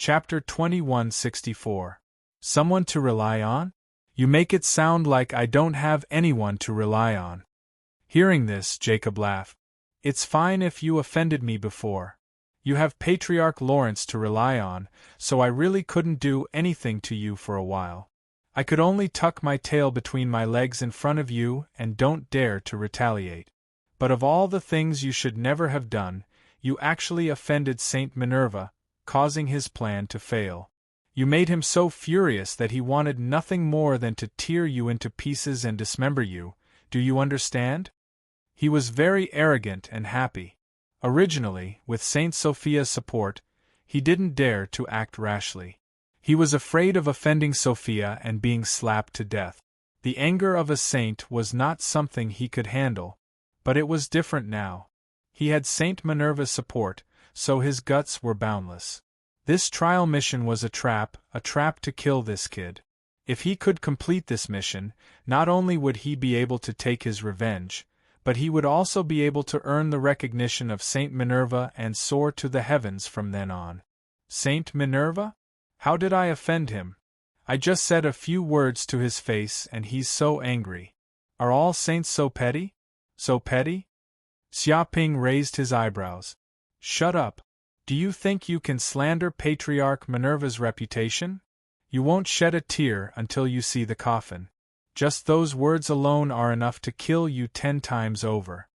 Chapter 2164. Someone to rely on? You make it sound like I don't have anyone to rely on. Hearing this, Jacob laughed. It's fine if you offended me before. You have Patriarch Lawrence to rely on, so I really couldn't do anything to you for a while. I could only tuck my tail between my legs in front of you and don't dare to retaliate. But of all the things you should never have done, you actually offended Saint Minerva, causing his plan to fail. You made him so furious that he wanted nothing more than to tear you into pieces and dismember you. Do you understand? He was very arrogant and happy. Originally, with Saint Sophia's support, he didn't dare to act rashly. He was afraid of offending Sophia and being slapped to death. The anger of a saint was not something he could handle, but it was different now. He had Saint Minerva's support, so his guts were boundless. This trial mission was a trap to kill this kid. If he could complete this mission, not only would he be able to take his revenge, but he would also be able to earn the recognition of Saint Minerva and soar to the heavens from then on. Saint Minerva? How did I offend him? I just said a few words to his face and he's so angry. Are all saints so petty? So petty? Xia Ping raised his eyebrows. Shut up. Do you think you can slander Patriarch Minerva's reputation? You won't shed a tear until you see the coffin. Just those words alone are enough to kill you 10 times over.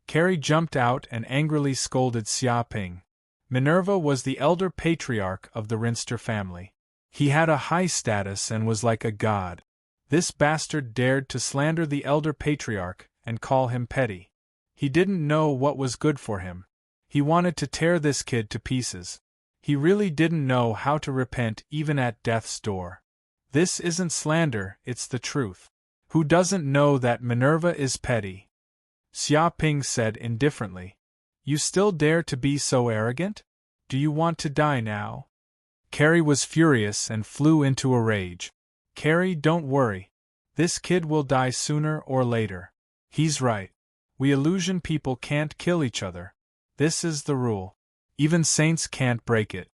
Carrie jumped out and angrily scolded Xia Ping. Minerva was the elder patriarch of the Rinster family. He had a high status and was like a god. This bastard dared to slander the elder patriarch and call him petty. He didn't know what was good for him. He wanted to tear this kid to pieces. He really didn't know how to repent even at death's door. This isn't slander, it's the truth. Who doesn't know that Minerva is petty? Xia Ping said indifferently. You still dare to be so arrogant? Do you want to die now? Carrie was furious and flew into a rage. Carrie, don't worry. This kid will die sooner or later. He's right. We illusion people can't kill each other. This is the rule. Even saints can't break it.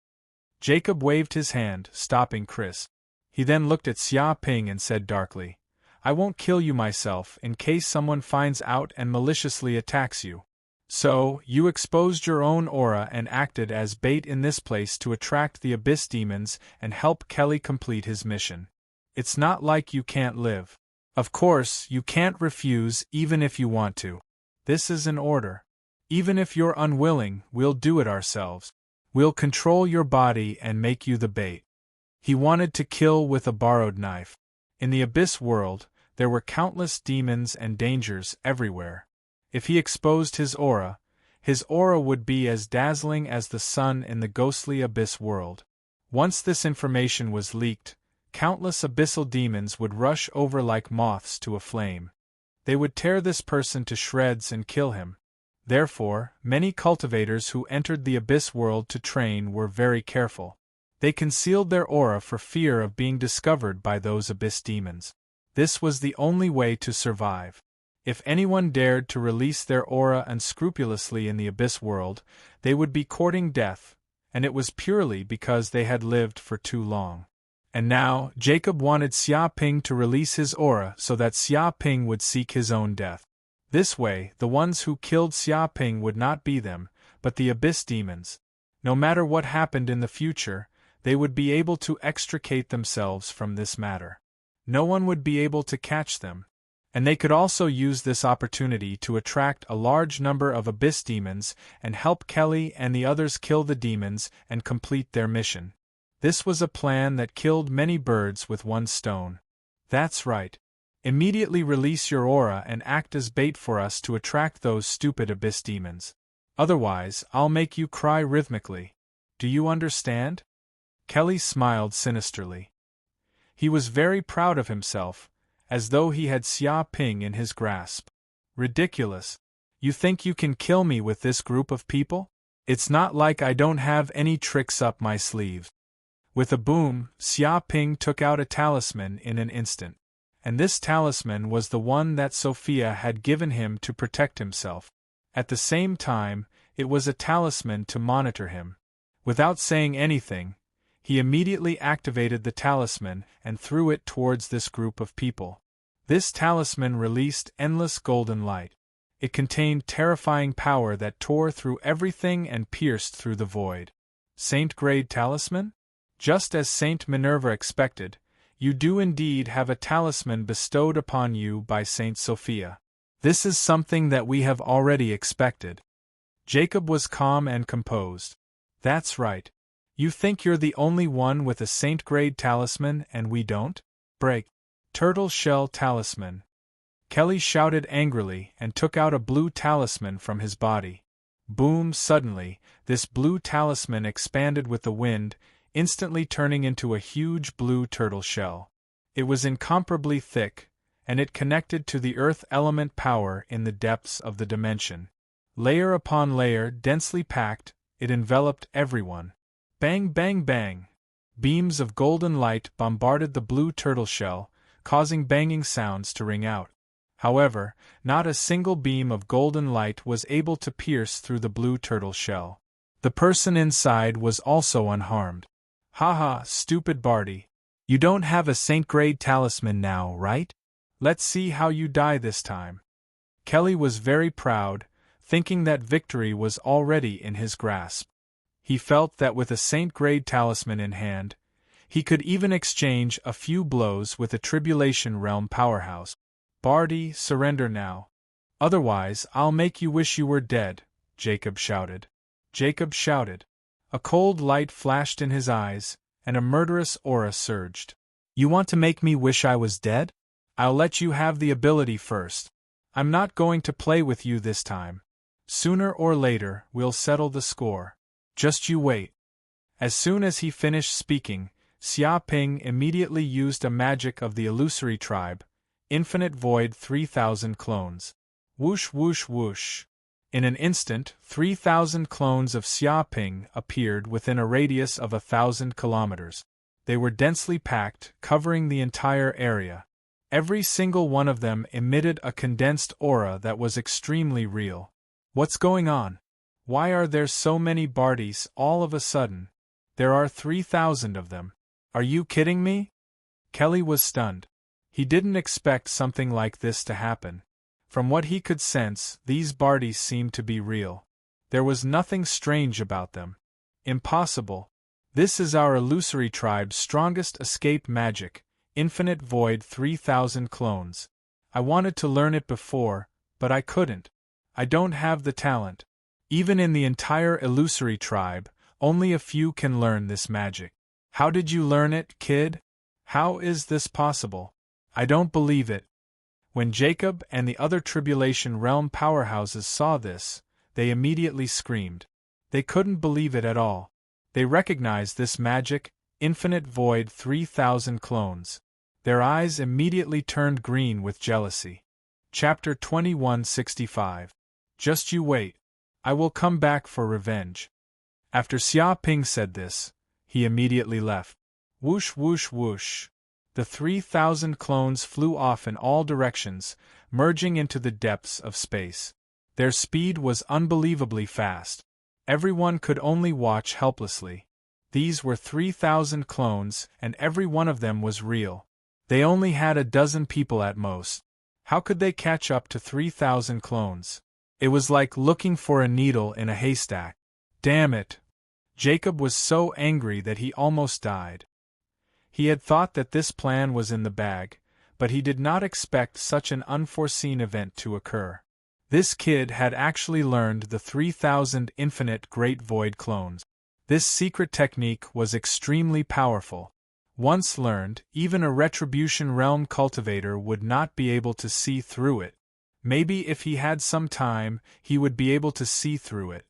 Jacob waved his hand, stopping Chris. He then looked at Xia Ping and said darkly, I won't kill you myself in case someone finds out and maliciously attacks you. So, you exposed your own aura and acted as bait in this place to attract the abyss demons and help Kelly complete his mission. It's not like you can't live. Of course, you can't refuse even if you want to. This is an order. Even if you're unwilling, we'll do it ourselves. We'll control your body and make you the bait. He wanted to kill with a borrowed knife. In the abyss world, there were countless demons and dangers everywhere. If he exposed his aura would be as dazzling as the sun in the ghostly abyss world. Once this information was leaked, countless abyssal demons would rush over like moths to a flame. They would tear this person to shreds and kill him. Therefore, many cultivators who entered the abyss world to train were very careful. They concealed their aura for fear of being discovered by those abyss demons. This was the only way to survive. If anyone dared to release their aura unscrupulously in the abyss world, they would be courting death, and it was purely because they had lived for too long. And now, Jacob wanted Xia Ping to release his aura so that Xia Ping would seek his own death. This way, the ones who killed Xia Ping would not be them, but the abyss demons. No matter what happened in the future, they would be able to extricate themselves from this matter. No one would be able to catch them. And they could also use this opportunity to attract a large number of abyss demons and help Kelly and the others kill the demons and complete their mission. This was a plan that killed many birds with one stone. That's right. Immediately release your aura and act as bait for us to attract those stupid abyss demons. Otherwise, I'll make you cry rhythmically. Do you understand? Kelly smiled sinisterly. He was very proud of himself, as though he had Xia Ping in his grasp. Ridiculous. You think you can kill me with this group of people? It's not like I don't have any tricks up my sleeve. With a boom, Xia Ping took out a talisman in an instant. And this talisman was the one that Sophia had given him to protect himself. At the same time, it was a talisman to monitor him. Without saying anything, He immediately activated the talisman and threw it towards this group of people. This talisman released endless golden light. It contained terrifying power that tore through everything and pierced through the void. Saint-grade talisman? Just as Saint Minerva expected, you do indeed have a talisman bestowed upon you by Saint Sophia. This is something that we have already expected. Jacob was calm and composed. That's right. You think you're the only one with a saint-grade talisman and we don't? Break. Turtle shell talisman. Kelly shouted angrily and took out a blue talisman from his body. Boom! Suddenly, this blue talisman expanded with the wind, instantly turning into a huge blue turtle shell. It was incomparably thick, and it connected to the earth element power in the depths of the dimension. Layer upon layer, densely packed, it enveloped everyone. Bang, bang, bang! Beams of golden light bombarded the blue turtle shell, causing banging sounds to ring out. However, not a single beam of golden light was able to pierce through the blue turtle shell. The person inside was also unharmed. Haha, stupid Barty. You don't have a saint-grade talisman now, right? Let's see how you die this time. Kelly was very proud, thinking that victory was already in his grasp. He felt that with a saint-grade talisman in hand, he could even exchange a few blows with a Tribulation Realm powerhouse. Barty, surrender now. Otherwise, I'll make you wish you were dead, Jacob shouted. Jacob shouted. A cold light flashed in his eyes, and a murderous aura surged. You want to make me wish I was dead? I'll let you have the ability first. I'm not going to play with you this time. Sooner or later, we'll settle the score. Just you wait. As soon as he finished speaking, Xia Ping immediately used a magic of the illusory tribe, Infinite Void 3000 clones. Whoosh whoosh whoosh. In an instant, 3000 clones of Xia Ping appeared within a radius of 1,000 kilometers. They were densely packed, covering the entire area. Every single one of them emitted a condensed aura that was extremely real. What's going on? Why are there so many Bartys all of a sudden? There are 3,000 of them. Are you kidding me? Kelly was stunned. He didn't expect something like this to happen. From what he could sense, these Bartys seemed to be real. There was nothing strange about them. Impossible. This is our illusory tribe's strongest escape magic, Infinite Void 3000 clones. I wanted to learn it before, but I couldn't. I don't have the talent. Even in the entire illusory tribe, only a few can learn this magic. How did you learn it, kid? How is this possible? I don't believe it. When Jacob and the other Tribulation Realm powerhouses saw this, they immediately screamed. They couldn't believe it at all. They recognized this magic, Infinite Void 3000 clones. Their eyes immediately turned green with jealousy. Chapter 2165. Just you wait. I will come back for revenge. After Xia Ping said this, he immediately left. Whoosh whoosh whoosh. The 3,000 clones flew off in all directions, merging into the depths of space. Their speed was unbelievably fast. Everyone could only watch helplessly. These were 3,000 clones, and every one of them was real. They only had a dozen people at most. How could they catch up to 3,000 clones? It was like looking for a needle in a haystack. Damn it! Jacob was so angry that he almost died. He had thought that this plan was in the bag, but he did not expect such an unforeseen event to occur. This kid had actually learned the 3,000 infinite Great Void clones. This secret technique was extremely powerful. Once learned, even a Retribution Realm cultivator would not be able to see through it. Maybe if he had some time, he would be able to see through it.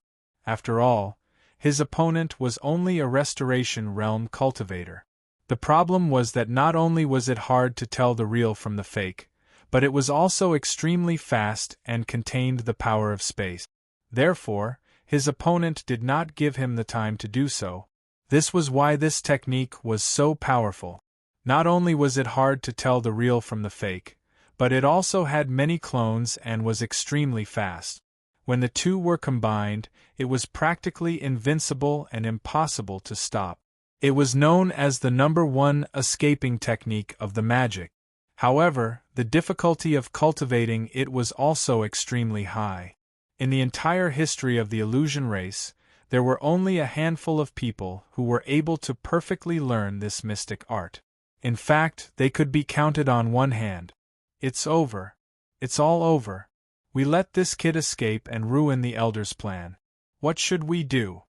After all, his opponent was only a Restoration Realm cultivator. The problem was that not only was it hard to tell the real from the fake, but it was also extremely fast and contained the power of space. Therefore, his opponent did not give him the time to do so. This was why this technique was so powerful. Not only was it hard to tell the real from the fake, but it also had many clones and was extremely fast. When the two were combined, it was practically invincible and impossible to stop. It was known as the #1 escaping technique of the magic. However, the difficulty of cultivating it was also extremely high. In the entire history of the illusion race, there were only a handful of people who were able to perfectly learn this mystic art. In fact, they could be counted on one hand. It's over. It's all over. We let this kid escape and ruin the Elder's plan. What should we do?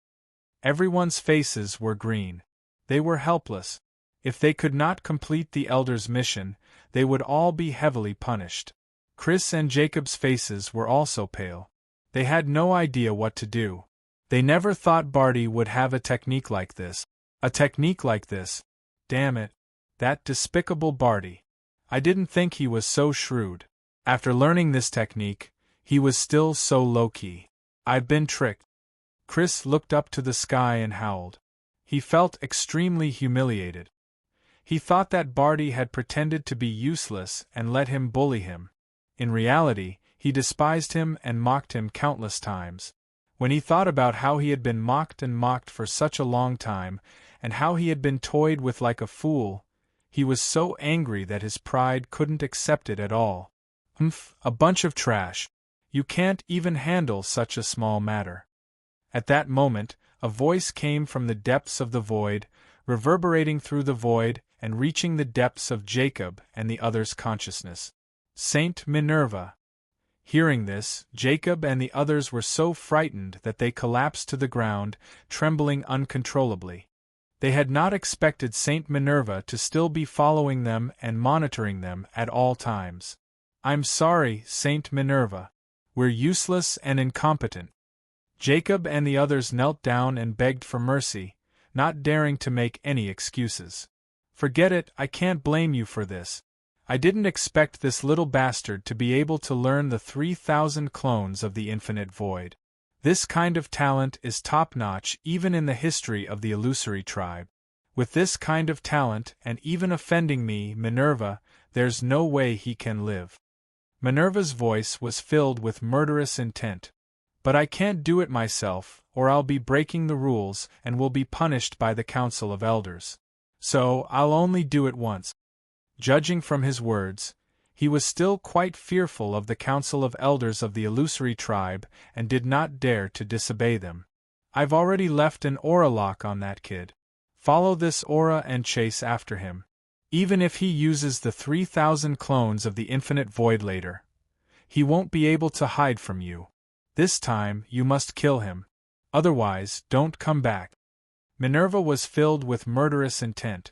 Everyone's faces were green. They were helpless. If they could not complete the Elder's mission, they would all be heavily punished. Chris and Jacob's faces were also pale. They had no idea what to do. They never thought Barty would have a technique like this. A technique like this. Damn it. That despicable Barty. I didn't think he was so shrewd. After learning this technique, he was still so low-key. I've been tricked. Chris looked up to the sky and howled. He felt extremely humiliated. He thought that Barty had pretended to be useless and let him bully him. In reality, he despised him and mocked him countless times. When he thought about how he had been mocked and mocked for such a long time, and how he had been toyed with like a fool, he was so angry that his pride couldn't accept it at all. Humph, a bunch of trash. You can't even handle such a small matter. At that moment, a voice came from the depths of the void, reverberating through the void and reaching the depths of Jacob and the others' consciousness. Saint Minerva. Hearing this, Jacob and the others were so frightened that they collapsed to the ground, trembling uncontrollably. They had not expected Saint Minerva to still be following them and monitoring them at all times. I'm sorry, Saint Minerva. We're useless and incompetent. Jacob and the others knelt down and begged for mercy, not daring to make any excuses. Forget it, I can't blame you for this. I didn't expect this little bastard to be able to learn the 3,000 clones of the infinite void. This kind of talent is top-notch even in the history of the illusory tribe. With this kind of talent and even offending me, Minerva, there's no way he can live. Minerva's voice was filled with murderous intent. But I can't do it myself, or I'll be breaking the rules and will be punished by the Council of Elders. So, I'll only do it once. Judging from his words, he was still quite fearful of the Council of Elders of the illusory tribe and did not dare to disobey them. I've already left an aura lock on that kid. Follow this aura and chase after him. Even if he uses the 3,000 clones of the infinite void later, he won't be able to hide from you. This time, you must kill him. Otherwise, don't come back. Minerva was filled with murderous intent.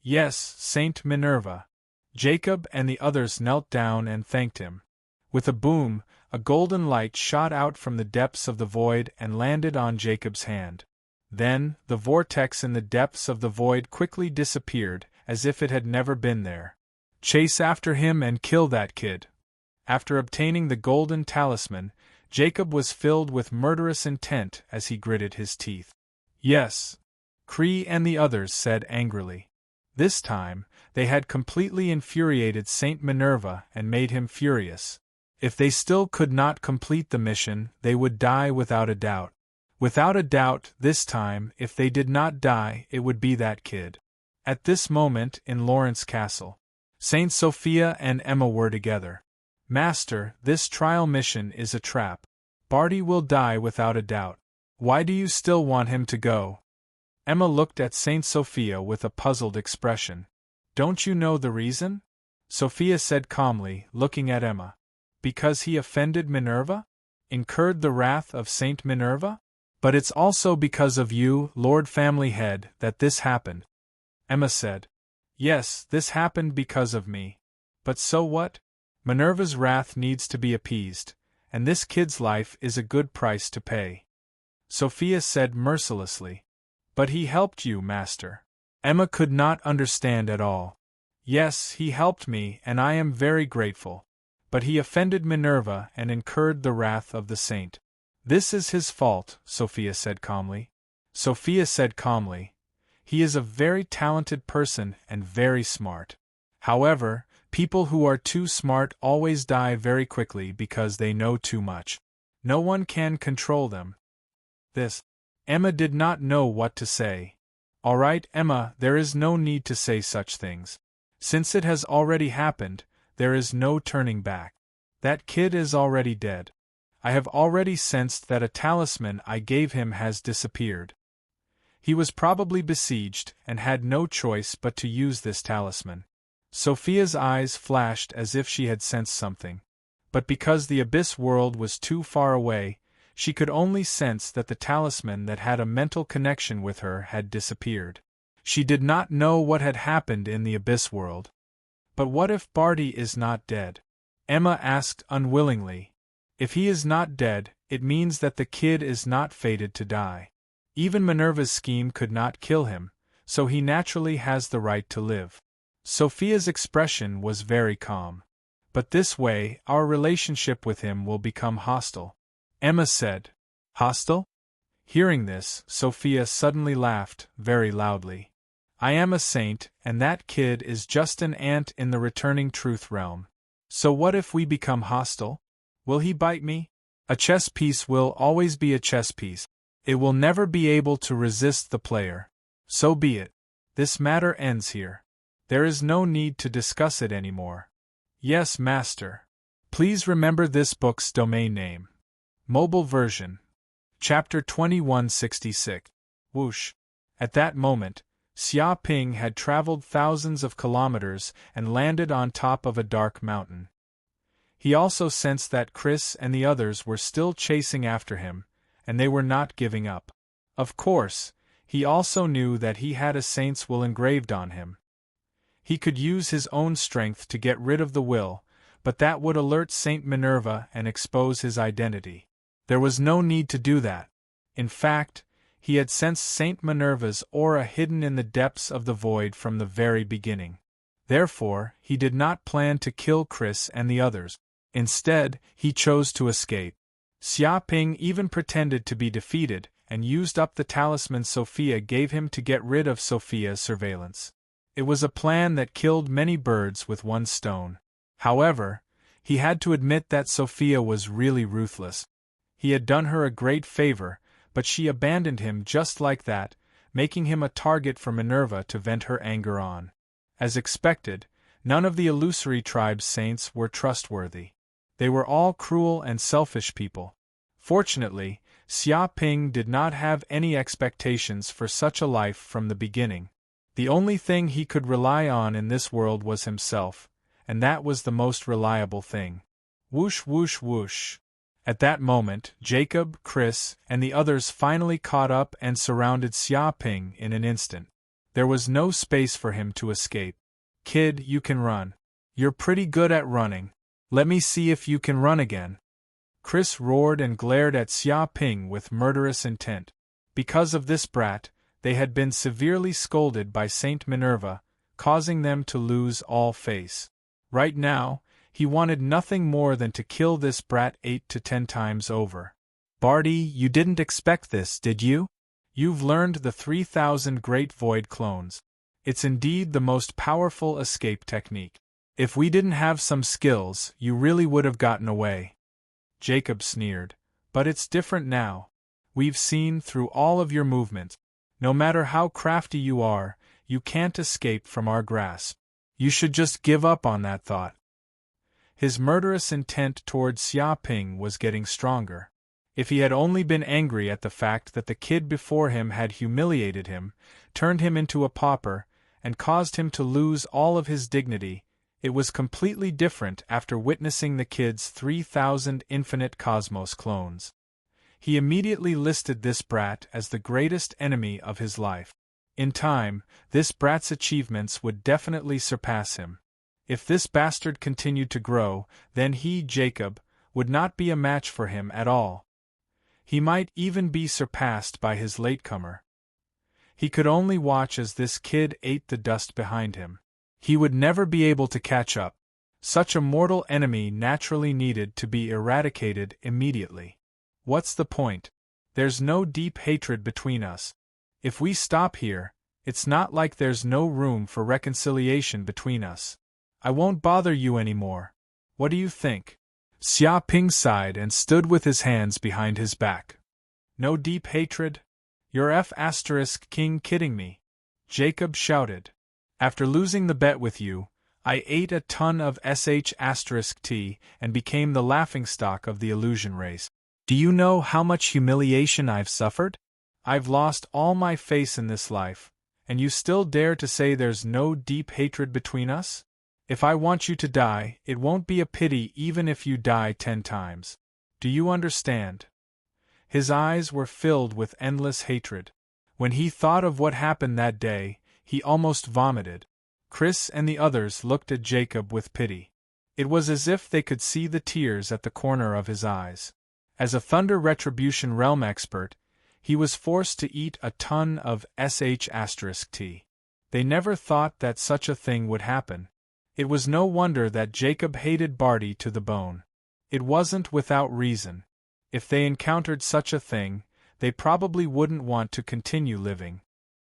Yes, Saint Minerva. Jacob and the others knelt down and thanked him. With a boom, a golden light shot out from the depths of the void and landed on Jacob's hand. Then, the vortex in the depths of the void quickly disappeared, as if it had never been there. Chase after him and kill that kid. After obtaining the golden talisman, Jacob was filled with murderous intent as he gritted his teeth. Yes, Cree and the others said angrily. This time, they had completely infuriated Saint Minerva and made him furious. If they still could not complete the mission, they would die without a doubt. Without a doubt, this time, if they did not die, it would be that kid. At this moment, in Lawrence Castle, Saint Sophia and Emma were together. Master, this trial mission is a trap. Barty will die without a doubt. Why do you still want him to go? Emma looked at Saint Sophia with a puzzled expression. Don't you know the reason? Sophia said calmly, looking at Emma. Because he offended Minerva? Incurred the wrath of Saint Minerva? But it's also because of you, Lord Family Head, that this happened. Emma said. Yes, this happened because of me. But so what? Minerva's wrath needs to be appeased, and this kid's life is a good price to pay. Sophia said mercilessly. But he helped you, Master. Emma could not understand at all. Yes, he helped me, and I am very grateful. But he offended Minerva and incurred the wrath of the saint. This is his fault, Sophia said calmly. Sophia said calmly. He is a very talented person and very smart. However, people who are too smart always die very quickly because they know too much. No one can control them. Emma did not know what to say. All right, Emma, there is no need to say such things. Since it has already happened, there is no turning back. That kid is already dead. I have already sensed that a talisman I gave him has disappeared. He was probably besieged and had no choice but to use this talisman. Sophia's eyes flashed as if she had sensed something. But because the abyss world was too far away, she could only sense that the talisman that had a mental connection with her had disappeared. She did not know what had happened in the abyss world. But what if Barty is not dead? Emma asked unwillingly. If he is not dead, it means that the kid is not fated to die. Even Minerva's scheme could not kill him, so he naturally has the right to live. Sophia's expression was very calm. But this way, our relationship with him will become hostile. Emma said. Hostile? Hearing this, Sophia suddenly laughed, very loudly. I am a saint, and that kid is just an ant in the returning truth realm. So what if we become hostile? Will he bite me? A chess piece will always be a chess piece. It will never be able to resist the player. So be it. This matter ends here. There is no need to discuss it anymore. Yes, master. Please remember this book's domain name. Mobile version. Chapter 2166. Whoosh. At that moment, Xia Ping had traveled thousands of kilometers and landed on top of a dark mountain. He also sensed that Chris and the others were still chasing after him, and they were not giving up. Of course, he also knew that he had a saint's will engraved on him. He could use his own strength to get rid of the will, but that would alert Saint Minerva and expose his identity. There was no need to do that. In fact, he had sensed Saint Minerva's aura hidden in the depths of the void from the very beginning. Therefore, he did not plan to kill Chris and the others. Instead, he chose to escape. Xia Ping even pretended to be defeated and used up the talisman Sophia gave him to get rid of Sophia's surveillance. It was a plan that killed many birds with one stone. However, he had to admit that Sophia was really ruthless. He had done her a great favor, but she abandoned him just like that, making him a target for Minerva to vent her anger on. As expected, none of the illusory tribe's saints were trustworthy. They were all cruel and selfish people. Fortunately, Xia Ping did not have any expectations for such a life from the beginning. The only thing he could rely on in this world was himself, and that was the most reliable thing. Whoosh whoosh whoosh. At that moment, Jacob, Chris, and the others finally caught up and surrounded Xia Ping in an instant. There was no space for him to escape. Kid, you can run. You're pretty good at running. Let me see if you can run again. Chris roared and glared at Xia Ping with murderous intent. Because of this brat, they had been severely scolded by Saint Minerva, causing them to lose all face. Right now, he wanted nothing more than to kill this brat 8 to 10 times over. Barty, you didn't expect this, did you? You've learned the 3,000 Great Void clones. It's indeed the most powerful escape technique. If we didn't have some skills, you really would have gotten away. Jacob sneered. But it's different now. We've seen through all of your movements. No matter how crafty you are, you can't escape from our grasp. You should just give up on that thought. His murderous intent towards Xia Ping was getting stronger. If he had only been angry at the fact that the kid before him had humiliated him, turned him into a pauper, and caused him to lose all of his dignity, it was completely different after witnessing the kid's 3,000 infinite cosmos clones. He immediately listed this brat as the greatest enemy of his life. In time, this brat's achievements would definitely surpass him. If this bastard continued to grow, then he, Jacob, would not be a match for him at all. He might even be surpassed by his latecomer. He could only watch as this kid ate the dust behind him. He would never be able to catch up. Such a mortal enemy naturally needed to be eradicated immediately. What's the point? There's no deep hatred between us. If we stop here, it's not like there's no room for reconciliation between us. I won't bother you anymore. What do you think? Xia Ping sighed and stood with his hands behind his back. No deep hatred? You're F*** king kidding me. Jacob shouted. After losing the bet with you, I ate a ton of sh*t and became the laughingstock of the illusion race. Do you know how much humiliation I've suffered? I've lost all my face in this life, and you still dare to say there's no deep hatred between us? If I want you to die, it won't be a pity even if you die 10 times. Do you understand? His eyes were filled with endless hatred. When he thought of what happened that day, he almost vomited. Chris and the others looked at Jacob with pity. It was as if they could see the tears at the corner of his eyes. As a Thunder Retribution Realm expert, he was forced to eat a ton of sh*t. They never thought that such a thing would happen. It was no wonder that Jacob hated Barty to the bone. It wasn't without reason. If they encountered such a thing, they probably wouldn't want to continue living.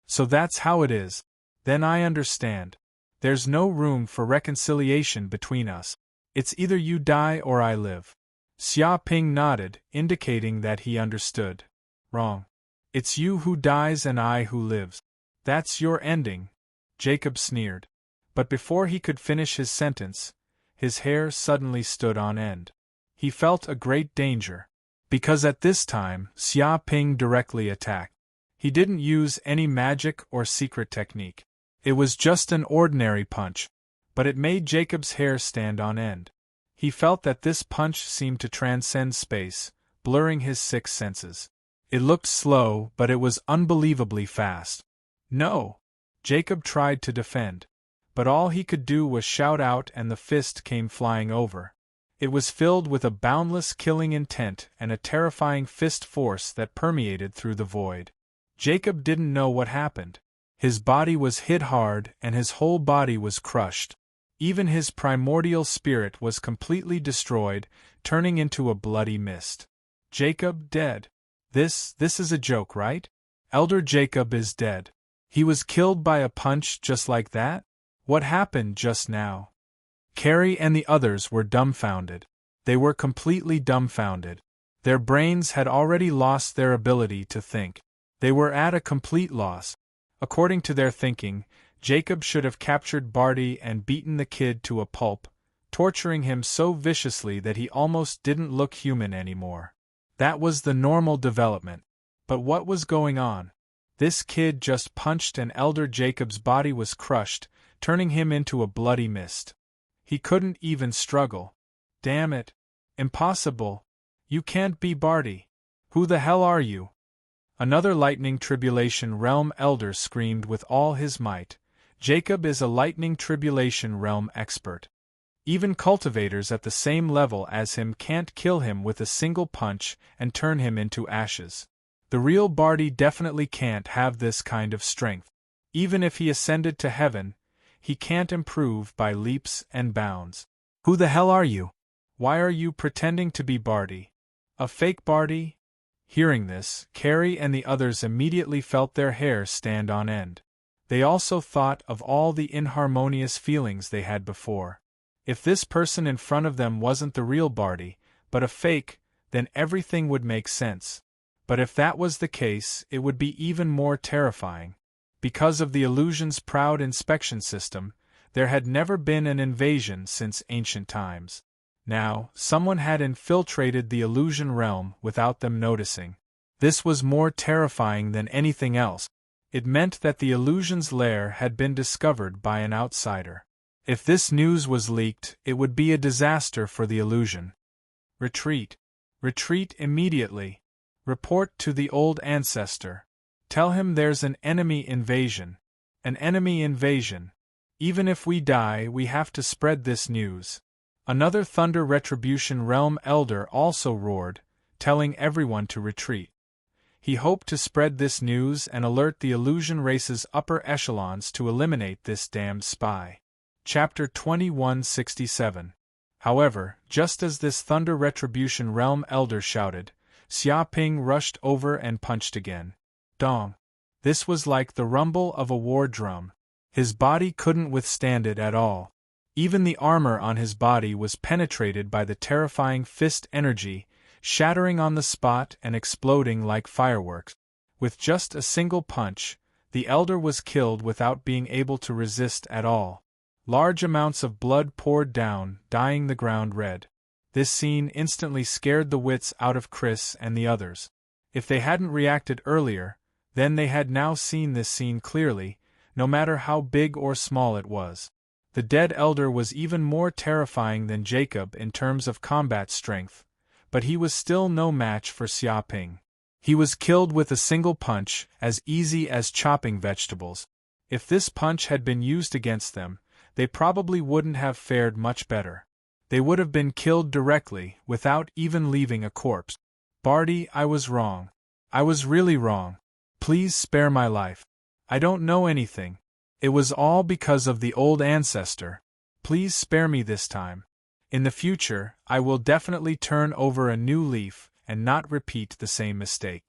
So that's how it is. Then I understand. There's no room for reconciliation between us. It's either you die or I live. Xia Ping nodded, indicating that he understood. Wrong. It's you who dies and I who lives. That's your ending, Jacob sneered. But before he could finish his sentence, his hair suddenly stood on end. He felt a great danger. Because at this time, Xia Ping directly attacked. He didn't use any magic or secret technique. It was just an ordinary punch, but it made Jacob's hair stand on end. He felt that this punch seemed to transcend space, blurring his 6 senses. It looked slow, but it was unbelievably fast. No! Jacob tried to defend. But all he could do was shout out and the fist came flying over. It was filled with a boundless killing intent and a terrifying fist force that permeated through the void. Jacob didn't know what happened. His body was hit hard and his whole body was crushed. Even his primordial spirit was completely destroyed, turning into a bloody mist. Jacob dead. This is a joke, right? Elder Jacob is dead. He was killed by a punch just like that? What happened just now? Carrie and the others were dumbfounded. They were completely dumbfounded. Their brains had already lost their ability to think. They were at a complete loss. According to their thinking, Jacob should have captured Barty and beaten the kid to a pulp, torturing him so viciously that he almost didn't look human anymore. That was the normal development. But what was going on? This kid just punched and Elder Jacob's body was crushed, turning him into a bloody mist. He couldn't even struggle. Damn it. Impossible. You can't be Barty. Who the hell are you? Another Lightning Tribulation Realm Elder screamed with all his might. Jacob is a Lightning Tribulation Realm expert. Even cultivators at the same level as him can't kill him with a single punch and turn him into ashes. The real Barty definitely can't have this kind of strength. Even if he ascended to heaven, he can't improve by leaps and bounds. Who the hell are you? Why are you pretending to be Barty? A fake Barty? Hearing this, Carrie and the others immediately felt their hair stand on end. They also thought of all the inharmonious feelings they had before. If this person in front of them wasn't the real Barty, but a fake, then everything would make sense. But if that was the case, it would be even more terrifying. Because of the illusion's proud inspection system, there had never been an invasion since ancient times. Now, someone had infiltrated the illusion realm without them noticing. This was more terrifying than anything else. It meant that the illusion's lair had been discovered by an outsider. If this news was leaked, it would be a disaster for the illusion. Retreat. Retreat immediately. Report to the old ancestor. Tell him there's an enemy invasion. An enemy invasion. Even if we die, we have to spread this news. Another Thunder Retribution Realm Elder also roared, telling everyone to retreat. He hoped to spread this news and alert the illusion race's upper echelons to eliminate this damned spy. Chapter 2167. However, just as this Thunder Retribution Realm Elder shouted, Xia Ping rushed over and punched again. Dong. This was like the rumble of a war drum. His body couldn't withstand it at all. Even the armor on his body was penetrated by the terrifying fist energy, shattering on the spot and exploding like fireworks. With just a single punch, The elder was killed without being able to resist at all. Large amounts of blood poured down, dyeing the ground red. This scene instantly scared the wits out of Chris and the others. If they hadn't reacted earlier, then they had now seen this scene clearly, no matter how big or small it was. The dead elder was even more terrifying than Jacob in terms of combat strength, but he was still no match for Xia Ping. He was killed with a single punch, as easy as chopping vegetables. If this punch had been used against them, they probably wouldn't have fared much better. They would have been killed directly, without even leaving a corpse. Barty, I was wrong. I was really wrong. Please spare my life. I don't know anything. It was all because of the old ancestor. Please spare me this time. In the future, I will definitely turn over a new leaf and not repeat the same mistake.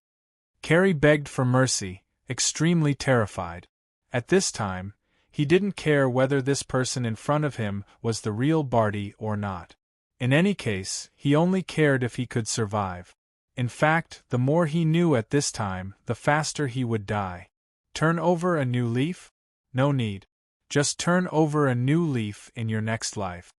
Carrie begged for mercy, extremely terrified. At this time, he didn't care whether this person in front of him was the real Barty or not. In any case, he only cared if he could survive. In fact, the more he knew at this time, the faster he would die. Turn over a new leaf? No need. Just turn over a new leaf in your next life.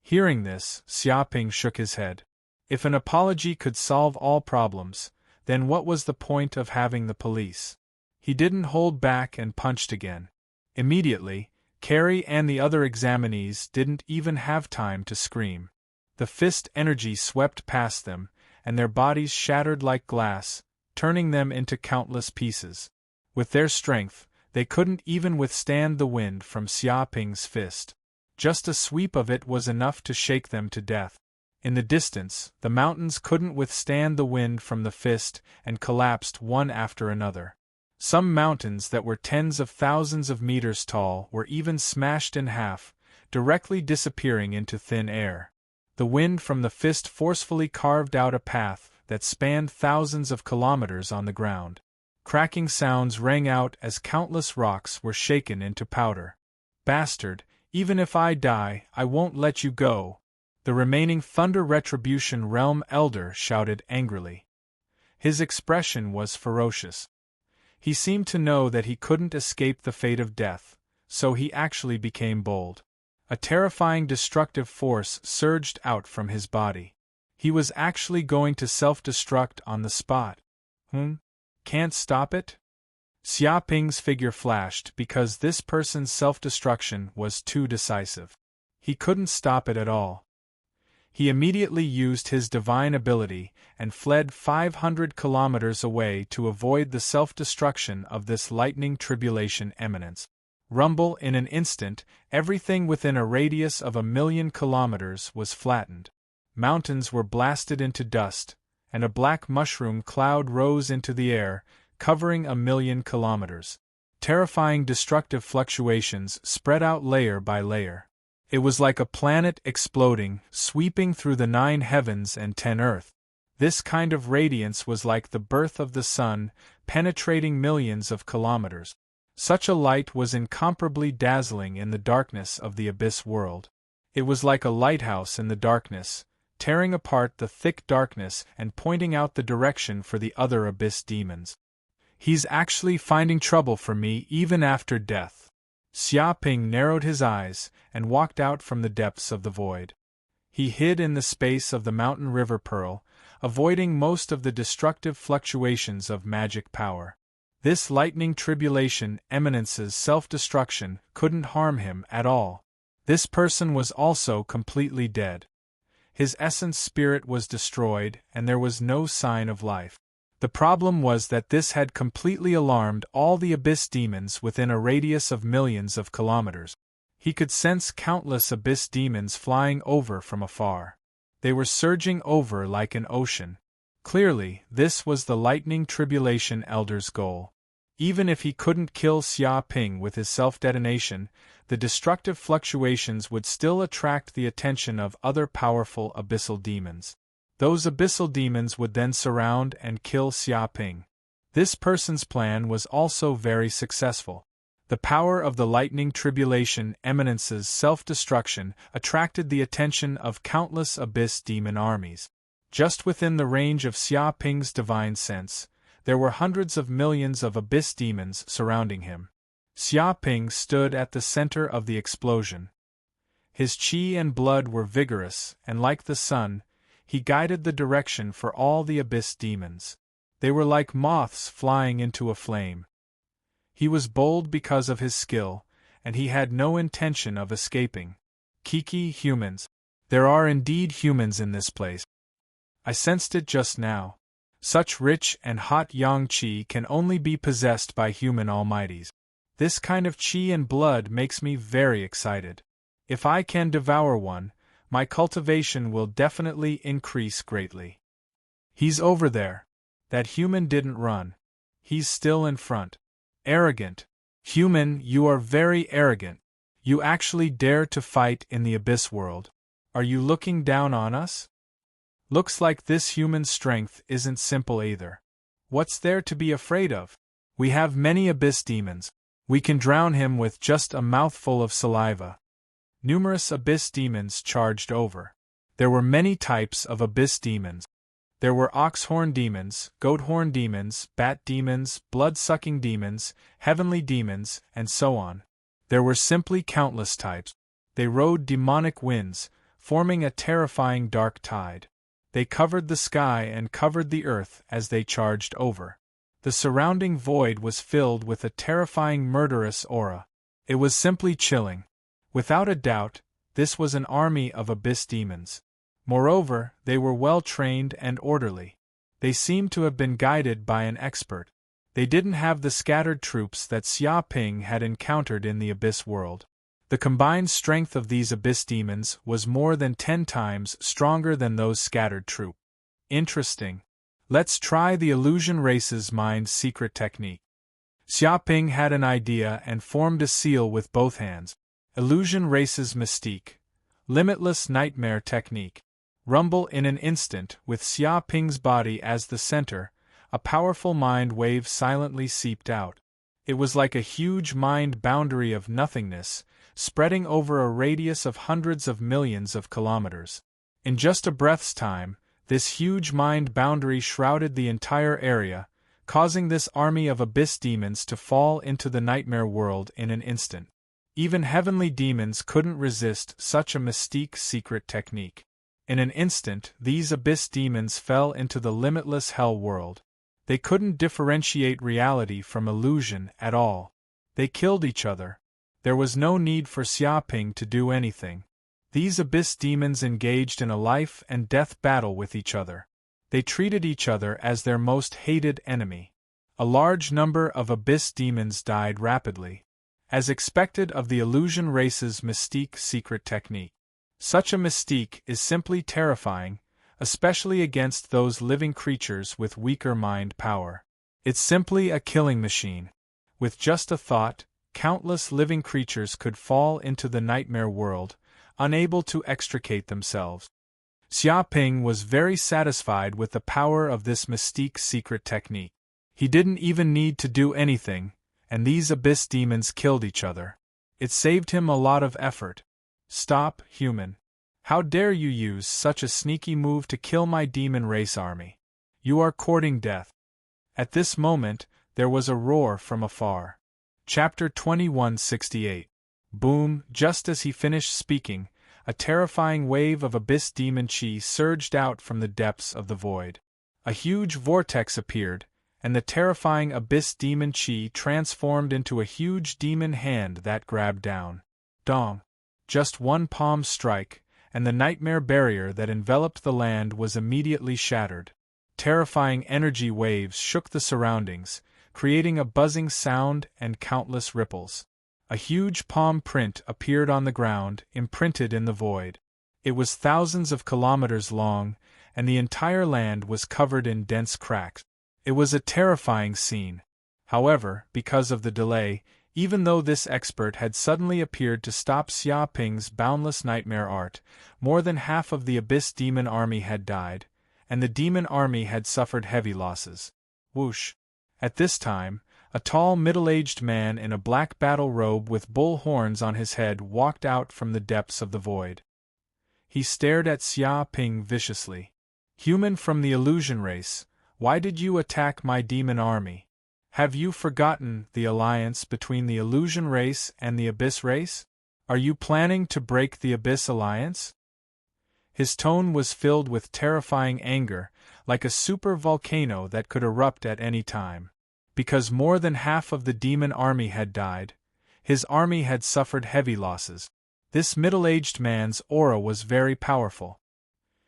Hearing this, Xia Ping shook his head. If an apology could solve all problems, then what was the point of having the police? He didn't hold back and punched again. Immediately, Carrie and the other examinees didn't even have time to scream. The fist energy swept past them, and their bodies shattered like glass, turning them into countless pieces. With their strength, they couldn't even withstand the wind from Xia Ping's fist. Just a sweep of it was enough to shake them to death. In the distance, the mountains couldn't withstand the wind from the fist and collapsed one after another. Some mountains that were tens of thousands of meters tall were even smashed in half, directly disappearing into thin air. The wind from the fist forcefully carved out a path that spanned thousands of kilometers on the ground. Cracking sounds rang out as countless rocks were shaken into powder. Bastard, even if I die, I won't let you go. The remaining Thunder Retribution Realm Elder shouted angrily. His expression was ferocious. He seemed to know that he couldn't escape the fate of death, so he actually became bold. A terrifying destructive force surged out from his body. He was actually going to self-destruct on the spot. Can't stop it? Xia Ping's figure flashed because this person's self-destruction was too decisive. He couldn't stop it at all. He immediately used his divine ability and fled 500 kilometers away to avoid the self-destruction of this lightning tribulation eminence. Rumble in an instant, everything within a radius of 1,000,000 kilometers was flattened. Mountains were blasted into dust, and a black mushroom cloud rose into the air, covering 1,000,000 kilometers. Terrifying destructive fluctuations spread out layer by layer. It was like a planet exploding, sweeping through the 9 heavens and 10 earth. This kind of radiance was like the birth of the sun, penetrating millions of kilometers. Such a light was incomparably dazzling in the darkness of the abyss world. It was like a lighthouse in the darkness, tearing apart the thick darkness and pointing out the direction for the other abyss demons. He's actually finding trouble for me even after death. Xia Ping narrowed his eyes and walked out from the depths of the void. He hid in the space of the mountain river Pearl, avoiding most of the destructive fluctuations of magic power. This lightning tribulation eminence's self-destruction couldn't harm him at all. This person was also completely dead. His essence spirit was destroyed and there was no sign of life. The problem was that this had completely alarmed all the abyss demons within a radius of millions of kilometers. He could sense countless abyss demons flying over from afar. They were surging over like an ocean. Clearly, this was the lightning tribulation elder's goal. Even if he couldn't kill Xia Ping with his self-detonation, the destructive fluctuations would still attract the attention of other powerful abyssal demons. Those abyssal demons would then surround and kill Xia Ping. This person's plan was also very successful. The power of the lightning tribulation eminence's self-destruction attracted the attention of countless abyss demon armies. Just within the range of Xia Ping's divine sense, There were hundreds of millions of abyss demons surrounding him. Xia Ping stood at the center of the explosion. His qi and blood were vigorous, and like the sun, he guided the direction for all the abyss demons. They were like moths flying into a flame. He was bold because of his skill, and he had no intention of escaping. Kiki, humans. There are indeed humans in this place. I sensed it just now. Such rich and hot yang qi can only be possessed by human almighties. This kind of qi and blood makes me very excited. If I can devour one, my cultivation will definitely increase greatly. He's over there. That human didn't run. He's still in front. Arrogant. Human, you are very arrogant. You actually dare to fight in the abyss world. Are you looking down on us? Looks like this human strength isn't simple either. What's there to be afraid of? We have many abyss demons. We can drown him with just a mouthful of saliva. Numerous abyss demons charged over. There were many types of abyss demons. There were ox-horn demons, goat-horn demons, bat demons, blood-sucking demons, heavenly demons, and so on. There were simply countless types. They rode demonic winds, forming a terrifying dark tide. They covered the sky and covered the earth as they charged over. The surrounding void was filled with a terrifying murderous aura. It was simply chilling. Without a doubt, this was an army of abyss demons. Moreover, they were well trained and orderly. They seemed to have been guided by an expert. They didn't have the scattered troops that Xia Ping had encountered in the abyss world. The combined strength of these abyss demons was more than 10 times stronger than those scattered troops. Interesting. Let's try the illusion race's mind secret technique. Xia Ping had an idea and formed a seal with both hands. Illusion race's mystique. Limitless nightmare technique. Rumble in an instant, with Xia Ping's body as the center, a powerful mind wave silently seeped out. It was like a huge mind boundary of nothingness, spreading over a radius of hundreds of millions of kilometers. In just a breath's time, this huge mind boundary shrouded the entire area, causing this army of abyss demons to fall into the nightmare world in an instant. Even heavenly demons couldn't resist such a mystique secret technique. In an instant, these abyss demons fell into the limitless hell world. They couldn't differentiate reality from illusion at all. They killed each other. There was no need for Xia Ping to do anything. These abyss demons engaged in a life and death battle with each other. They treated each other as their most hated enemy. A large number of abyss demons died rapidly, as expected of the illusion race's mystique secret technique. Such a mystique is simply terrifying, especially against those living creatures with weaker mind power. It's simply a killing machine. With just a thought, countless living creatures could fall into the nightmare world, unable to extricate themselves. Xia Ping was very satisfied with the power of this mystique secret technique. He didn't even need to do anything, and these abyss demons killed each other. It saved him a lot of effort. Stop, human. How dare you use such a sneaky move to kill my demon race army? You are courting death. At this moment, there was a roar from afar. Chapter 2168. Boom! Just as he finished speaking, a terrifying wave of abyss demon chi surged out from the depths of the void. A huge vortex appeared, and the terrifying abyss demon chi transformed into a huge demon hand that grabbed down. Dong! Just one palm strike, and the nightmare barrier that enveloped the land was immediately shattered. Terrifying energy waves shook the surroundings, creating a buzzing sound and countless ripples. A huge palm print appeared on the ground, imprinted in the void. It was thousands of kilometers long, and the entire land was covered in dense cracks. It was a terrifying scene. However, because of the delay, even though this expert had suddenly appeared to stop Xia Ping's boundless nightmare art, more than half of the abyss demon army had died, and the demon army had suffered heavy losses. Whoosh! At this time, a tall middle-aged man in a black battle robe with bull horns on his head walked out from the depths of the void. He stared at Xia Ping viciously. Human from the illusion race, Why did you attack my demon army? Have you forgotten the alliance between the illusion race and the abyss race? Are you planning to break the abyss alliance? His tone was filled with terrifying anger, like a super volcano that could erupt at any time. Because more than half of the demon army had died, his army had suffered heavy losses. This middle-aged man's aura was very powerful.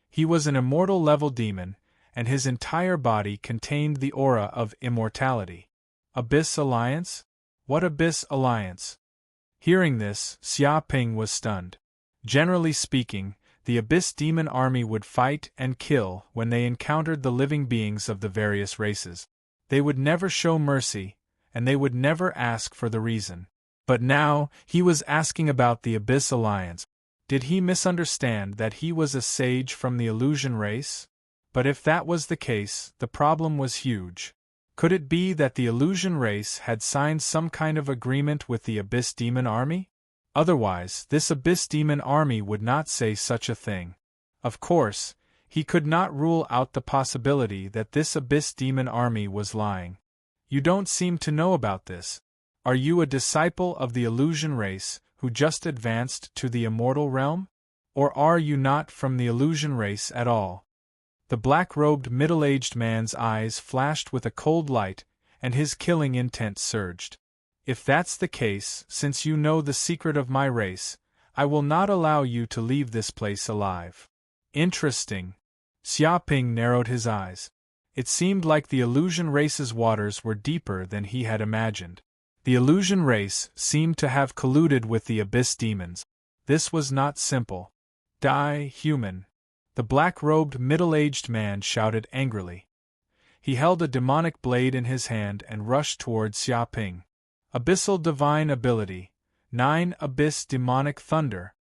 He was an immortal-level demon, and his entire body contained the aura of immortality. Abyss Alliance? What Abyss Alliance? Hearing this, Xia Ping was stunned. Generally speaking, the Abyss Demon Army would fight and kill when they encountered the living beings of the various races. They would never show mercy, and they would never ask for the reason. But now, he was asking about the Abyss Alliance. Did he misunderstand that he was a sage from the illusion race? But if that was the case, the problem was huge. Could it be that the illusion race had signed some kind of agreement with the Abyss Demon Army? Otherwise, this Abyss Demon Army would not say such a thing. Of course, he could not rule out the possibility that this Abyss Demon Army was lying. You don't seem to know about this. Are you a disciple of the illusion race who just advanced to the immortal realm? Or are you not from the illusion race at all? The black-robed middle-aged man's eyes flashed with a cold light, and his killing intent surged. If that's the case, since you know the secret of my race, I will not allow you to leave this place alive. Interesting. Xia Ping narrowed his eyes. It seemed like the illusion race's waters were deeper than he had imagined. The illusion race seemed to have colluded with the abyss demons. This was not simple. Die, human! The black-robed middle-aged man shouted angrily. He held a demonic blade in his hand and rushed toward Xia Ping. Abyssal Divine Ability, 9 Abyss Demonic Thunder.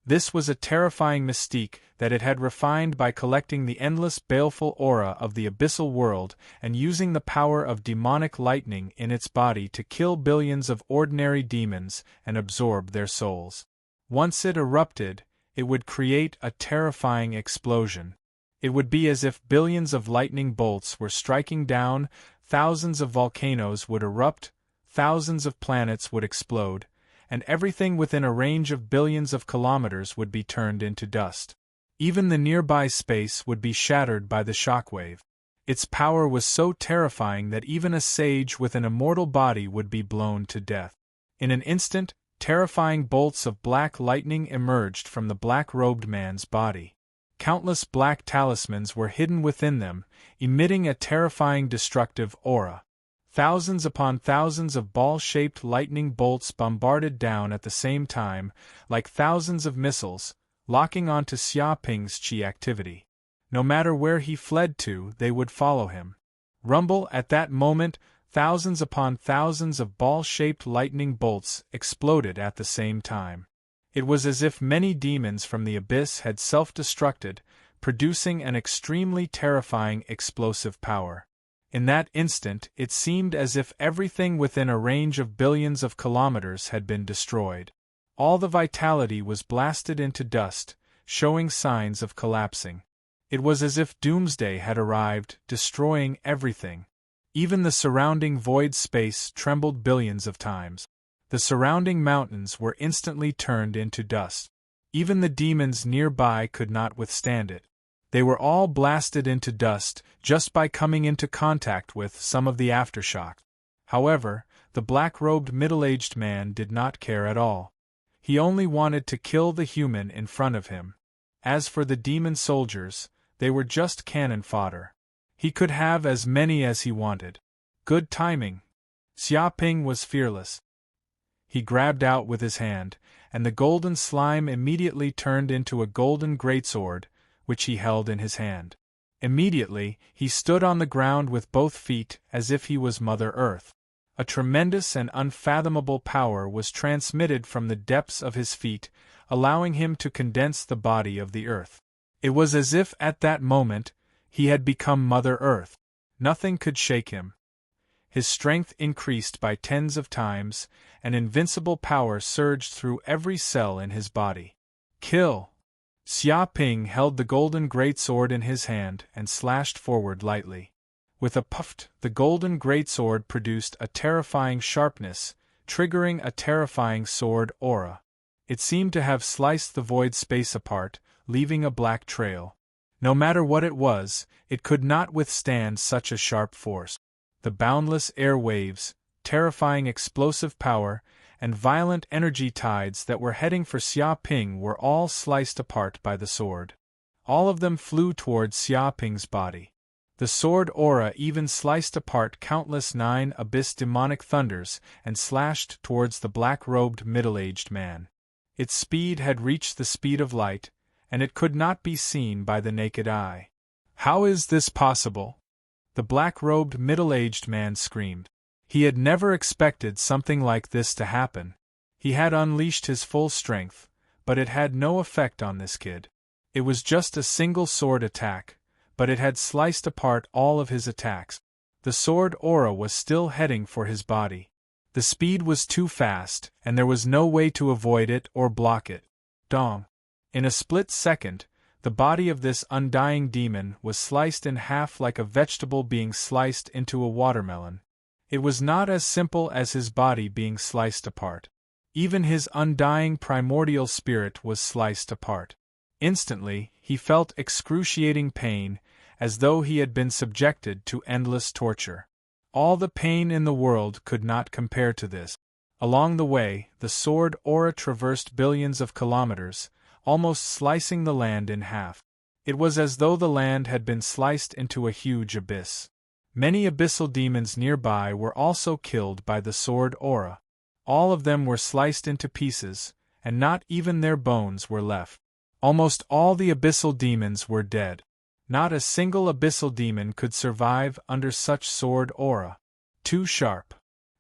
This was a terrifying mystique that it had refined by collecting the endless baleful aura of the abyssal world and using the power of demonic lightning in its body to kill billions of ordinary demons and absorb their souls. Once it erupted, it would create a terrifying explosion. It would be as if billions of lightning bolts were striking down, thousands of volcanoes would erupt, thousands of planets would explode, and everything within a range of billions of kilometers would be turned into dust. Even the nearby space would be shattered by the shockwave. Its power was so terrifying that even a sage with an immortal body would be blown to death. In an instant, terrifying bolts of black lightning emerged from the black-robed man's body. Countless black talismans were hidden within them, emitting a terrifying destructive aura. Thousands upon thousands of ball-shaped lightning bolts bombarded down at the same time, like thousands of missiles, locking onto Xia Ping's chi activity. No matter where he fled to, they would follow him. Rumble at that moment, thousands upon thousands of ball-shaped lightning bolts exploded at the same time. It was as if many demons from the abyss had self-destructed, producing an extremely terrifying explosive power. In that instant, it seemed as if everything within a range of billions of kilometers had been destroyed. All the vitality was blasted into dust, showing signs of collapsing. It was as if doomsday had arrived, destroying everything. Even the surrounding void space trembled billions of times. The surrounding mountains were instantly turned into dust. Even the demons nearby could not withstand it. They were all blasted into dust just by coming into contact with some of the aftershock. However, the black-robed middle-aged man did not care at all. He only wanted to kill the human in front of him. As for the demon soldiers, they were just cannon fodder. He could have as many as he wanted. Good timing. Xia Ping was fearless. He grabbed out with his hand, and the golden slime immediately turned into a golden greatsword, which he held in his hand. Immediately, he stood on the ground with both feet as if he was Mother Earth. A tremendous and unfathomable power was transmitted from the depths of his feet, allowing him to condense the body of the earth. It was as if at that moment, he had become Mother Earth. Nothing could shake him. His strength increased by tens of times, and invincible power surged through every cell in his body. Kill! Xia Ping held the golden greatsword in his hand and slashed forward lightly. With a puff, the golden greatsword produced a terrifying sharpness, triggering a terrifying sword aura. It seemed to have sliced the void space apart, leaving a black trail. No matter what it was, it could not withstand such a sharp force. The boundless air waves, terrifying explosive power, and violent energy tides that were heading for Xia Ping were all sliced apart by the sword. All of them flew towards Xia Ping's body. The sword aura even sliced apart countless 9 abyss demonic thunders and slashed towards the black-robed middle-aged man. Its speed had reached the speed of light, and it could not be seen by the naked eye. How is this possible? The black-robed middle-aged man screamed. He had never expected something like this to happen. He had unleashed his full strength, but it had no effect on this kid. It was just a single sword attack, but it had sliced apart all of his attacks. The sword aura was still heading for his body. The speed was too fast, and there was no way to avoid it or block it. Dong! In a split second, the body of this undying demon was sliced in half like a vegetable being sliced into a watermelon. It was not as simple as his body being sliced apart. Even his undying primordial spirit was sliced apart. Instantly, he felt excruciating pain, as though he had been subjected to endless torture. All the pain in the world could not compare to this. Along the way, the sword aura traversed billions of kilometers, almost slicing the land in half. It was as though the land had been sliced into a huge abyss. Many abyssal demons nearby were also killed by the sword aura. All of them were sliced into pieces, and not even their bones were left. Almost all the abyssal demons were dead. Not a single abyssal demon could survive under such sword aura. Too sharp!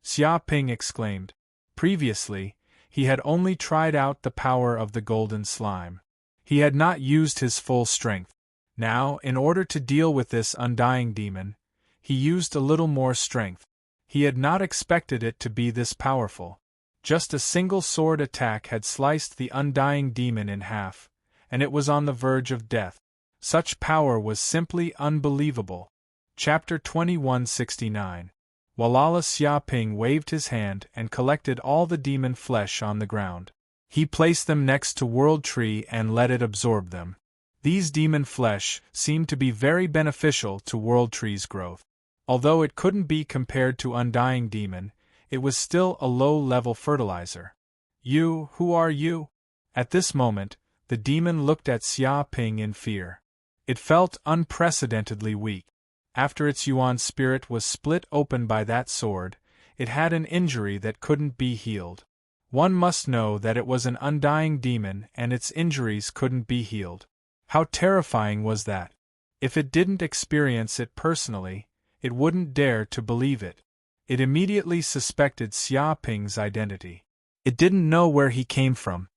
Xia Ping exclaimed. Previously, he had only tried out the power of the golden slime. He had not used his full strength. Now, in order to deal with this undying demon, he used a little more strength. He had not expected it to be this powerful. Just a single sword attack had sliced the undying demon in half, and it was on the verge of death. Such power was simply unbelievable. Chapter 2169. Walala Xia Ping waved his hand and collected all the demon flesh on the ground. He placed them next to World Tree and let it absorb them. These demon flesh seemed to be very beneficial to World Tree's growth. Although it couldn't be compared to Undying Demon, it was still a low-level fertilizer. You, who are you? At this moment, the demon looked at Xia Ping in fear. It felt unprecedentedly weak. After its Yuan spirit was split open by that sword, it had an injury that couldn't be healed. One must know that it was an undying demon and its injuries couldn't be healed. How terrifying was that? If it didn't experience it personally, it wouldn't dare to believe it. It immediately suspected Xia Ping's identity. It didn't know where he came from.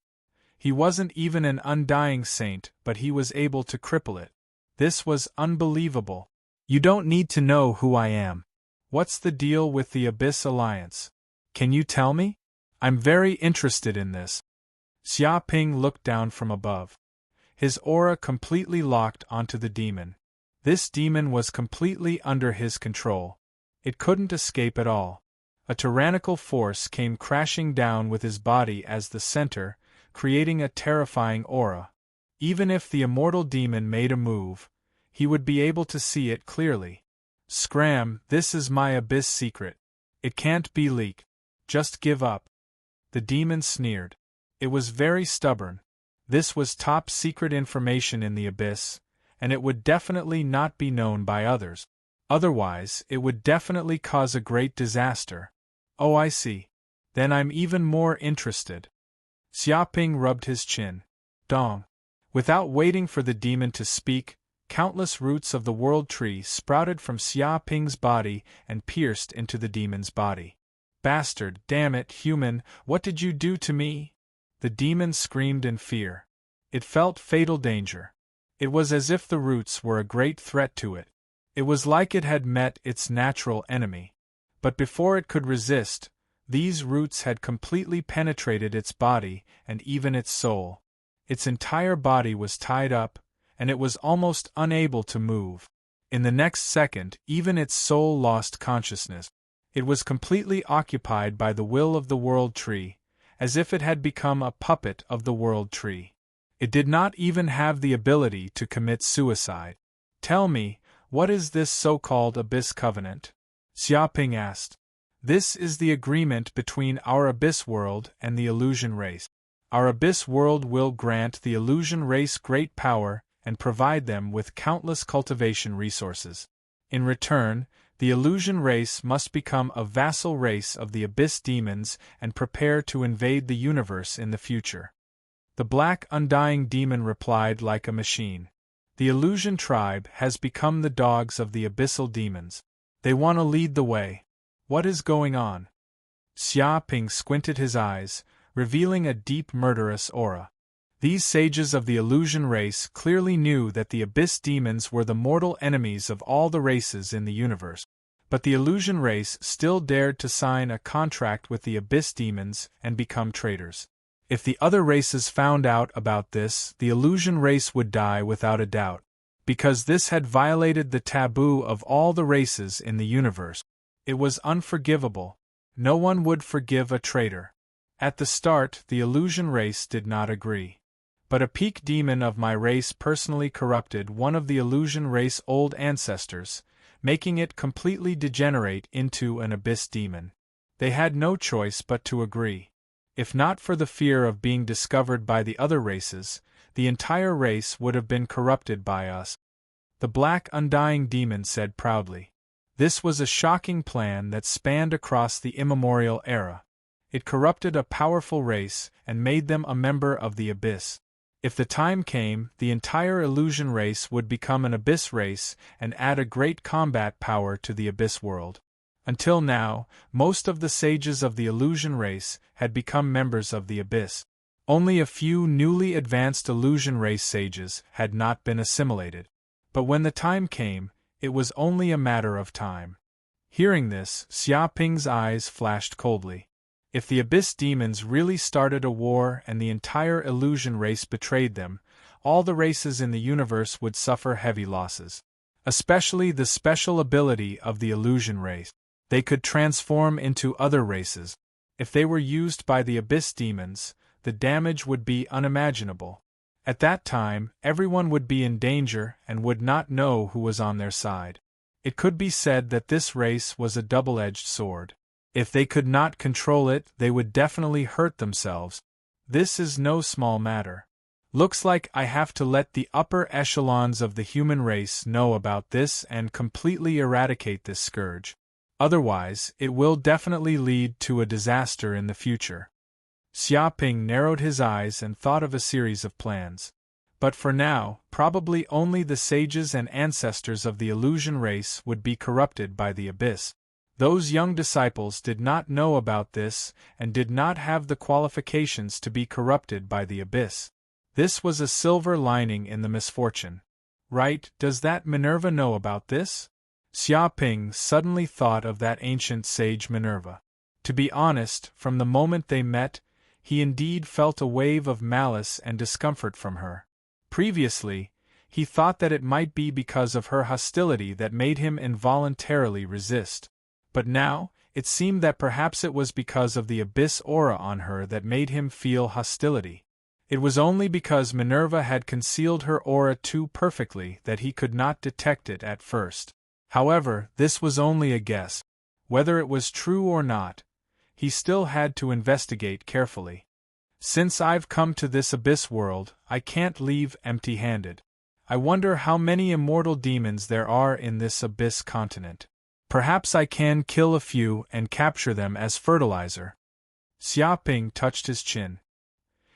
He wasn't even an undying saint, but he was able to cripple it. This was unbelievable. You don't need to know who I am. What's the deal with the Abyss Alliance? Can you tell me? I'm very interested in this. Xia Ping looked down from above. His aura completely locked onto the demon. This demon was completely under his control. It couldn't escape at all. A tyrannical force came crashing down with his body as the center, creating a terrifying aura. Even if the immortal demon made a move, he would be able to see it clearly. Scram, this is my abyss secret. It can't be leaked. Just give up. The demon sneered. It was very stubborn. This was top secret information in the abyss, and it would definitely not be known by others. Otherwise, it would definitely cause a great disaster. Oh, I see. Then I'm even more interested. Xia Ping rubbed his chin. Dong. Without waiting for the demon to speak, countless roots of the World Tree sprouted from Xia Ping's body and pierced into the demon's body. Bastard, damn it, human, what did you do to me? The demon screamed in fear. It felt fatal danger. It was as if the roots were a great threat to it. It was like it had met its natural enemy. But before it could resist, these roots had completely penetrated its body and even its soul. Its entire body was tied up, and it was almost unable to move. In the next second, even its soul lost consciousness. It was completely occupied by the will of the World Tree, as if it had become a puppet of the World Tree. It did not even have the ability to commit suicide. Tell me, what is this so-called Abyss Covenant? Xiaoping asked. This is the agreement between our Abyss world and the Illusion race. Our Abyss world will grant the Illusion race great power and provide them with countless cultivation resources. In return, the Illusion race must become a vassal race of the Abyss demons and prepare to invade the universe in the future. The black undying demon replied like a machine. The Illusion tribe has become the dogs of the abyssal demons. They want to lead the way. What is going on? Xiaoping squinted his eyes, revealing a deep murderous aura. These sages of the Illusion race clearly knew that the Abyss demons were the mortal enemies of all the races in the universe. But the Illusion race still dared to sign a contract with the Abyss demons and become traitors. If the other races found out about this, the Illusion race would die without a doubt, because this had violated the taboo of all the races in the universe. It was unforgivable. No one would forgive a traitor. At the start, the Illusion race did not agree. But a peak demon of my race personally corrupted one of the Illusion race old ancestors, making it completely degenerate into an Abyss demon. They had no choice but to agree. If not for the fear of being discovered by the other races, the entire race would have been corrupted by us. The black undying demon said proudly. This was a shocking plan that spanned across the immemorial era. It corrupted a powerful race and made them a member of the Abyss. If the time came, the entire Illusion race would become an Abyss race and add a great combat power to the Abyss world. Until now, most of the sages of the Illusion race had become members of the Abyss. Only a few newly advanced Illusion race sages had not been assimilated. But when the time came, it was only a matter of time. Hearing this, Xiaoping's eyes flashed coldly. If the Abyss demons really started a war and the entire Illusion race betrayed them, all the races in the universe would suffer heavy losses. Especially the special ability of the Illusion race. They could transform into other races. If they were used by the Abyss demons, the damage would be unimaginable. At that time, everyone would be in danger and would not know who was on their side. It could be said that this race was a double-edged sword. If they could not control it, they would definitely hurt themselves. This is no small matter. Looks like I have to let the upper echelons of the human race know about this and completely eradicate this scourge. Otherwise, it will definitely lead to a disaster in the future. Xiaoping narrowed his eyes and thought of a series of plans. But for now, probably only the sages and ancestors of the Illusion race would be corrupted by the Abyss. Those young disciples did not know about this and did not have the qualifications to be corrupted by the Abyss. This was a silver lining in the misfortune. Right, does that Minerva know about this? Xiaoping suddenly thought of that ancient sage Minerva. To be honest, from the moment they met, he indeed felt a wave of malice and discomfort from her. Previously, he thought that it might be because of her hostility that made him involuntarily resist. But now, it seemed that perhaps it was because of the Abyss aura on her that made him feel hostility. It was only because Minerva had concealed her aura too perfectly that he could not detect it at first. However, this was only a guess. Whether it was true or not, he still had to investigate carefully. Since I've come to this Abyss world, I can't leave empty-handed. I wonder how many immortal demons there are in this Abyss continent. Perhaps I can kill a few and capture them as fertilizer. Xiaoping touched his chin.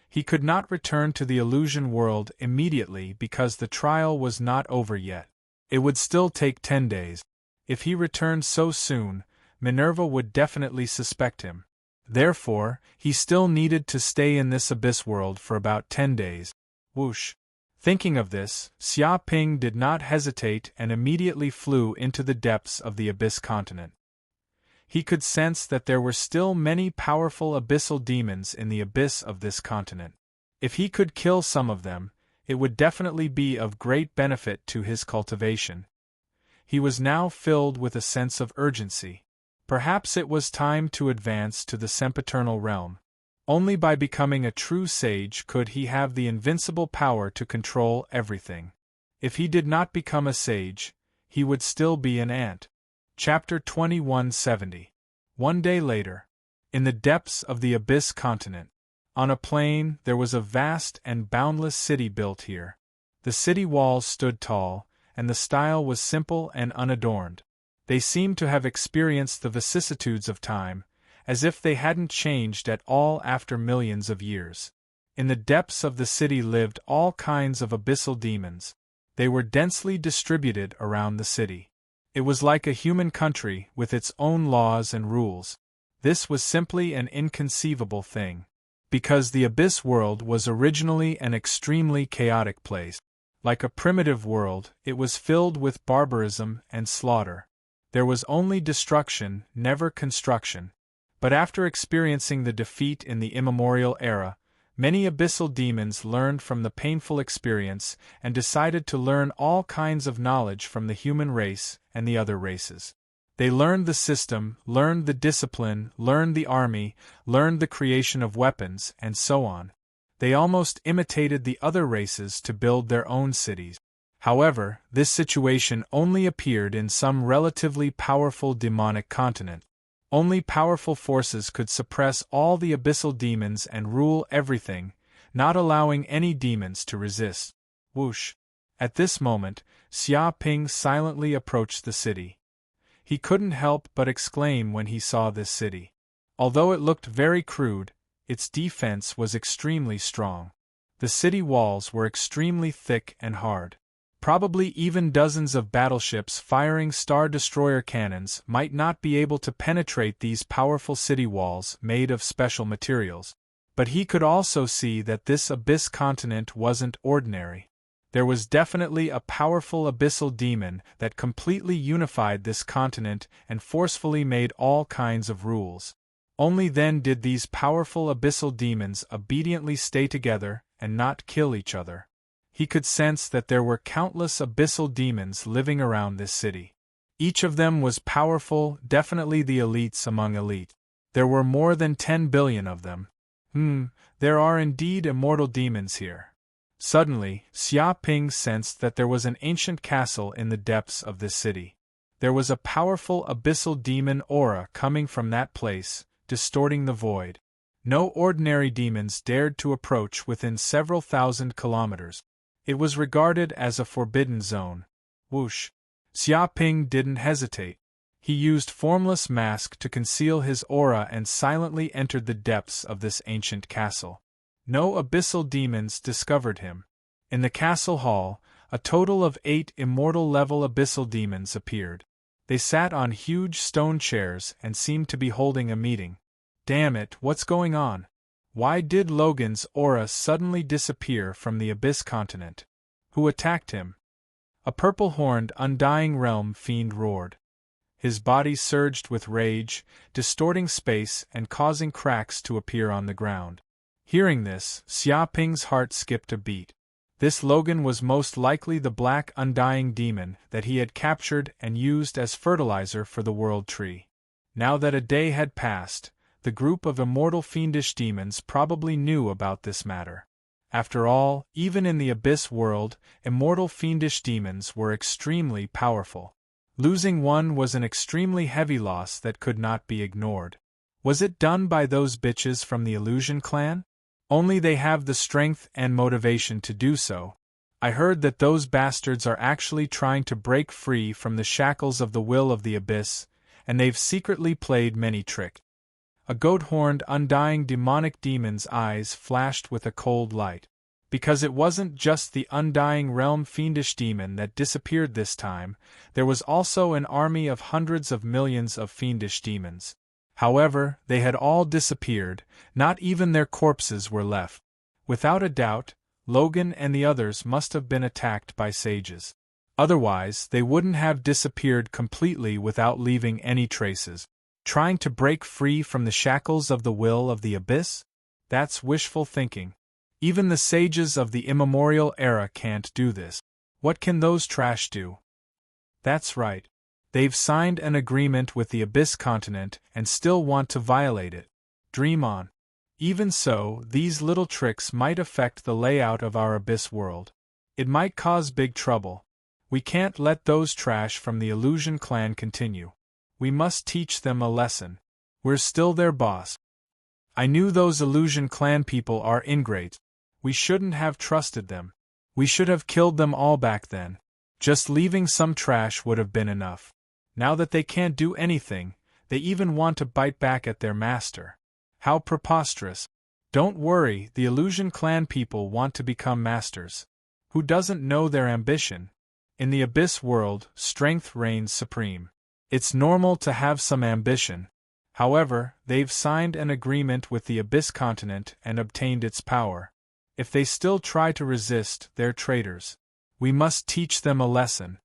He could not return to the Illusion world immediately because the trial was not over yet. It would still take 10 days. If he returned so soon, Minerva would definitely suspect him. Therefore, he still needed to stay in this Abyss world for about 10 days. Whoosh! Thinking of this, Xiaoping did not hesitate and immediately flew into the depths of the Abyss continent. He could sense that there were still many powerful abyssal demons in the abyss of this continent. If he could kill some of them, it would definitely be of great benefit to his cultivation. He was now filled with a sense of urgency. Perhaps it was time to advance to the sempiternal realm. Only by becoming a true sage could he have the invincible power to control everything. If he did not become a sage, he would still be an ant. Chapter 2170. One day later. In the depths of the Abyss continent. On a plain, there was a vast and boundless city built here. The city walls stood tall, and the style was simple and unadorned. They seemed to have experienced the vicissitudes of time, as if they hadn't changed at all after millions of years. In the depths of the city lived all kinds of abyssal demons. They were densely distributed around the city. It was like a human country with its own laws and rules. This was simply an inconceivable thing. Because the Abyss world was originally an extremely chaotic place. Like a primitive world, it was filled with barbarism and slaughter. There was only destruction, never construction. But after experiencing the defeat in the immemorial era, many abyssal demons learned from the painful experience and decided to learn all kinds of knowledge from the human race and the other races. They learned the system, learned the discipline, learned the army, learned the creation of weapons, and so on. They almost imitated the other races to build their own cities. However, this situation only appeared in some relatively powerful demonic continent. Only powerful forces could suppress all the abyssal demons and rule everything, not allowing any demons to resist. Whoosh! At this moment, Xia Ping silently approached the city. He couldn't help but exclaim when he saw this city. Although it looked very crude, its defense was extremely strong. The city walls were extremely thick and hard. Probably even dozens of battleships firing Star Destroyer cannons might not be able to penetrate these powerful city walls made of special materials. But he could also see that this Abyss continent wasn't ordinary. There was definitely a powerful abyssal demon that completely unified this continent and forcefully made all kinds of rules. Only then did these powerful abyssal demons obediently stay together and not kill each other. He could sense that there were countless abyssal demons living around this city. Each of them was powerful, definitely the elites among elite. There were more than 10 billion of them. There are indeed immortal demons here. Suddenly, Xia Ping sensed that there was an ancient castle in the depths of this city. There was a powerful abyssal demon aura coming from that place, distorting the void. No ordinary demons dared to approach within several thousand kilometers. It was regarded as a forbidden zone. Whoosh! Xia Ping didn't hesitate. He used Formless Mask to conceal his aura and silently entered the depths of this ancient castle. No abyssal demons discovered him. In the castle hall, a total of 8 immortal-level abyssal demons appeared. They sat on huge stone chairs and seemed to be holding a meeting. Damn it, what's going on? Why did Logan's aura suddenly disappear from the Abyss continent? Who attacked him? A purple-horned, undying realm fiend roared. His body surged with rage, distorting space and causing cracks to appear on the ground. Hearing this, Xia Ping's heart skipped a beat. This Logan was most likely the black undying demon that he had captured and used as fertilizer for the World Tree. Now that a day had passed, the group of immortal fiendish demons probably knew about this matter. After all, even in the Abyss world, immortal fiendish demons were extremely powerful. Losing one was an extremely heavy loss that could not be ignored. Was it done by those bitches from the Illusion clan? Only they have the strength and motivation to do so. I heard that those bastards are actually trying to break free from the shackles of the will of the Abyss, and they've secretly played many tricks. A goat-horned, undying demonic demon's eyes flashed with a cold light. Because it wasn't just the undying realm fiendish demon that disappeared this time, there was also an army of hundreds of millions of fiendish demons. However, they had all disappeared, not even their corpses were left. Without a doubt, Logan and the others must have been attacked by sages. Otherwise, they wouldn't have disappeared completely without leaving any traces. Trying to break free from the shackles of the will of the Abyss? That's wishful thinking. Even the sages of the immemorial era can't do this. What can those trash do? That's right. They've signed an agreement with the Abyss continent and still want to violate it. Dream on. Even so, these little tricks might affect the layout of our Abyss world. It might cause big trouble. We can't let those trash from the Illusion clan continue. We must teach them a lesson. We're still their boss. I knew those Illusion clan people are ingrates. We shouldn't have trusted them. We should have killed them all back then. Just leaving some trash would have been enough. Now that they can't do anything, they even want to bite back at their master. How preposterous. Don't worry, the Illusion clan people want to become masters. Who doesn't know their ambition? In the Abyss world, strength reigns supreme. It's normal to have some ambition. However, they've signed an agreement with the Abyss continent and obtained its power. If they still try to resist, they're traitors. We must teach them a lesson.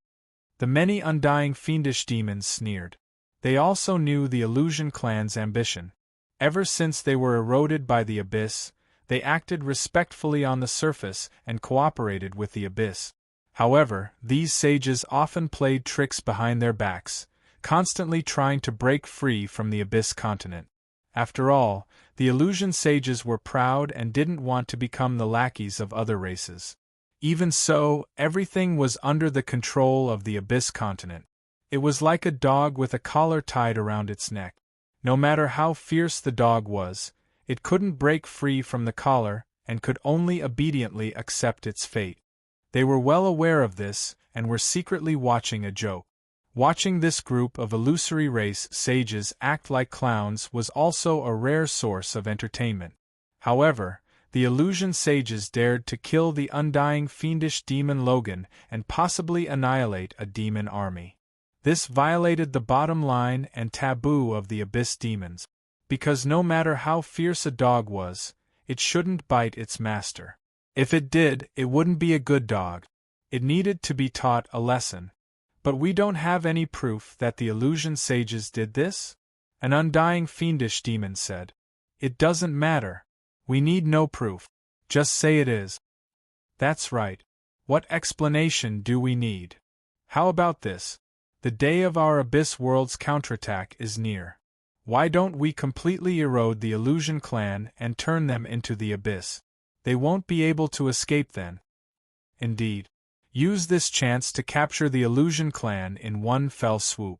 The many undying fiendish demons sneered. They also knew the Illusion clan's ambition. Ever since they were eroded by the Abyss, they acted respectfully on the surface and cooperated with the Abyss. However, these sages often played tricks behind their backs, constantly trying to break free from the Abyss continent. After all, the Illusion sages were proud and didn't want to become the lackeys of other races. Even so, everything was under the control of the Abyss continent. It was like a dog with a collar tied around its neck. No matter how fierce the dog was, it couldn't break free from the collar and could only obediently accept its fate. They were well aware of this and were secretly watching a joke. Watching this group of illusory race sages act like clowns was also a rare source of entertainment. However, the Illusion sages dared to kill the undying fiendish demon Logan and possibly annihilate a demon army. This violated the bottom line and taboo of the Abyss demons, because no matter how fierce a dog was, it shouldn't bite its master. If it did, it wouldn't be a good dog. It needed to be taught a lesson. But we don't have any proof that the Illusion sages did this? An undying fiendish demon said. It doesn't matter. We need no proof. Just say it is. That's right. What explanation do we need? How about this? The day of our Abyss world's counterattack is near. Why don't we completely erode the Illusion clan and turn them into the Abyss? They won't be able to escape then. Indeed. Use this chance to capture the Illusion clan in one fell swoop.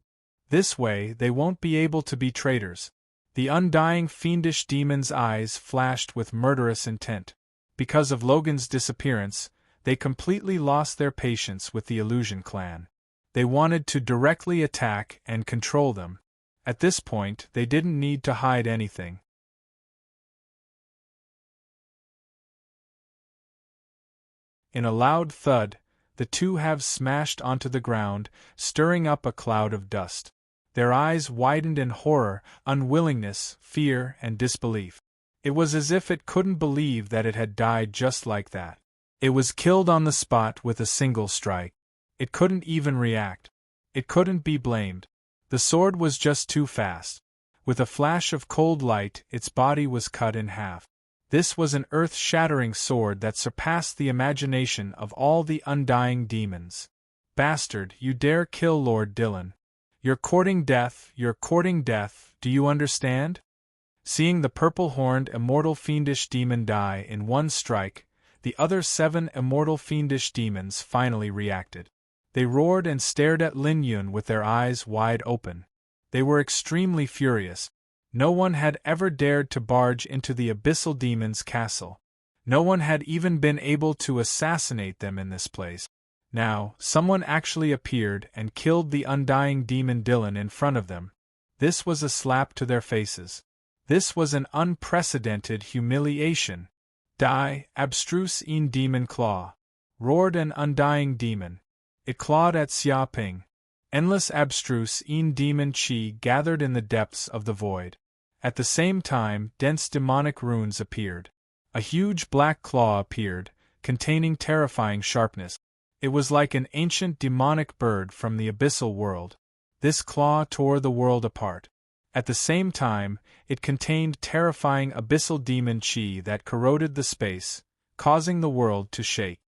This way they won't be able to be traitors. The undying fiendish demon's eyes flashed with murderous intent. Because of Logan's disappearance, they completely lost their patience with the Illusion clan. They wanted to directly attack and control them. At this point, they didn't need to hide anything. In a loud thud, the two halves smashed onto the ground, stirring up a cloud of dust. Their eyes widened in horror, unwillingness, fear, and disbelief. It was as if it couldn't believe that it had died just like that. It was killed on the spot with a single strike. It couldn't even react. It couldn't be blamed. The sword was just too fast. With a flash of cold light, its body was cut in half. This was an earth-shattering sword that surpassed the imagination of all the undying demons. Bastard, you dare kill Lord Dylan. You're courting death, do you understand? Seeing the purple-horned immortal fiendish demon die in one strike, the other 7 immortal fiendish demons finally reacted. They roared and stared at Lin Yun with their eyes wide open. They were extremely furious. No one had ever dared to barge into the abyssal demon's castle. No one had even been able to assassinate them in this place. Now, someone actually appeared and killed the undying demon Dylan in front of them. This was a slap to their faces. This was an unprecedented humiliation. Die, abstruse in demon claw! Roared an undying demon. It clawed at Xia Ping. Endless abstruse in demon chi gathered in the depths of the void. At the same time, dense demonic runes appeared. A huge black claw appeared, containing terrifying sharpness. It was like an ancient demonic bird from the abyssal world. This claw tore the world apart. At the same time, it contained terrifying abyssal demon chi that corroded the space, causing the world to shake.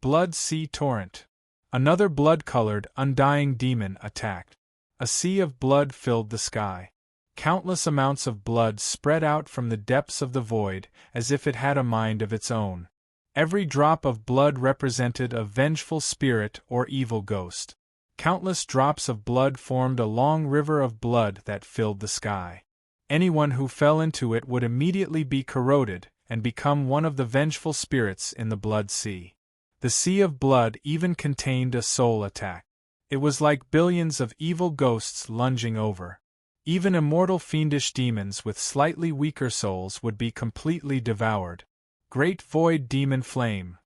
Blood sea torrent. Another blood-colored, undying demon attacked. A sea of blood filled the sky. Countless amounts of blood spread out from the depths of the void, as if it had a mind of its own. Every drop of blood represented a vengeful spirit or evil ghost. Countless drops of blood formed a long river of blood that filled the sky. Anyone who fell into it would immediately be corroded and become one of the vengeful spirits in the blood sea. The sea of blood even contained a soul attack. It was like billions of evil ghosts lunging over. Even immortal fiendish demons with slightly weaker souls would be completely devoured. Great void demon flame.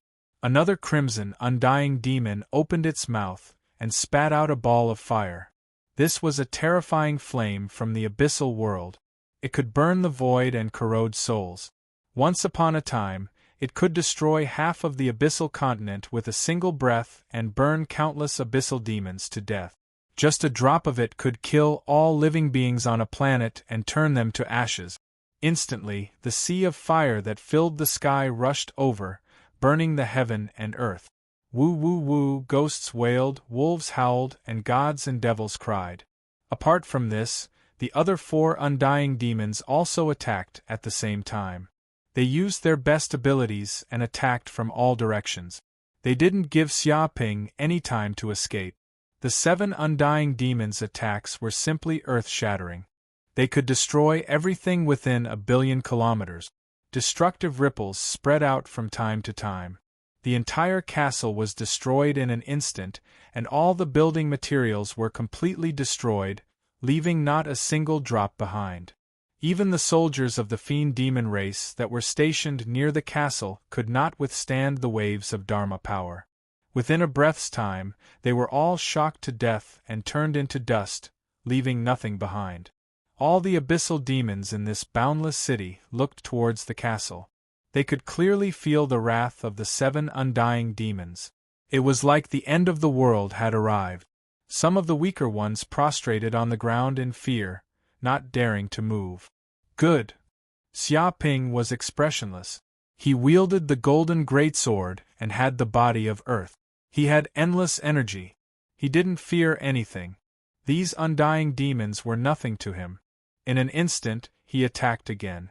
Another crimson, undying demon opened its mouth and spat out a ball of fire. This was a terrifying flame from the abyssal world. It could burn the void and corrode souls. Once upon a time, it could destroy half of the abyssal continent with a single breath and burn countless abyssal demons to death. Just a drop of it could kill all living beings on a planet and turn them to ashes. Instantly, the sea of fire that filled the sky rushed over, burning the heaven and earth. Woo woo woo, ghosts wailed, wolves howled, and gods and devils cried. Apart from this, the other 4 undying demons also attacked at the same time. They used their best abilities and attacked from all directions. They didn't give Xiaoping any time to escape. The 7 undying demons' attacks were simply earth-shattering. They could destroy everything within 1,000,000,000 kilometers. Destructive ripples spread out from time to time. The entire castle was destroyed in an instant, and all the building materials were completely destroyed, leaving not a single drop behind. Even the soldiers of the fiend demon race that were stationed near the castle could not withstand the waves of Dharma power. Within a breath's time, they were all shocked to death and turned into dust, leaving nothing behind. All the abyssal demons in this boundless city looked towards the castle. They could clearly feel the wrath of the 7 undying demons. It was like the end of the world had arrived. Some of the weaker ones prostrated on the ground in fear, not daring to move. Good. Xiaoping was expressionless. He wielded the golden greatsword and had the body of earth. He had endless energy. He didn't fear anything. These undying demons were nothing to him. In an instant, he attacked again.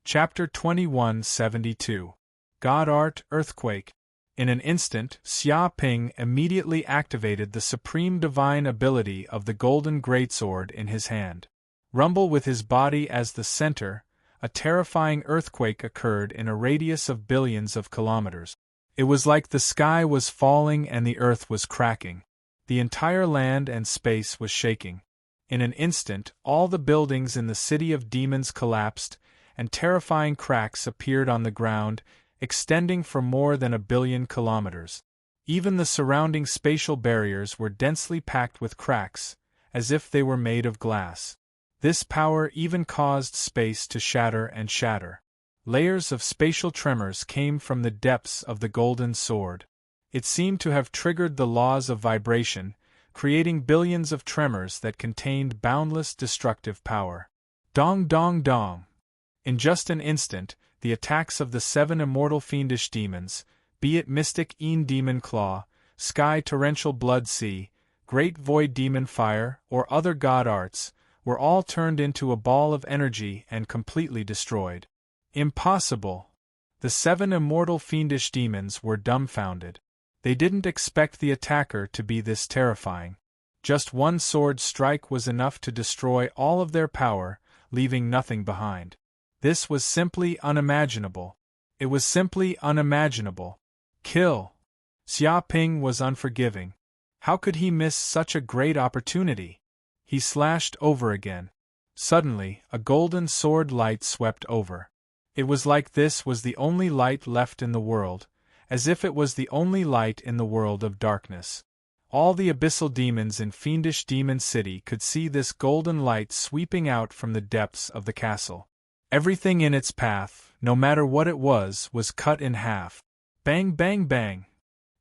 Chapter 2172. God Art Earthquake. In an instant, Xiaoping immediately activated the supreme divine ability of the golden greatsword in his hand. Rumble with his body as the center, a terrifying earthquake occurred in a radius of billions of kilometers. It was like the sky was falling and the earth was cracking. The entire land and space was shaking. In an instant, all the buildings in the city of demons collapsed, and terrifying cracks appeared on the ground, extending for more than 1,000,000,000 kilometers. Even the surrounding spatial barriers were densely packed with cracks, as if they were made of glass. This power even caused space to shatter and shatter. Layers of spatial tremors came from the depths of the golden sword. It seemed to have triggered the laws of vibration, creating billions of tremors that contained boundless destructive power. Dong dong dong! In just an instant, the attacks of the 7 immortal fiendish demons, be it Mystic Een Demon Claw, Sky Torrential Blood Sea, Great Void Demon Fire, or other god arts, were all turned into a ball of energy and completely destroyed. Impossible! The 7 immortal fiendish demons were dumbfounded. They didn't expect the attacker to be this terrifying. Just one sword strike was enough to destroy all of their power, leaving nothing behind. This was simply unimaginable. It was simply unimaginable. Kill! Xiaoping was unforgiving. How could he miss such a great opportunity? He slashed over again. Suddenly, a golden sword light swept over. It was like this was the only light left in the world, as if it was the only light in the world of darkness. All the abyssal demons in fiendish Demon City could see this golden light sweeping out from the depths of the castle. Everything in its path, no matter what it was cut in half. Bang bang bang!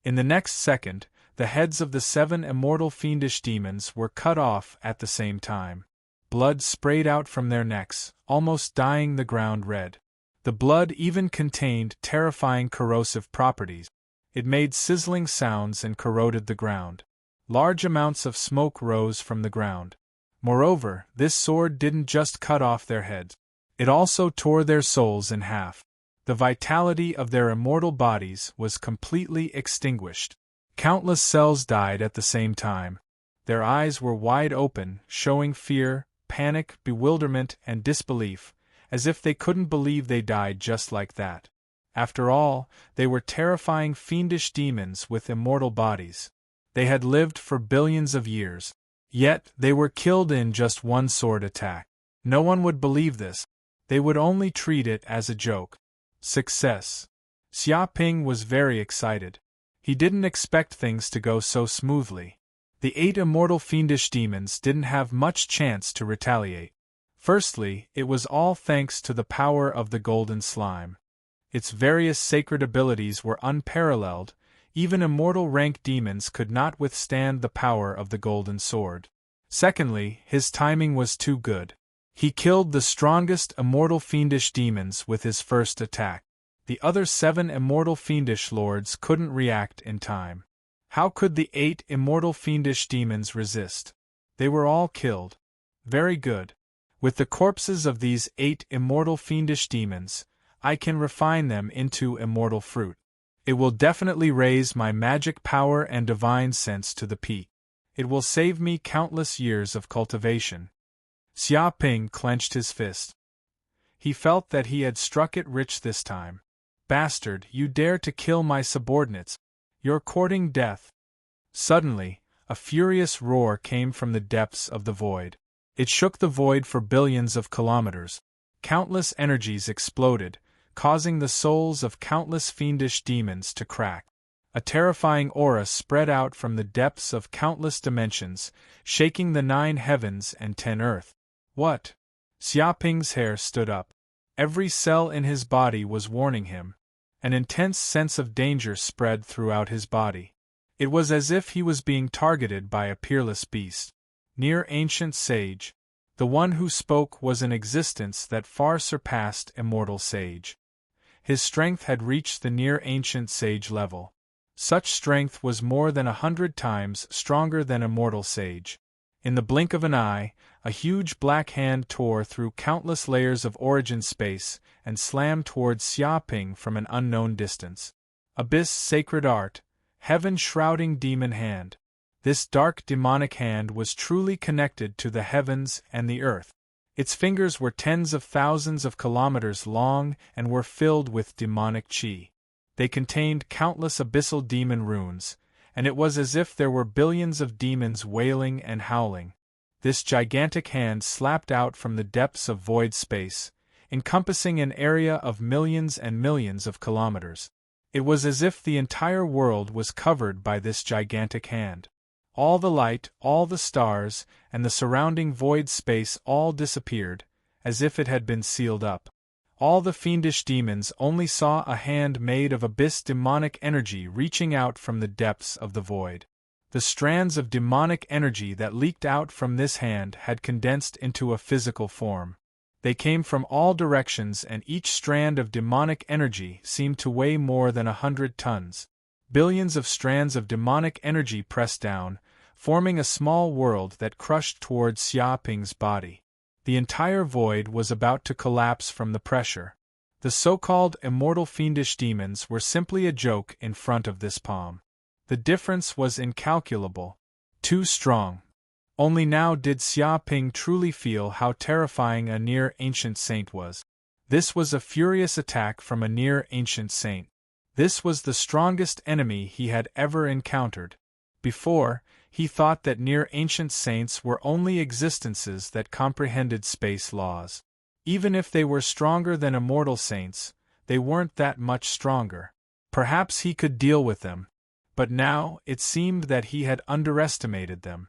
In the next second, the heads of the 7 immortal fiendish demons were cut off at the same time. Blood sprayed out from their necks, almost dyeing the ground red. The blood even contained terrifying corrosive properties. It made sizzling sounds and corroded the ground. Large amounts of smoke rose from the ground. Moreover, this sword didn't just cut off their heads. It also tore their souls in half. The vitality of their immortal bodies was completely extinguished. Countless cells died at the same time. Their eyes were wide open, showing fear, panic, bewilderment, and disbelief, as if they couldn't believe they died just like that. After all, they were terrifying fiendish demons with immortal bodies. They had lived for billions of years. Yet, they were killed in just one sword attack. No one would believe this. They would only treat it as a joke. Success. Xia Ping was very excited. He didn't expect things to go so smoothly. The 8 immortal fiendish demons didn't have much chance to retaliate. Firstly, it was all thanks to the power of the golden slime. Its various sacred abilities were unparalleled. Even immortal rank demons could not withstand the power of the golden sword. Secondly, his timing was too good. He killed the strongest immortal fiendish demons with his first attack. The other 7 immortal fiendish lords couldn't react in time. How could the 8 immortal fiendish demons resist? They were all killed. Very good. With the corpses of these 8 immortal fiendish demons, I can refine them into immortal fruit. It will definitely raise my magic power and divine sense to the peak. It will save me countless years of cultivation. Xia Ping clenched his fist. He felt that he had struck it rich this time. Bastard, you dare to kill my subordinates. You're courting death. Suddenly, a furious roar came from the depths of the void. It shook the void for billions of kilometers. Countless energies exploded, causing the souls of countless fiendish demons to crack. A terrifying aura spread out from the depths of countless dimensions, shaking the 9 heavens and 10 earth. What? Xia Ping's hair stood up. Every cell in his body was warning him. An intense sense of danger spread throughout his body. It was as if he was being targeted by a peerless beast. Near ancient sage. The one who spoke was an existence that far surpassed immortal sage. His strength had reached the near ancient sage level. Such strength was more than 100 times stronger than immortal sage. In the blink of an eye, a huge black hand tore through countless layers of origin space and slammed towards Xia Ping from an unknown distance. Abyss sacred art, heaven-shrouding demon hand. This dark demonic hand was truly connected to the heavens and the earth. Its fingers were tens of thousands of kilometers long and were filled with demonic chi. They contained countless abyssal demon runes, and it was as if there were billions of demons wailing and howling. This gigantic hand slapped out from the depths of void space, encompassing an area of millions and millions of kilometers. It was as if the entire world was covered by this gigantic hand. All the light, all the stars, and the surrounding void space all disappeared, as if it had been sealed up. All the fiendish demons only saw a hand made of abyss demonic energy reaching out from the depths of the void. The strands of demonic energy that leaked out from this hand had condensed into a physical form. They came from all directions, and each strand of demonic energy seemed to weigh more than 100 tons. Billions of strands of demonic energy pressed down, forming a small world that crushed towards Xia Ping's body. The entire void was about to collapse from the pressure. The so-called immortal fiendish demons were simply a joke in front of this palm. The difference was incalculable. Too strong. Only now did Xia Ping truly feel how terrifying a near-ancient saint was. This was a furious attack from a near-ancient saint. This was the strongest enemy he had ever encountered. Before, he thought that near-ancient saints were only existences that comprehended space laws. Even if they were stronger than immortal saints, they weren't that much stronger. Perhaps he could deal with them. But now, it seemed that he had underestimated them.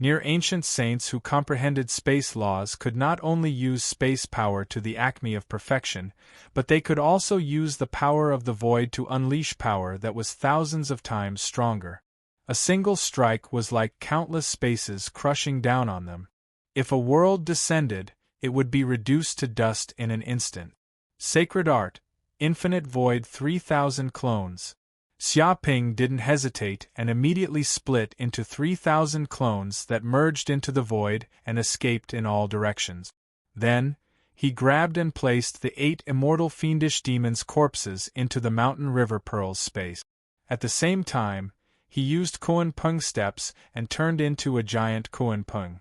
Near-ancient saints who comprehended space laws could not only use space power to the acme of perfection, but they could also use the power of the void to unleash power that was thousands of times stronger. A single strike was like countless spaces crushing down on them. If a world descended, it would be reduced to dust in an instant. Sacred art, infinite void 3,000 clones. Xiaoping didn't hesitate and immediately split into 3,000 clones that merged into the void and escaped in all directions. Then, he grabbed and placed the 8 immortal fiendish demons' corpses into the Mountain River Pearl's space. At the same time, he used Kuan Peng steps and turned into a giant Kuan Peng.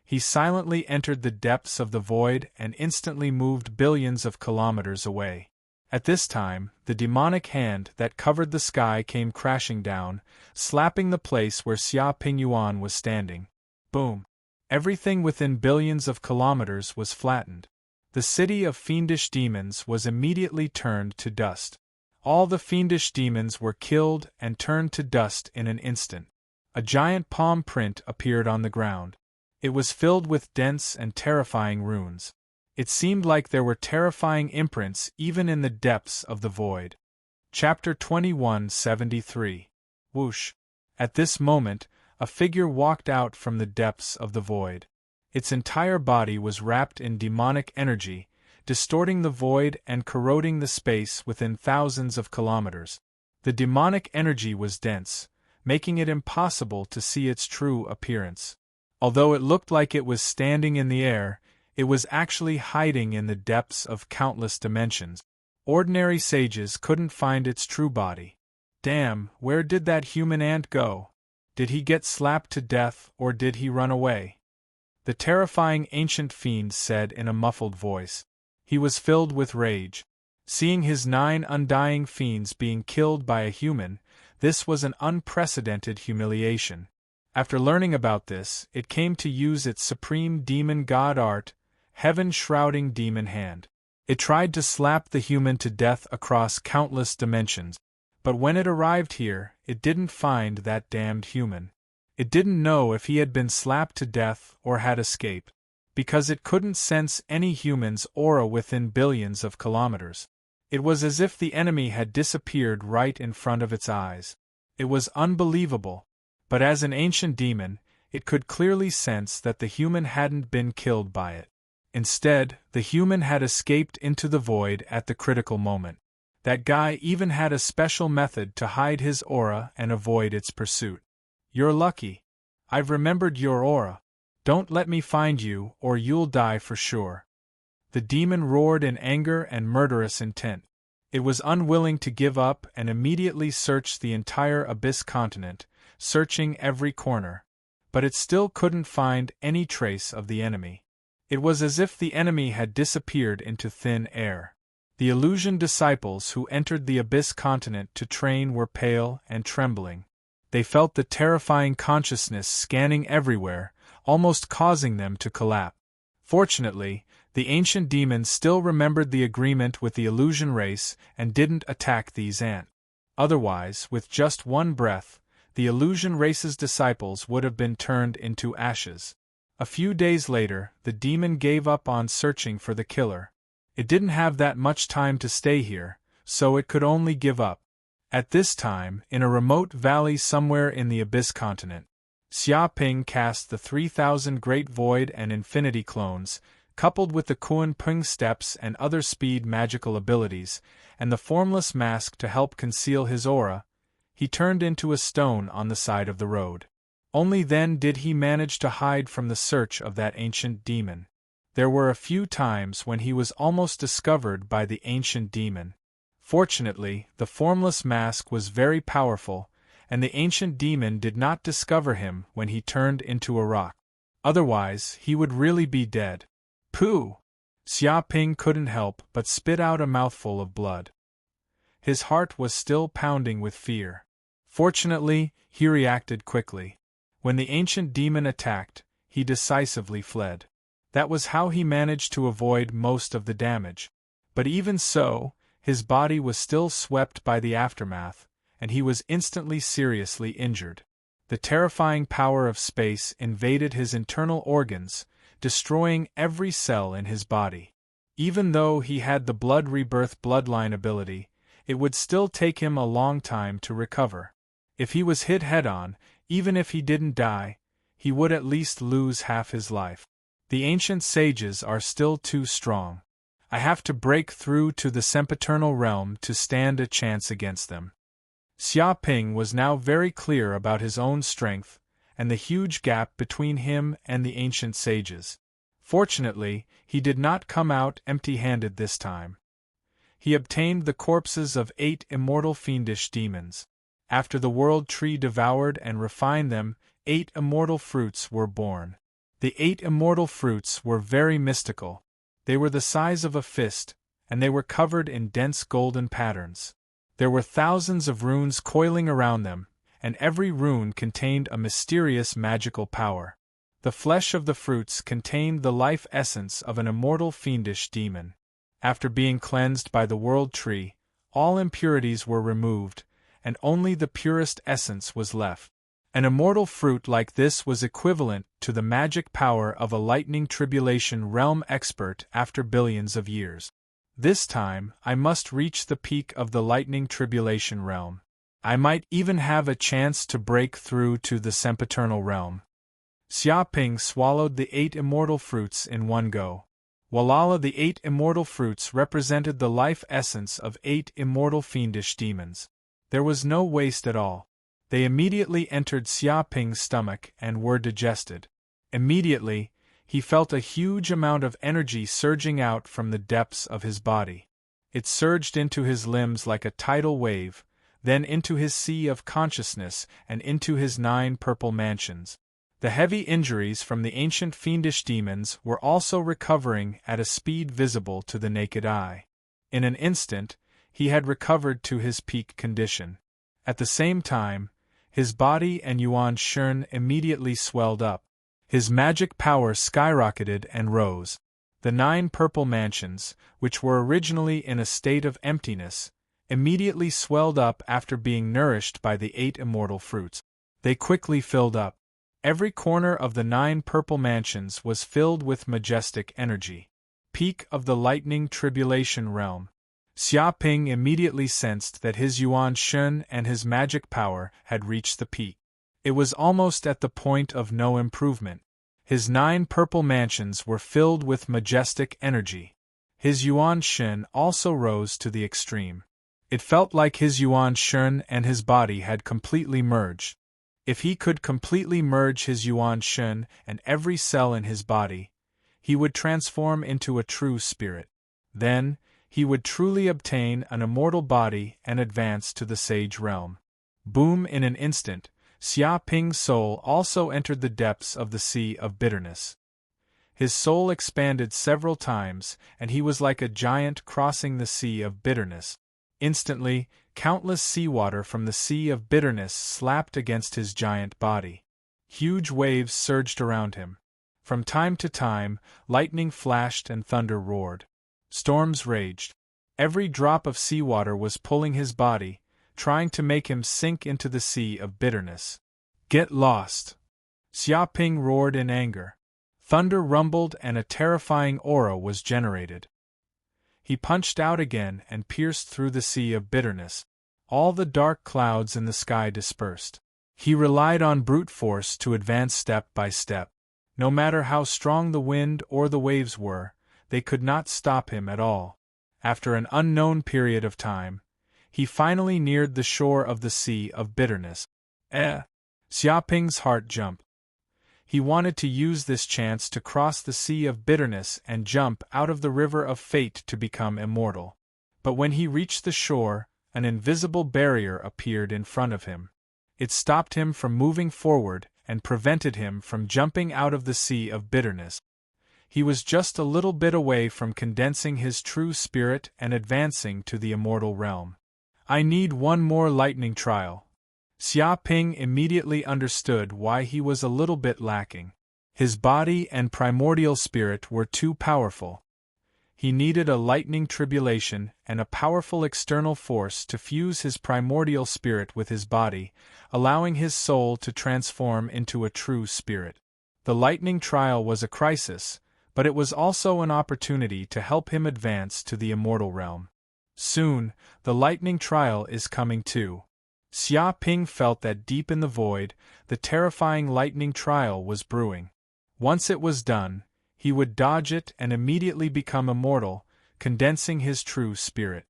He silently entered the depths of the void and instantly moved billions of kilometers away. At this time, the demonic hand that covered the sky came crashing down, slapping the place where Xia Pingyuan was standing. Boom! Everything within billions of kilometers was flattened. The city of fiendish demons was immediately turned to dust. All the fiendish demons were killed and turned to dust in an instant. A giant palm print appeared on the ground. It was filled with dense and terrifying runes. It seemed like there were terrifying imprints even in the depths of the void. Chapter 2173. Whoosh! At this moment, a figure walked out from the depths of the void. Its entire body was wrapped in demonic energy, distorting the void and corroding the space within thousands of kilometers. The demonic energy was dense, making it impossible to see its true appearance. Although it looked like it was standing in the air, it was actually hiding in the depths of countless dimensions. Ordinary sages couldn't find its true body. Damn, where did that human ant go? Did he get slapped to death or did he run away? The terrifying ancient fiend said in a muffled voice. He was filled with rage. Seeing his 9 undying fiends being killed by a human, this was an unprecedented humiliation. After learning about this, it came to use its supreme demon god art, heaven-shrouding demon hand. It tried to slap the human to death across countless dimensions, but when it arrived here, it didn't find that damned human. It didn't know if he had been slapped to death or had escaped, because it couldn't sense any human's aura within billions of kilometers. It was as if the enemy had disappeared right in front of its eyes. It was unbelievable, but as an ancient demon, it could clearly sense that the human hadn't been killed by it. Instead, the human had escaped into the void at the critical moment. That guy even had a special method to hide his aura and avoid its pursuit. You're lucky. I've remembered your aura. Don't let me find you, or you'll die for sure. The demon roared in anger and murderous intent. It was unwilling to give up and immediately searched the entire Abyss continent, searching every corner. But it still couldn't find any trace of the enemy. It was as if the enemy had disappeared into thin air. The illusion disciples who entered the Abyss continent to train were pale and trembling. They felt the terrifying consciousness scanning everywhere, almost causing them to collapse. Fortunately, the ancient demons still remembered the agreement with the illusion race and didn't attack these ants. Otherwise, with just one breath, the illusion race's disciples would have been turned into ashes. A few days later, the demon gave up on searching for the killer. It didn't have that much time to stay here, so it could only give up. At this time, in a remote valley somewhere in the Abyss continent, Xia Ping cast the 3,000 Great Void and Infinity clones, coupled with the Kuan Peng steps and other speed magical abilities, and the formless mask to help conceal his aura. He turned into a stone on the side of the road. Only then did he manage to hide from the search of that ancient demon. There were a few times when he was almost discovered by the ancient demon. Fortunately, the formless mask was very powerful, and the ancient demon did not discover him when he turned into a rock. Otherwise, he would really be dead. Pooh! Xia Ping couldn't help but spit out a mouthful of blood. His heart was still pounding with fear. Fortunately, he reacted quickly. When the ancient demon attacked, he decisively fled. That was how he managed to avoid most of the damage. But even so, his body was still swept by the aftermath, and he was instantly seriously injured. The terrifying power of space invaded his internal organs, destroying every cell in his body. Even though he had the blood rebirth bloodline ability, it would still take him a long time to recover. If he was hit head-on, even if he didn't die, he would at least lose half his life. The ancient sages are still too strong. I have to break through to the sempiternal realm to stand a chance against them. Xia Ping was now very clear about his own strength, and the huge gap between him and the ancient sages. Fortunately, he did not come out empty-handed this time. He obtained the corpses of 8 immortal fiendish demons. After the world tree devoured and refined them, 8 immortal fruits were born. The 8 immortal fruits were very mystical. They were the size of a fist, and they were covered in dense golden patterns. There were thousands of runes coiling around them, and every rune contained a mysterious magical power. The flesh of the fruits contained the life essence of an immortal fiendish demon. After being cleansed by the world tree, all impurities were removed, and only the purest essence was left. An immortal fruit like this was equivalent to the magic power of a lightning tribulation realm expert after billions of years. This time, I must reach the peak of the lightning tribulation realm. I might even have a chance to break through to the sempiternal realm. Xia Ping swallowed the 8 immortal fruits in one go. Walala, the 8 immortal fruits represented the life essence of 8 immortal fiendish demons. There was no waste at all. They immediately entered Xia Ping's stomach and were digested. Immediately, he felt a huge amount of energy surging out from the depths of his body. It surged into his limbs like a tidal wave, then into his sea of consciousness and into his 9 purple mansions. The heavy injuries from the ancient fiendish demons were also recovering at a speed visible to the naked eye. In an instant, he had recovered to his peak condition. At the same time, his body and Yuan Shun immediately swelled up. His magic power skyrocketed and rose. The 9 purple mansions, which were originally in a state of emptiness, immediately swelled up after being nourished by the 8 immortal fruits. They quickly filled up. Every corner of the 9 purple mansions was filled with majestic energy. Peak of the lightning tribulation realm. Xia Ping immediately sensed that his Yuan Shun and his magic power had reached the peak. It was almost at the point of no improvement. His 9 purple mansions were filled with majestic energy. His Yuan Shun also rose to the extreme. It felt like his Yuan Shun and his body had completely merged. If he could completely merge his Yuan Shun and every cell in his body, he would transform into a true spirit. Then, he would truly obtain an immortal body and advance to the sage realm. Boom! In an instant, Xia Ping's soul also entered the depths of the sea of bitterness. His soul expanded several times, and he was like a giant crossing the sea of bitterness. Instantly, countless seawater from the sea of bitterness slapped against his giant body. Huge waves surged around him. From time to time, lightning flashed and thunder roared. Storms raged. Every drop of seawater was pulling his body, trying to make him sink into the sea of bitterness. Get lost! Xia Ping roared in anger. Thunder rumbled and a terrifying aura was generated. He punched out again and pierced through the sea of bitterness. All the dark clouds in the sky dispersed. He relied on brute force to advance step by step. No matter how strong the wind or the waves were, they could not stop him at all. After an unknown period of time, he finally neared the shore of the sea of bitterness. Xia Ping's heart jumped. He wanted to use this chance to cross the sea of bitterness and jump out of the river of fate to become immortal. But when he reached the shore, an invisible barrier appeared in front of him. It stopped him from moving forward and prevented him from jumping out of the sea of bitterness. He was just a little bit away from condensing his true spirit and advancing to the immortal realm. I need one more lightning trial. Xia Ping immediately understood why he was a little bit lacking. His body and primordial spirit were too powerful. He needed a lightning tribulation and a powerful external force to fuse his primordial spirit with his body, allowing his soul to transform into a true spirit. The lightning trial was a crisis, but it was also an opportunity to help him advance to the immortal realm. Soon, the lightning trial is coming too. Xia Ping felt that deep in the void, the terrifying lightning trial was brewing. Once it was done, he would dodge it and immediately become immortal, condensing his true spirit.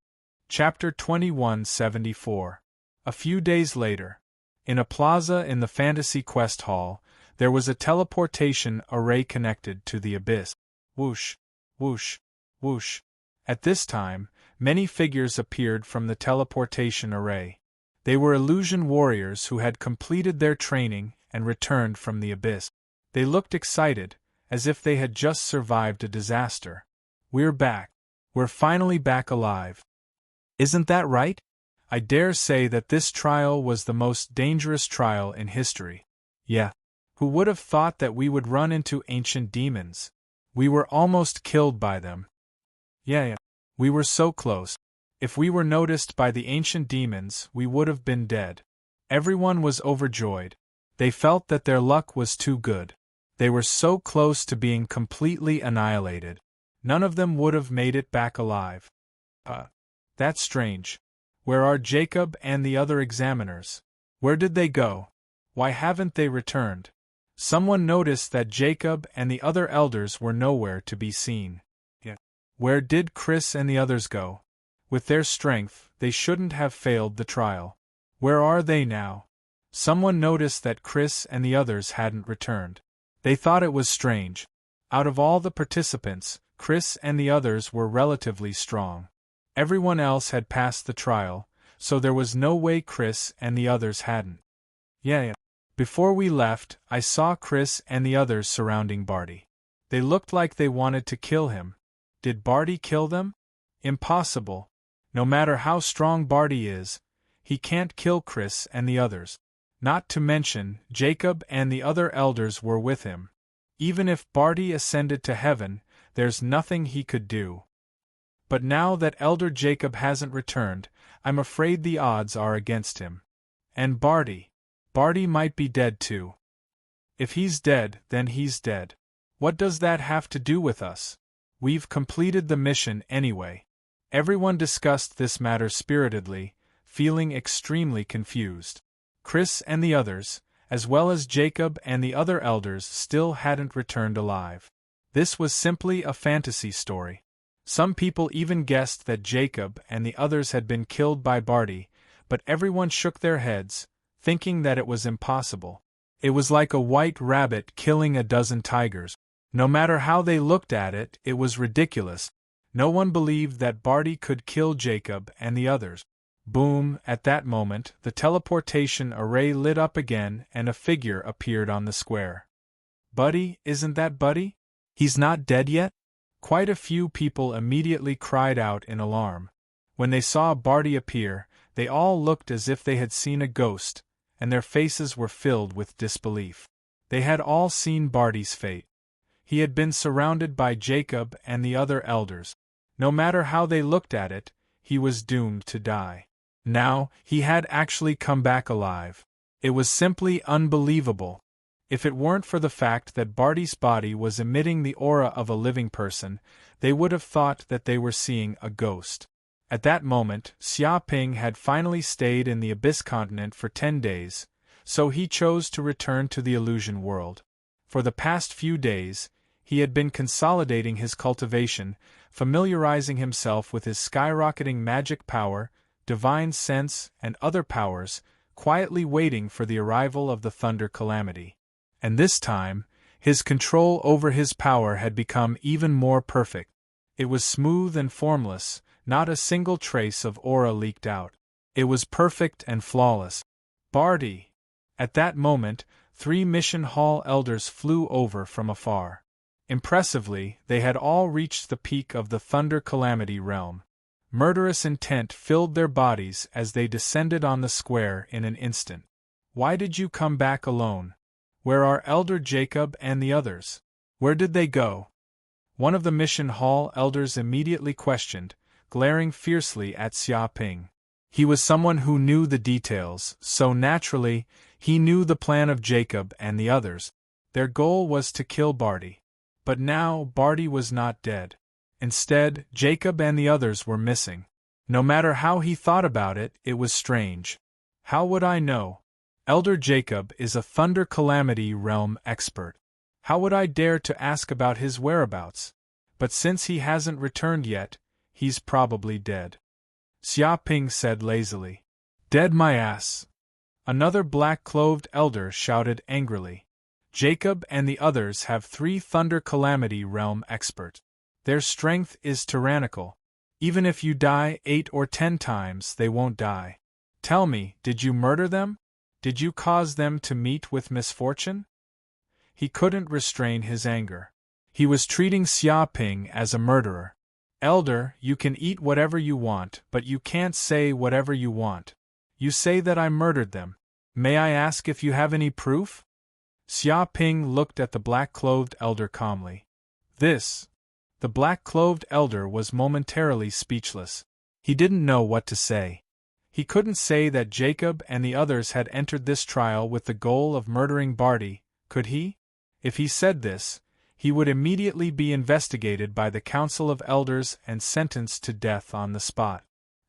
Chapter 2174. A few days later, in a plaza in the Fantasy Quest Hall, there was a teleportation array connected to the abyss. Whoosh, whoosh, whoosh. At this time, many figures appeared from the teleportation array. They were illusion warriors who had completed their training and returned from the abyss. They looked excited, as if they had just survived a disaster. We're back. We're finally back alive. Isn't that right? I dare say that this trial was the most dangerous trial in history. Yeah. Who would have thought that we would run into ancient demons? We were almost killed by them. Yeah. We were so close. If we were noticed by the ancient demons, we would have been dead. Everyone was overjoyed. They felt that their luck was too good. They were so close to being completely annihilated. None of them would have made it back alive. That's strange. Where are Jacob and the other examiners? Where did they go? Why haven't they returned? Someone noticed that Jacob and the other elders were nowhere to be seen. Where did Chris and the others go? With their strength, they shouldn't have failed the trial. Where are they now? Someone noticed that Chris and the others hadn't returned. They thought it was strange. Out of all the participants, Chris and the others were relatively strong. Everyone else had passed the trial, so there was no way Chris and the others hadn't. Yeah. Before we left, I saw Chris and the others surrounding Barty. They looked like they wanted to kill him. Did Barty kill them? Impossible. No matter how strong Barty is, he can't kill Chris and the others. Not to mention, Jacob and the other elders were with him. Even if Barty ascended to heaven, there's nothing he could do. But now that Elder Jacob hasn't returned, I'm afraid the odds are against him. And Barty might be dead too. If he's dead, then he's dead. What does that have to do with us? We've completed the mission anyway. Everyone discussed this matter spiritedly, feeling extremely confused. Chris and the others, as well as Jacob and the other elders, still hadn't returned alive. This was simply a fantasy story. Some people even guessed that Jacob and the others had been killed by Barty, but everyone shook their heads, thinking that it was impossible. It was like a white rabbit killing a dozen tigers. No matter how they looked at it, it was ridiculous. No one believed that Barty could kill Jacob and the others. Boom! At that moment, the teleportation array lit up again and a figure appeared on the square. Buddy, isn't that Buddy? He's not dead yet? Quite a few people immediately cried out in alarm. When they saw Barty appear, they all looked as if they had seen a ghost, and their faces were filled with disbelief. They had all seen Barty's fate. He had been surrounded by Jacob and the other elders. No matter how they looked at it, he was doomed to die. Now, he had actually come back alive. It was simply unbelievable. If it weren't for the fact that Barty's body was emitting the aura of a living person, they would have thought that they were seeing a ghost. At that moment, Xiaoping had finally stayed in the Abyss continent for 10 days, so he chose to return to the illusion world. For the past few days, he had been consolidating his cultivation, familiarizing himself with his skyrocketing magic power, divine sense, and other powers, quietly waiting for the arrival of the Thunder Calamity. And this time, his control over his power had become even more perfect. It was smooth and formless, not a single trace of aura leaked out. It was perfect and flawless. Barty! At that moment, 3 Mission Hall elders flew over from afar. Impressively, they had all reached the peak of the Thunder Calamity realm. Murderous intent filled their bodies as they descended on the square in an instant. Why did you come back alone? Where are Elder Jacob and the others? Where did they go? One of the Mission Hall elders immediately questioned, glaring fiercely at Xiaoping. He was someone who knew the details, so naturally, he knew the plan of Jacob and the others. Their goal was to kill Barty. But now, Barty was not dead. Instead, Jacob and the others were missing. No matter how he thought about it, it was strange. How would I know? Elder Jacob is a Thunder Calamity realm expert. How would I dare to ask about his whereabouts? But since he hasn't returned yet, he's probably dead. Xiaoping said lazily. Dead my ass! Another black-clothed elder shouted angrily. Jacob and the others have 3 Thunder Calamity Realm expert. Their strength is tyrannical. Even if you die 8 or 10 times, they won't die. Tell me, did you murder them? Did you cause them to meet with misfortune? He couldn't restrain his anger. He was treating Xia Ping as a murderer. Elder, you can eat whatever you want, but you can't say whatever you want. You say that I murdered them. May I ask if you have any proof? Xia Ping looked at the black-clothed elder calmly. The black-clothed elder was momentarily speechless. He didn't know what to say. He couldn't say that Jacob and the others had entered this trial with the goal of murdering Barty, could he? If he said this, he would immediately be investigated by the Council of Elders and sentenced to death on the spot.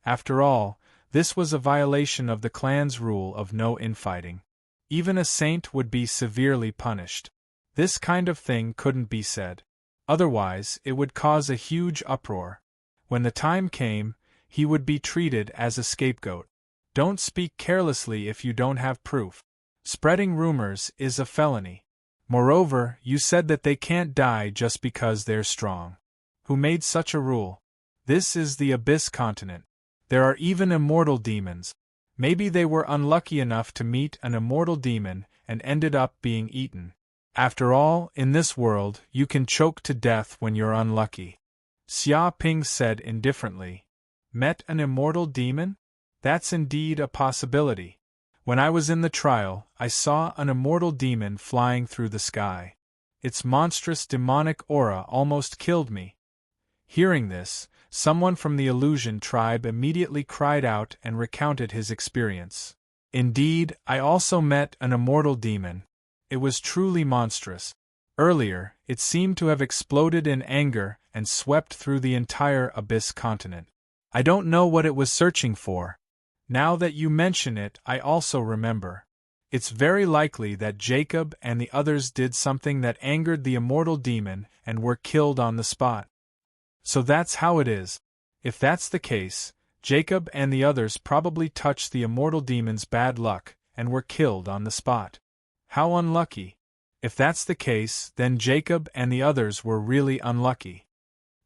After all, this was a violation of the clan's rule of no infighting. Even a saint would be severely punished. This kind of thing couldn't be said. Otherwise, it would cause a huge uproar. When the time came, he would be treated as a scapegoat. Don't speak carelessly if you don't have proof. Spreading rumors is a felony. Moreover, you said that they can't die just because they're strong. Who made such a rule? This is the Abyss continent. There are even immortal demons. Maybe they were unlucky enough to meet an immortal demon and ended up being eaten. After all, in this world, you can choke to death when you're unlucky. Xia Ping said indifferently. Met an immortal demon? That's indeed a possibility. When I was in the trial, I saw an immortal demon flying through the sky. Its monstrous demonic aura almost killed me. Hearing this, someone from the illusion tribe immediately cried out and recounted his experience. Indeed, I also met an immortal demon. It was truly monstrous. Earlier, it seemed to have exploded in anger and swept through the entire Abyss continent. I don't know what it was searching for. Now that you mention it, I also remember. It's very likely that Jacob and the others did something that angered the immortal demon and were killed on the spot. So that's how it is. If that's the case, Jacob and the others probably touched the immortal demon's bad luck and were killed on the spot. How unlucky. If that's the case, then Jacob and the others were really unlucky.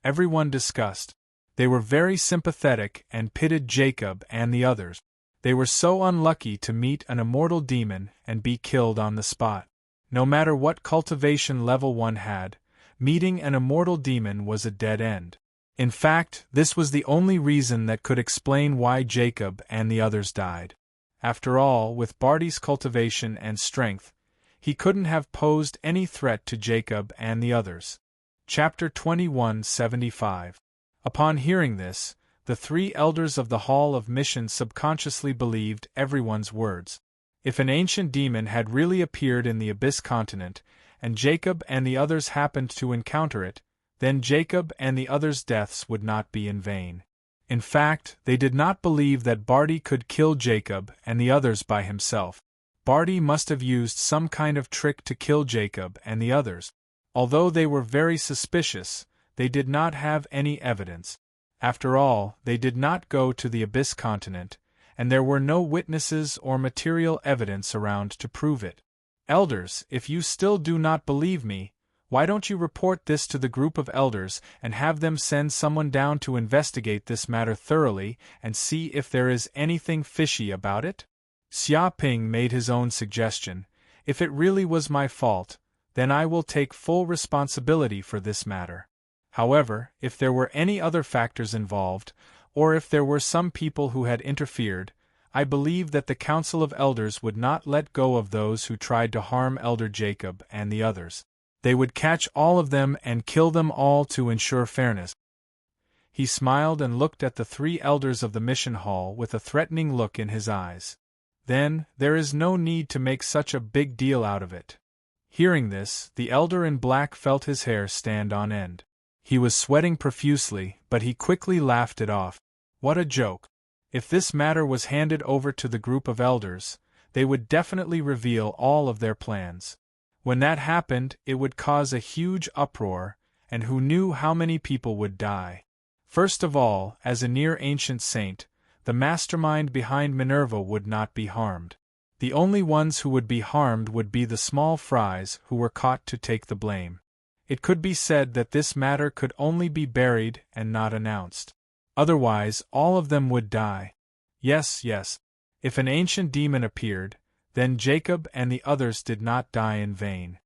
Everyone discussed. They were very sympathetic and pitied Jacob and the others. They were so unlucky to meet an immortal demon and be killed on the spot. No matter what cultivation level one had, meeting an immortal demon was a dead end. In fact, this was the only reason that could explain why Jacob and the others died. After all, with Barty's cultivation and strength, he couldn't have posed any threat to Jacob and the others. Chapter 2175. Upon hearing this, the 3 elders of the Hall of Mission subconsciously believed everyone's words. If an ancient demon had really appeared in the Abyss continent, and Jacob and the others happened to encounter it, then Jacob and the others' deaths would not be in vain. In fact, they did not believe that Barty could kill Jacob and the others by himself. Barty must have used some kind of trick to kill Jacob and the others. Although they were very suspicious, they did not have any evidence. After all, they did not go to the Abyss continent, and there were no witnesses or material evidence around to prove it. Elders, if you still do not believe me, why don't you report this to the group of elders and have them send someone down to investigate this matter thoroughly and see if there is anything fishy about it? Xia Ping made his own suggestion. If it really was my fault, then I will take full responsibility for this matter. However, if there were any other factors involved, or if there were some people who had interfered, I believe that the Council of Elders would not let go of those who tried to harm Elder Jacob and the others. They would catch all of them and kill them all to ensure fairness. He smiled and looked at the 3 elders of the mission hall with a threatening look in his eyes. Then, there is no need to make such a big deal out of it. Hearing this, the elder in black felt his hair stand on end. He was sweating profusely, but he quickly laughed it off. What a joke. If this matter was handed over to the group of elders, they would definitely reveal all of their plans. When that happened, it would cause a huge uproar, and who knew how many people would die. First of all, as a near-ancient saint, the mastermind behind Minerva would not be harmed. The only ones who would be harmed would be the small fries who were caught to take the blame. It could be said that this matter could only be buried and not announced. Otherwise, all of them would die. Yes, if an ancient demon appeared, then Jacob and the others did not die in vain.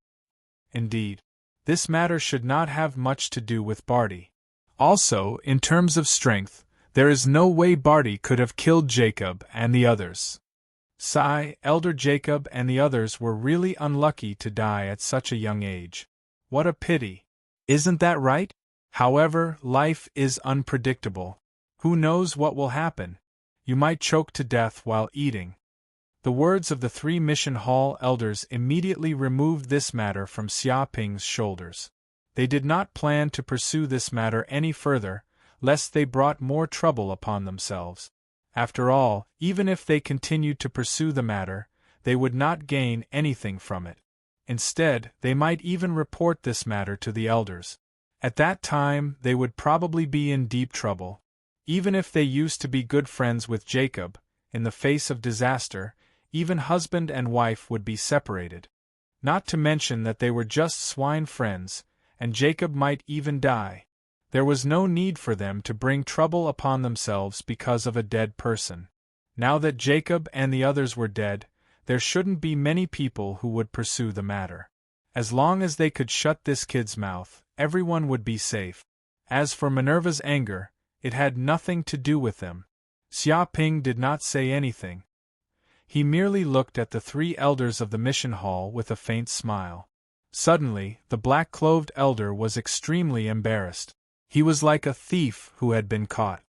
Indeed, this matter should not have much to do with Barty. Also, in terms of strength, there is no way Barty could have killed Jacob and the others. Elder Jacob and the others were really unlucky to die at such a young age. What a pity. Isn't that right? However, life is unpredictable. Who knows what will happen? You might choke to death while eating. The words of the 3 mission hall elders immediately removed this matter from Xiaoping's shoulders. They did not plan to pursue this matter any further, lest they brought more trouble upon themselves. After all, even if they continued to pursue the matter, they would not gain anything from it. Instead, they might even report this matter to the elders. At that time, they would probably be in deep trouble. Even if they used to be good friends with Jacob, in the face of disaster, even husband and wife would be separated. Not to mention that they were just swine friends, and Jacob might even die. There was no need for them to bring trouble upon themselves because of a dead person. Now that Jacob and the others were dead, there shouldn't be many people who would pursue the matter. As long as they could shut this kid's mouth, everyone would be safe. As for Minerva's anger, it had nothing to do with them. Xiaoping did not say anything. He merely looked at the 3 elders of the mission hall with a faint smile. Suddenly, the black-clothed elder was extremely embarrassed. He was like a thief who had been caught.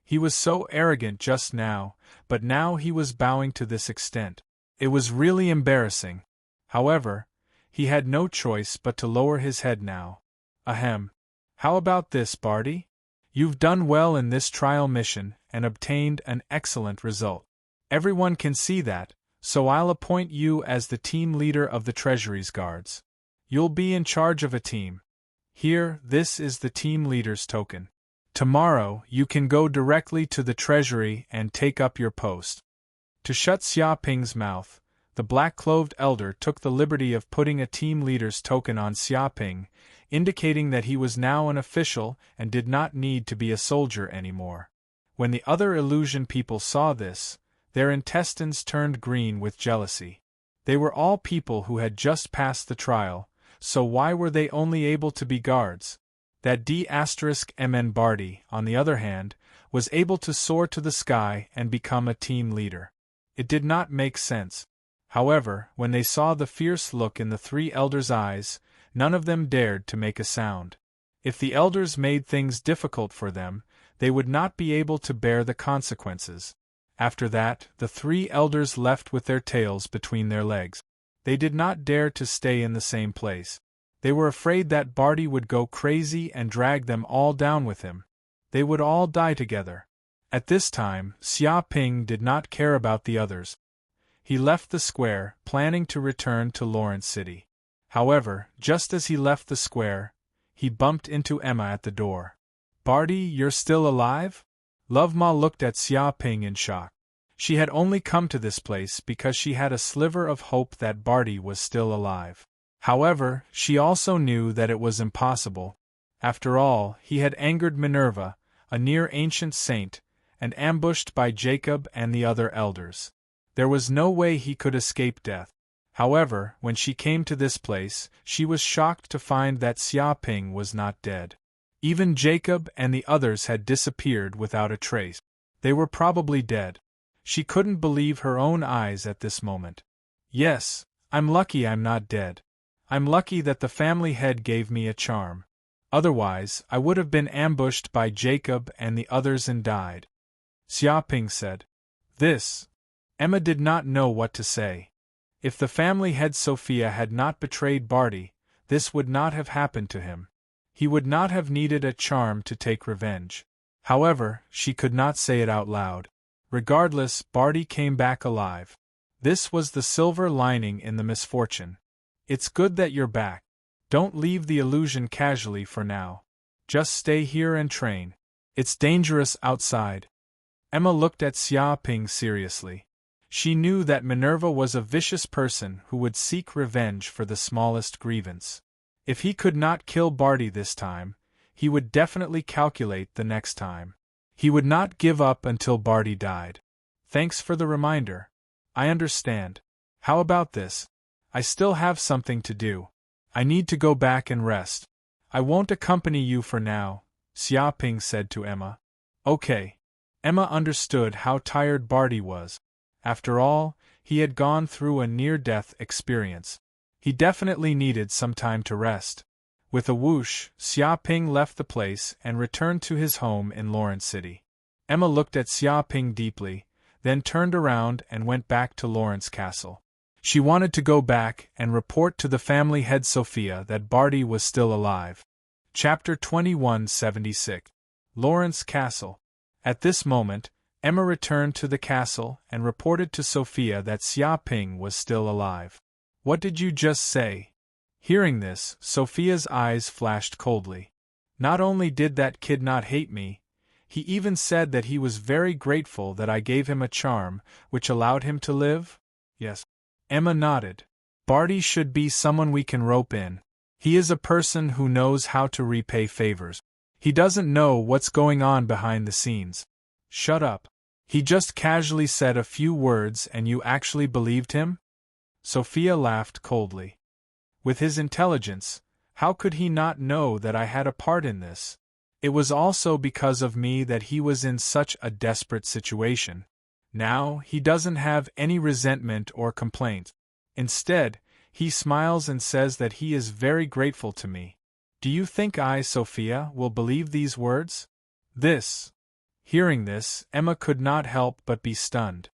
He was so arrogant just now, but now he was bowing to this extent. It was really embarrassing. However, he had no choice but to lower his head now. Ahem. How about this, Barty? You've done well in this trial mission and obtained an excellent result. Everyone can see that, so I'll appoint you as the team leader of the Treasury's guards. You'll be in charge of a team. Here, this is the team leader's token. Tomorrow, you can go directly to the Treasury and take up your post. To shut Xiaoping's mouth, the black-clothed elder took the liberty of putting a team leader's token on Xiaoping, indicating that he was now an official and did not need to be a soldier anymore. When the other illusion people saw this, their intestines turned green with jealousy. They were all people who had just passed the trial, so why were they only able to be guards? That D***MN Barty, on the other hand, was able to soar to the sky and become a team leader. It did not make sense. However, when they saw the fierce look in the 3 elders' eyes, none of them dared to make a sound. If the elders made things difficult for them, they would not be able to bear the consequences. After that, the 3 elders left with their tails between their legs. They did not dare to stay in the same place. They were afraid that Barty would go crazy and drag them all down with him. They would all die together. At this time, Xiaoping did not care about the others. He left the square, planning to return to Lawrence City. However, just as he left the square, he bumped into Emma at the door. "Barty, you're still alive?" Love Ma looked at Xiaoping in shock. She had only come to this place because she had a sliver of hope that Barty was still alive. However, she also knew that it was impossible. After all, he had angered Minerva, a near-ancient saint, and ambushed by Jacob and the other elders. There was no way he could escape death. However, when she came to this place, she was shocked to find that Xiaoping was not dead. Even Jacob and the others had disappeared without a trace. They were probably dead. She couldn't believe her own eyes at this moment. "Yes, I'm lucky I'm not dead. I'm lucky that the family head gave me a charm. Otherwise, I would have been ambushed by Jacob and the others and died," Xiaoping said. Emma did not know what to say. If the family head Sophia had not betrayed Barty, this would not have happened to him. He would not have needed a charm to take revenge. However, she could not say it out loud. Regardless, Barty came back alive. This was the silver lining in the misfortune. It's good that you're back. Don't leave the illusion casually for now. Just stay here and train. It's dangerous outside. Emma looked at Xia Ping seriously. She knew that Minerva was a vicious person who would seek revenge for the smallest grievance. If he could not kill Barty this time, he would definitely calculate the next time. He would not give up until Barty died. Thanks for the reminder. I understand. How about this? I still have something to do. I need to go back and rest. I won't accompany you for now, Xia Ping said to Emma. Okay. Emma understood how tired Barty was. After all, he had gone through a near-death experience. He definitely needed some time to rest. With a whoosh, Xia Ping left the place and returned to his home in Lawrence City. Emma looked at Xia Ping deeply, then turned around and went back to Lawrence Castle. She wanted to go back and report to the family head Sophia that Barty was still alive. Chapter 2176. Lawrence Castle. At this moment, Emma returned to the castle and reported to Sophia that Xia Ping was still alive. What did you just say? Hearing this, Sophia's eyes flashed coldly. Not only did that kid not hate me, he even said that he was very grateful that I gave him a charm which allowed him to live? Yes. Emma nodded. Barty should be someone we can rope in. He is a person who knows how to repay favors. He doesn't know what's going on behind the scenes. Shut up. He just casually said a few words and you actually believed him? Sophia laughed coldly. With his intelligence, how could he not know that I had a part in this? It was also because of me that he was in such a desperate situation. Now, he doesn't have any resentment or complaint. Instead, he smiles and says that he is very grateful to me. Do you think I, Sophia, will believe these words? Hearing this, Emma could not help but be stunned.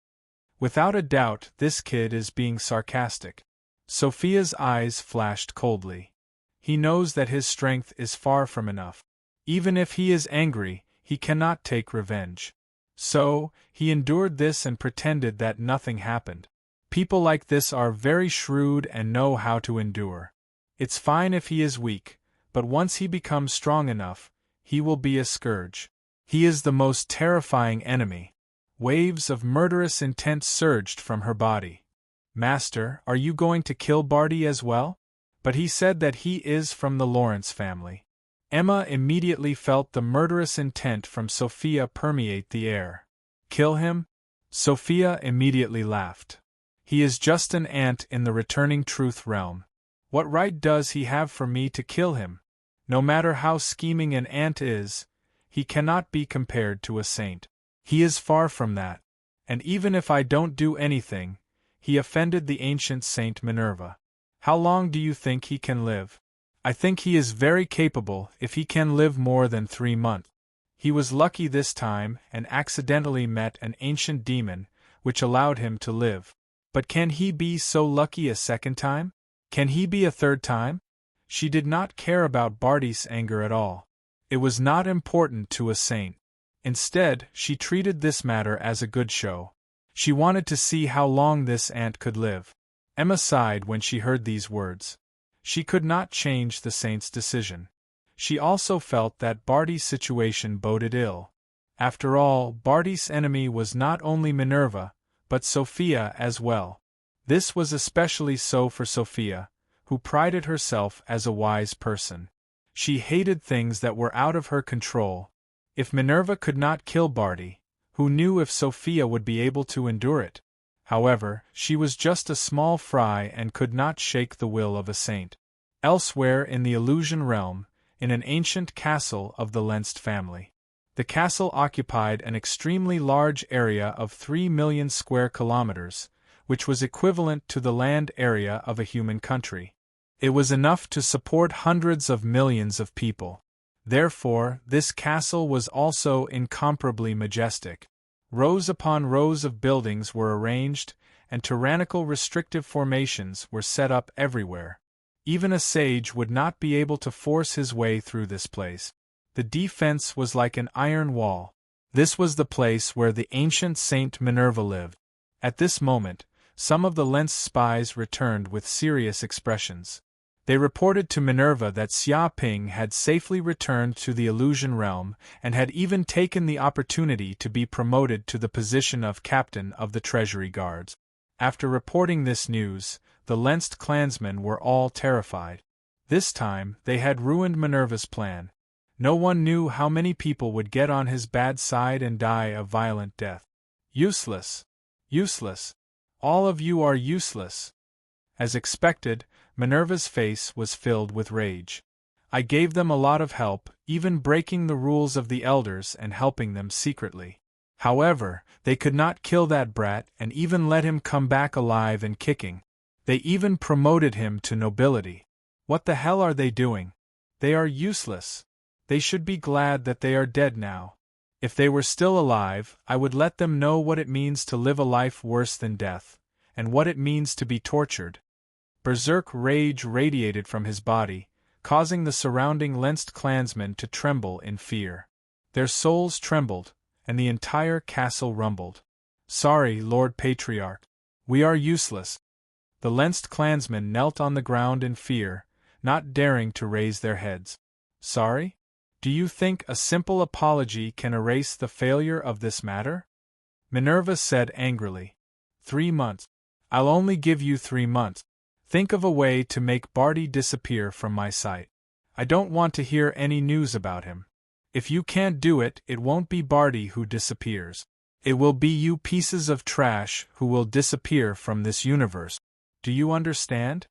Without a doubt, this kid is being sarcastic. Sophia's eyes flashed coldly. He knows that his strength is far from enough. Even if he is angry, he cannot take revenge. So, he endured this and pretended that nothing happened. People like this are very shrewd and know how to endure. It's fine if he is weak, but once he becomes strong enough, he will be a scourge. He is the most terrifying enemy. Waves of murderous intent surged from her body. Master, are you going to kill Barty as well? But he said that he is from the Lawrence family. Emma immediately felt the murderous intent from Sophia permeate the air. Kill him? Sophia immediately laughed. He is just an ant in the returning truth realm. What right does he have for me to kill him? No matter how scheming an ant is, he cannot be compared to a saint. He is far from that. And even if I don't do anything, he offended the ancient Saint Minerva. How long do you think he can live? I think he is very capable if he can live more than 3 months. He was lucky this time and accidentally met an ancient demon, which allowed him to live. But can he be so lucky a second time? Can he be a third time? She did not care about Barty's anger at all. It was not important to a saint. Instead, she treated this matter as a good show. She wanted to see how long this ant could live. Emma sighed when she heard these words. She could not change the saint's decision. She also felt that Barty's situation boded ill. After all, Barty's enemy was not only Minerva, but Sophia as well. This was especially so for Sophia, who prided herself as a wise person. She hated things that were out of her control. If Minerva could not kill Barty, who knew if Sophia would be able to endure it? However, she was just a small fry and could not shake the will of a saint. Elsewhere in the illusion realm, in an ancient castle of the Lenst family. The castle occupied an extremely large area of 3 million square kilometers, which was equivalent to the land area of a human country. It was enough to support hundreds of millions of people. Therefore, this castle was also incomparably majestic. Rows upon rows of buildings were arranged, and tyrannical restrictive formations were set up everywhere. Even a sage would not be able to force his way through this place. The defense was like an iron wall. This was the place where the ancient Saint Minerva lived. At this moment, some of the Lens spies returned with serious expressions. They reported to Minerva that Xia Ping had safely returned to the illusion realm and had even taken the opportunity to be promoted to the position of captain of the treasury guards. After reporting this news, the Lensed clansmen were all terrified. This time, they had ruined Minerva's plan. No one knew how many people would get on his bad side and die a violent death. Useless! Useless! All of you are useless! As expected, Minerva's face was filled with rage. I gave them a lot of help, even breaking the rules of the elders and helping them secretly. However, they could not kill that brat and even let him come back alive and kicking. They even promoted him to nobility. What the hell are they doing? They are useless. They should be glad that they are dead now. If they were still alive, I would let them know what it means to live a life worse than death, and what it means to be tortured. Berserk rage radiated from his body, causing the surrounding Lensed clansmen to tremble in fear. Their souls trembled, and the entire castle rumbled. Sorry, Lord Patriarch. We are useless. The Lensed clansmen knelt on the ground in fear, not daring to raise their heads. Sorry? Do you think a simple apology can erase the failure of this matter? Minerva said angrily. 3 months. I'll only give you 3 months. Think of a way to make Barty disappear from my sight. I don't want to hear any news about him. If you can't do it, it won't be Barty who disappears. It will be you pieces of trash who will disappear from this universe. Do you understand?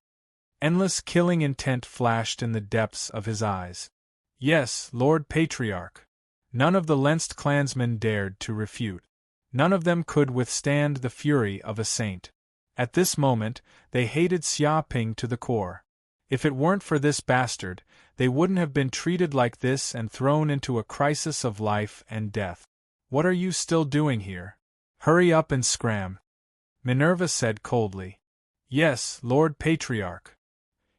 Endless killing intent flashed in the depths of his eyes. Yes, Lord Patriarch. None of the Lensed clansmen dared to refute. None of them could withstand the fury of a saint. At this moment, they hated Xia Ping to the core. If it weren't for this bastard, they wouldn't have been treated like this and thrown into a crisis of life and death. What are you still doing here? Hurry up and scram. Minerva said coldly. Yes, Lord Patriarch.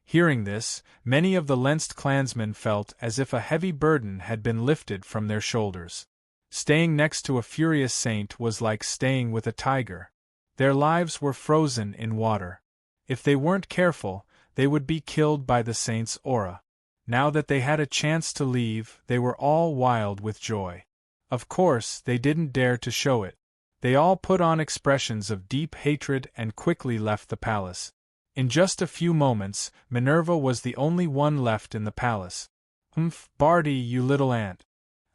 Hearing this, many of the Lensed clansmen felt as if a heavy burden had been lifted from their shoulders. Staying next to a furious saint was like staying with a tiger. Their lives were frozen in water. If they weren't careful, they would be killed by the saint's aura. Now that they had a chance to leave, they were all wild with joy. Of course, they didn't dare to show it. They all put on expressions of deep hatred and quickly left the palace. In just a few moments, Minerva was the only one left in the palace. Barty, you little ant.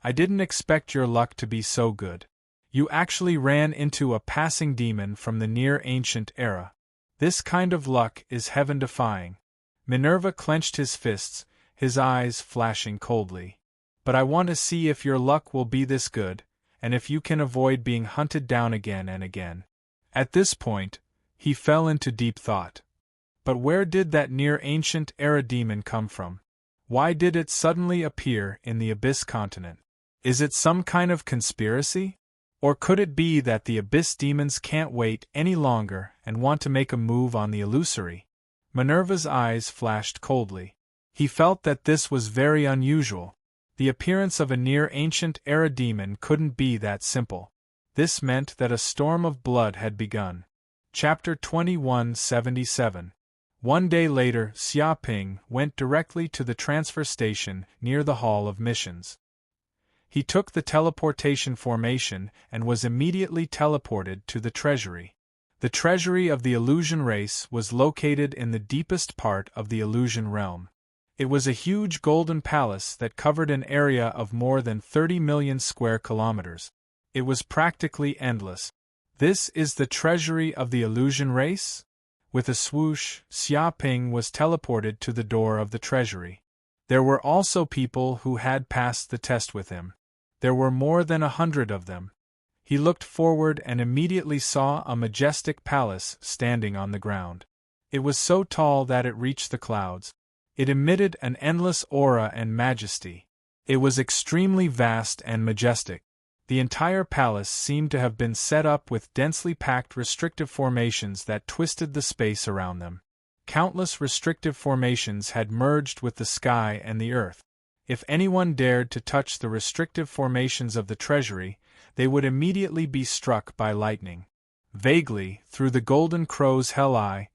I didn't expect your luck to be so good. You actually ran into a passing demon from the near-ancient era. This kind of luck is heaven-defying. Minerva clenched his fists, his eyes flashing coldly. But I want to see if your luck will be this good, and if you can avoid being hunted down again and again. At this point, he fell into deep thought. But where did that near-ancient era demon come from? Why did it suddenly appear in the Abyss continent? Is it some kind of conspiracy? Or could it be that the Abyss demons can't wait any longer and want to make a move on the illusory? Minerva's eyes flashed coldly. He felt that this was very unusual. The appearance of a near-ancient era demon couldn't be that simple. This meant that a storm of blood had begun. Chapter 2177. One day later, Xia Ping went directly to the transfer station near the Hall of Missions. He took the teleportation formation and was immediately teleported to the treasury. The treasury of the illusion race was located in the deepest part of the illusion realm. It was a huge golden palace that covered an area of more than 30 million square kilometers. It was practically endless. This is the treasury of the illusion race? With a swoosh, Xia Ping was teleported to the door of the treasury. There were also people who had passed the test with him. There were more than 100 of them. He looked forward and immediately saw a majestic palace standing on the ground. It was so tall that it reached the clouds. It emitted an endless aura and majesty. It was extremely vast and majestic. The entire palace seemed to have been set up with densely packed restrictive formations that twisted the space around them. Countless restrictive formations had merged with the sky and the earth. If anyone dared to touch the restrictive formations of the treasury, they would immediately be struck by lightning. Vaguely, through the golden crow's hell eye,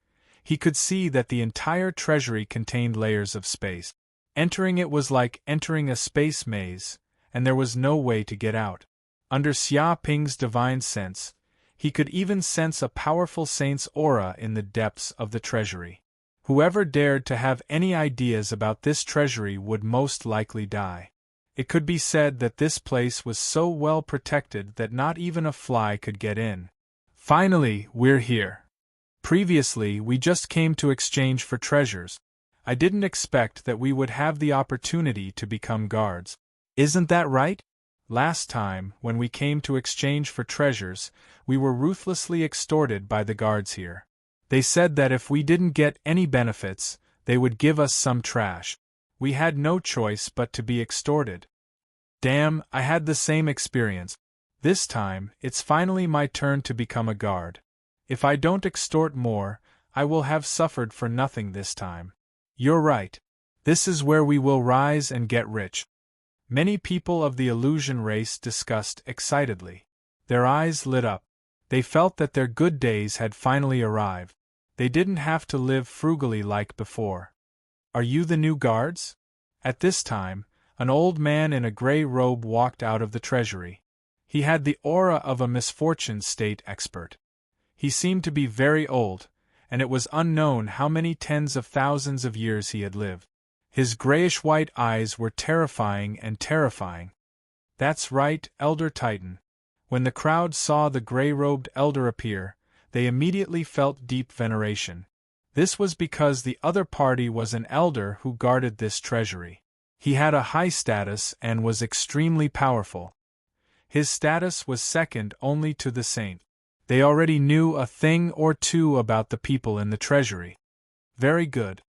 He could see that the entire treasury contained layers of space. Entering it was like entering a space maze, and there was no way to get out. Under Xia Ping's divine sense, he could even sense a powerful saint's aura in the depths of the treasury. Whoever dared to have any ideas about this treasury would most likely die. It could be said that this place was so well protected that not even a fly could get in. Finally, we're here. Previously, we just came to exchange for treasures. I didn't expect that we would have the opportunity to become guards. Isn't that right? Last time, when we came to exchange for treasures, we were ruthlessly extorted by the guards here. They said that if we didn't get any benefits, they would give us some trash. We had no choice but to be extorted. Damn, I had the same experience. This time, it's finally my turn to become a guard. If I don't extort more, I will have suffered for nothing this time. You're right. This is where we will rise and get rich. Many people of the illusion race discussed excitedly. Their eyes lit up. They felt that their good days had finally arrived. They didn't have to live frugally like before. Are you the new guards? At this time, an old man in a gray robe walked out of the treasury. He had the aura of a misfortune state expert. He seemed to be very old, and it was unknown how many tens of thousands of years he had lived. His grayish-white eyes were terrifying and terrifying. That's right, Elder Titan. When the crowd saw the gray-robed elder appear, they immediately felt deep veneration. This was because the other party was an elder who guarded this treasury. He had a high status and was extremely powerful. His status was second only to the saint. They already knew a thing or two about the people in the treasury. Very good.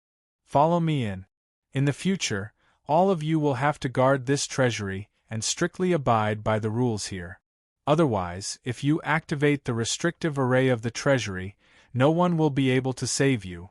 Follow me in. In the future, all of you will have to guard this treasury and strictly abide by the rules here. Otherwise, if you activate the restrictive array of the treasury, no one will be able to save you.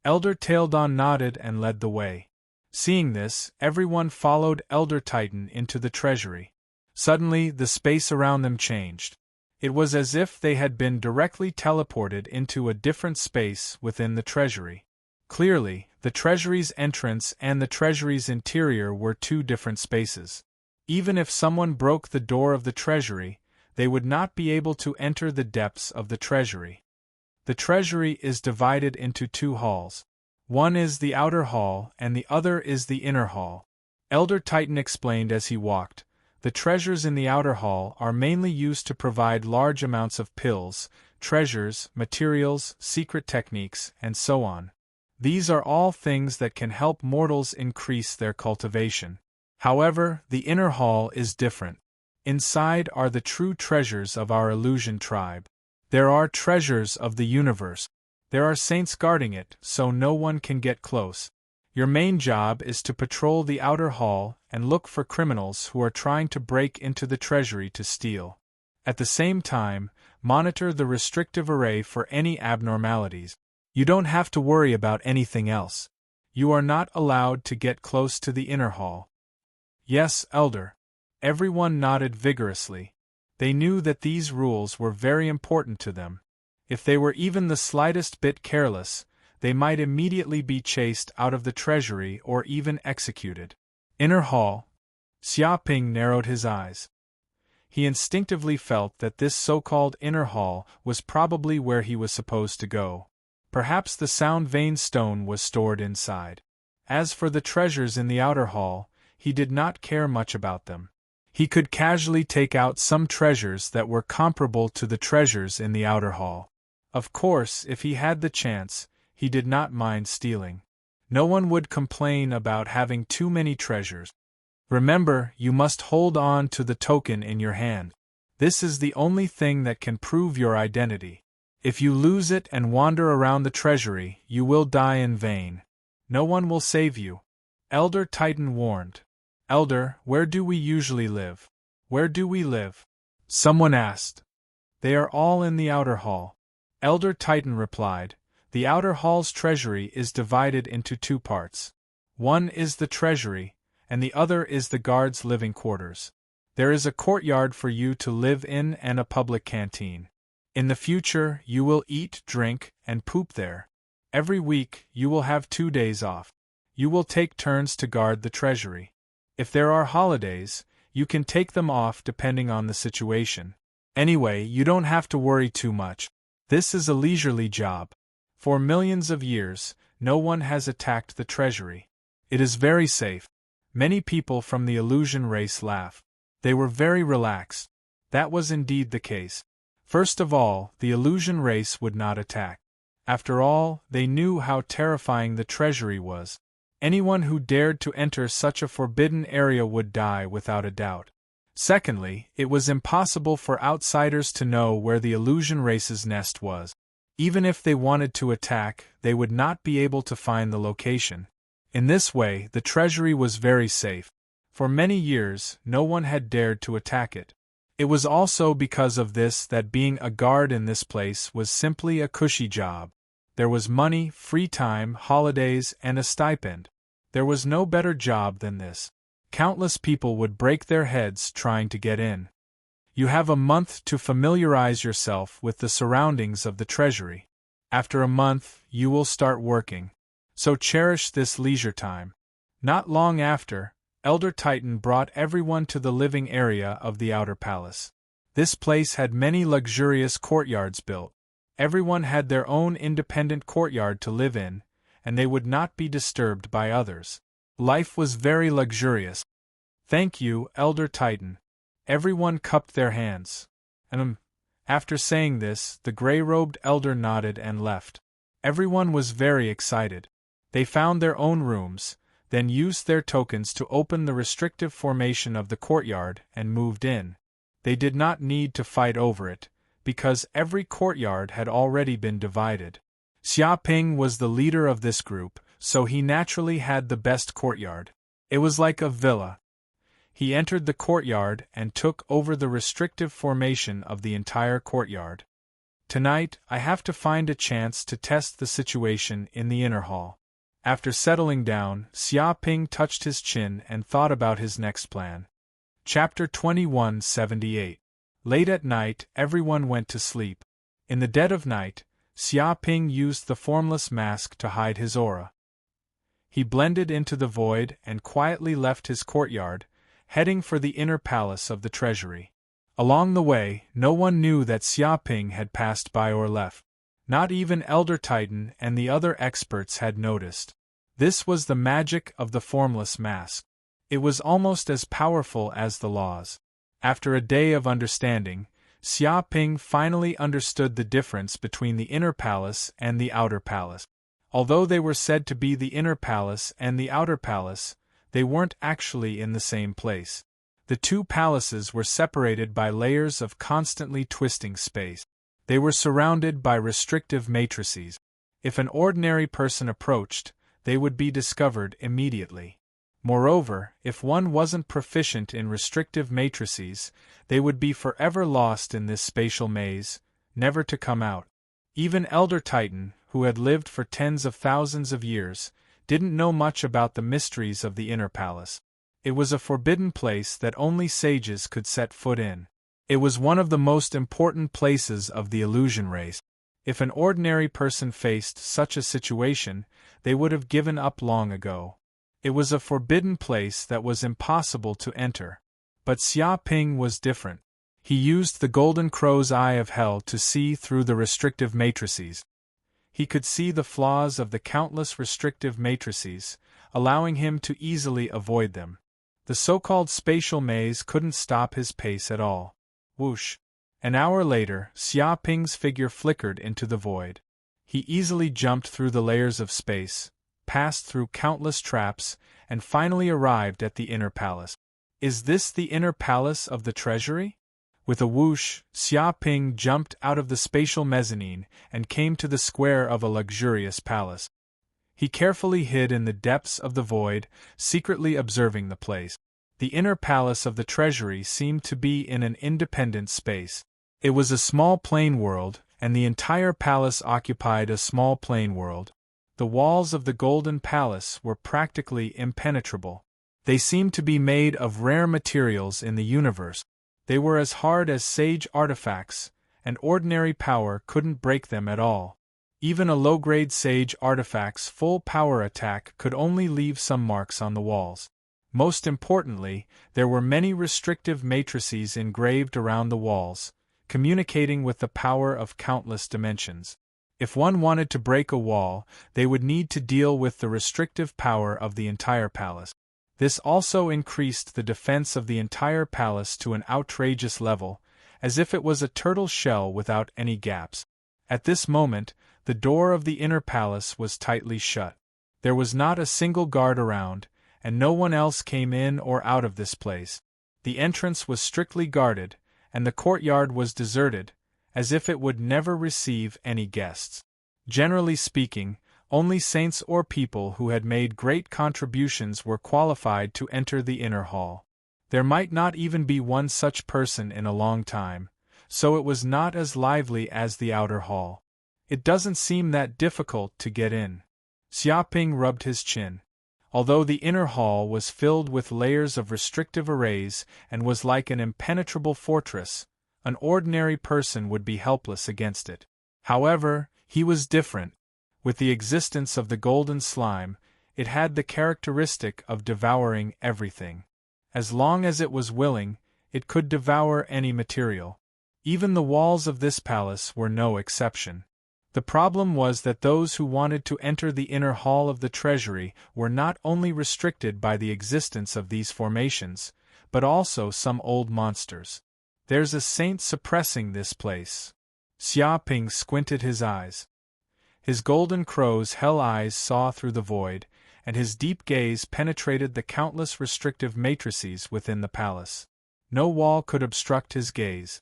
Elder Taildon nodded and led the way. Seeing this, everyone followed Elder Titan into the treasury. Suddenly, the space around them changed. It was as if they had been directly teleported into a different space within the treasury. Clearly, the treasury's entrance and the treasury's interior were two different spaces. Even if someone broke the door of the treasury, they would not be able to enter the depths of the treasury. The treasury is divided into two halls. One is the outer hall and the other is the inner hall. Elder Titan explained as he walked. The treasures in the outer hall are mainly used to provide large amounts of pills, treasures, materials, secret techniques, and so on. These are all things that can help mortals increase their cultivation. However, the inner hall is different. Inside are the true treasures of our illusion tribe. There are treasures of the universe. There are saints guarding it, so no one can get close. Your main job is to patrol the outer hall and look for criminals who are trying to break into the treasury to steal. At the same time, monitor the restrictive array for any abnormalities. You don't have to worry about anything else. You are not allowed to get close to the inner hall. Yes, Elder. Everyone nodded vigorously. They knew that these rules were very important to them. If they were even the slightest bit careless, they might immediately be chased out of the treasury or even executed. Inner hall. Xiaoping narrowed his eyes. He instinctively felt that this so-called inner hall was probably where he was supposed to go. Perhaps the sound vein stone was stored inside. As for the treasures in the outer hall, he did not care much about them. He could casually take out some treasures that were comparable to the treasures in the outer hall. Of course, if he had the chance, he did not mind stealing. No one would complain about having too many treasures. Remember, you must hold on to the token in your hand. This is the only thing that can prove your identity. If you lose it and wander around the treasury, you will die in vain. No one will save you. Elder Titan warned. Elder, where do we usually live? Where do we live? Someone asked. They are all in the outer hall. Elder Titan replied. The outer hall's treasury is divided into two parts. One is the treasury, and the other is the guards' living quarters. There is a courtyard for you to live in and a public canteen. In the future, you will eat, drink, and poop there. Every week, you will have 2 days off. You will take turns to guard the treasury. If there are holidays, you can take them off depending on the situation. Anyway, you don't have to worry too much. This is a leisurely job. For millions of years, no one has attacked the treasury. It is very safe. Many people from the illusion race laugh. They were very relaxed. That was indeed the case. First of all, the illusion race would not attack. After all, they knew how terrifying the treasury was. Anyone who dared to enter such a forbidden area would die without a doubt. Secondly, it was impossible for outsiders to know where the illusion race's nest was. Even if they wanted to attack, they would not be able to find the location. In this way, the treasury was very safe. For many years, no one had dared to attack it. It was also because of this that being a guard in this place was simply a cushy job. There was money, free time, holidays, and a stipend. There was no better job than this. Countless people would break their heads trying to get in. You have a month to familiarize yourself with the surroundings of the treasury. After a month, you will start working. So cherish this leisure time. Not long after, Elder Titan brought everyone to the living area of the outer palace. This place had many luxurious courtyards built. Everyone had their own independent courtyard to live in, and they would not be disturbed by others. Life was very luxurious. Thank you, Elder Titan. Everyone cupped their hands. After saying this, the gray-robed elder nodded and left. Everyone was very excited. They found their own rooms, then used their tokens to open the restrictive formation of the courtyard and moved in. They did not need to fight over it, because every courtyard had already been divided. Xiaoping was the leader of this group, so he naturally had the best courtyard. It was like a villa. He entered the courtyard and took over the restrictive formation of the entire courtyard. Tonight, I have to find a chance to test the situation in the inner hall. After settling down, Xiaoping touched his chin and thought about his next plan. Chapter 2178. Late at night, everyone went to sleep. In the dead of night, Xiaoping used the formless mask to hide his aura. He blended into the void and quietly left his courtyard, heading for the inner palace of the treasury. Along the way, no one knew that Xiaoping had passed by or left. Not even Elder Titan and the other experts had noticed. This was the magic of the formless mask. It was almost as powerful as the laws. After a day of understanding, Xiaoping finally understood the difference between the inner palace and the outer palace. Although they were said to be the inner palace and the outer palace, they weren't actually in the same place. The two palaces were separated by layers of constantly twisting space. They were surrounded by restrictive matrices. If an ordinary person approached, they would be discovered immediately. Moreover, if one wasn't proficient in restrictive matrices, they would be forever lost in this spatial maze, never to come out. Even Elder Titan, who had lived for tens of thousands of years, didn't know much about the mysteries of the inner palace. It was a forbidden place that only sages could set foot in. It was one of the most important places of the illusion race. If an ordinary person faced such a situation, they would have given up long ago. It was a forbidden place that was impossible to enter. But Xiaoping was different. He used the golden crow's eye of hell to see through the restrictive matrices. He could see the flaws of the countless restrictive matrices, allowing him to easily avoid them. The so-called spatial maze couldn't stop his pace at all. Whoosh! An hour later, Xiaoping's figure flickered into the void. He easily jumped through the layers of space, passed through countless traps, and finally arrived at the inner palace. Is this the inner palace of the treasury? With a whoosh, Xiaoping jumped out of the spatial mezzanine and came to the square of a luxurious palace. He carefully hid in the depths of the void, secretly observing the place. The inner palace of the treasury seemed to be in an independent space. It was a small plain world, and the entire palace occupied a small plain world. The walls of the golden palace were practically impenetrable. They seemed to be made of rare materials in the universe. They were as hard as sage artifacts, and ordinary power couldn't break them at all. Even a low-grade Sage artifact's full power attack could only leave some marks on the walls. Most importantly, there were many restrictive matrices engraved around the walls, communicating with the power of countless dimensions. If one wanted to break a wall, they would need to deal with the restrictive power of the entire palace. This also increased the defense of the entire palace to an outrageous level, as if it was a turtle shell without any gaps. At this moment, the door of the inner palace was tightly shut. There was not a single guard around, and no one else came in or out of this place. The entrance was strictly guarded, and the courtyard was deserted, as if it would never receive any guests. Generally speaking, only saints or people who had made great contributions were qualified to enter the inner hall. There might not even be one such person in a long time, so it was not as lively as the outer hall. It doesn't seem that difficult to get in. Xiaoping rubbed his chin. Although the inner hall was filled with layers of restrictive arrays and was like an impenetrable fortress, an ordinary person would be helpless against it. However, he was different. With the existence of the golden slime, it had the characteristic of devouring everything. As long as it was willing, it could devour any material. Even the walls of this palace were no exception. The problem was that those who wanted to enter the inner hall of the treasury were not only restricted by the existence of these formations, but also some old monsters. There's a saint suppressing this place. Xiaoping squinted his eyes. His golden crow's hell eyes saw through the void, and his deep gaze penetrated the countless restrictive matrices within the palace. No wall could obstruct his gaze.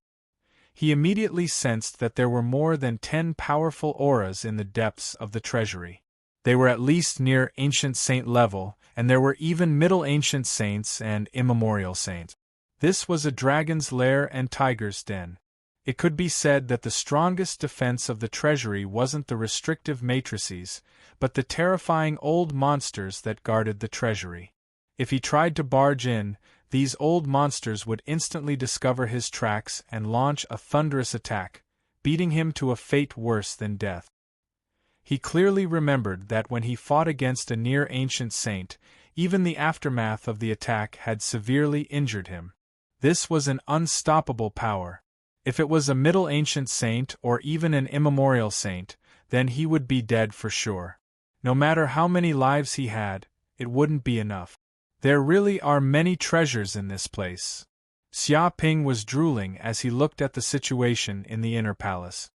He immediately sensed that there were more than 10 powerful auras in the depths of the treasury. They were at least near ancient saint level, and there were even middle ancient saints and immemorial saints. This was a dragon's lair and tiger's den. It could be said that the strongest defense of the treasury wasn't the restrictive matrices, but the terrifying old monsters that guarded the treasury. If he tried to barge in, these old monsters would instantly discover his tracks and launch a thunderous attack, beating him to a fate worse than death. He clearly remembered that when he fought against a near-ancient saint, even the aftermath of the attack had severely injured him. This was an unstoppable power. If it was a Middle Ancient saint or even an immemorial saint, then he would be dead for sure. No matter how many lives he had, it wouldn't be enough. There really are many treasures in this place. Xiaoping was drooling as he looked at the situation in the inner palace.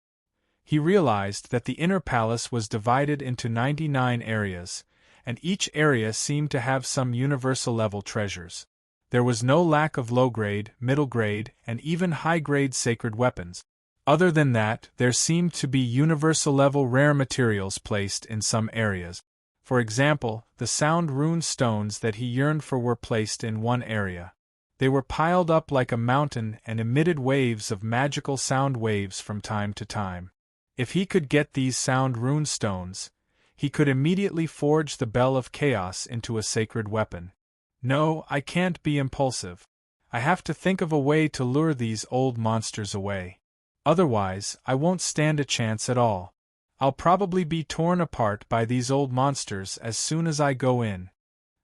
He realized that the inner palace was divided into 99 areas, and each area seemed to have some universal-level treasures. There was no lack of low-grade, middle-grade, and even high-grade sacred weapons. Other than that, there seemed to be universal-level rare materials placed in some areas. For example, the sound rune stones that he yearned for were placed in one area. They were piled up like a mountain and emitted waves of magical sound waves from time to time. If he could get these sound rune stones, he could immediately forge the Bell of Chaos into a sacred weapon. No, I can't be impulsive. I have to think of a way to lure these old monsters away. Otherwise, I won't stand a chance at all. I'll probably be torn apart by these old monsters as soon as I go in.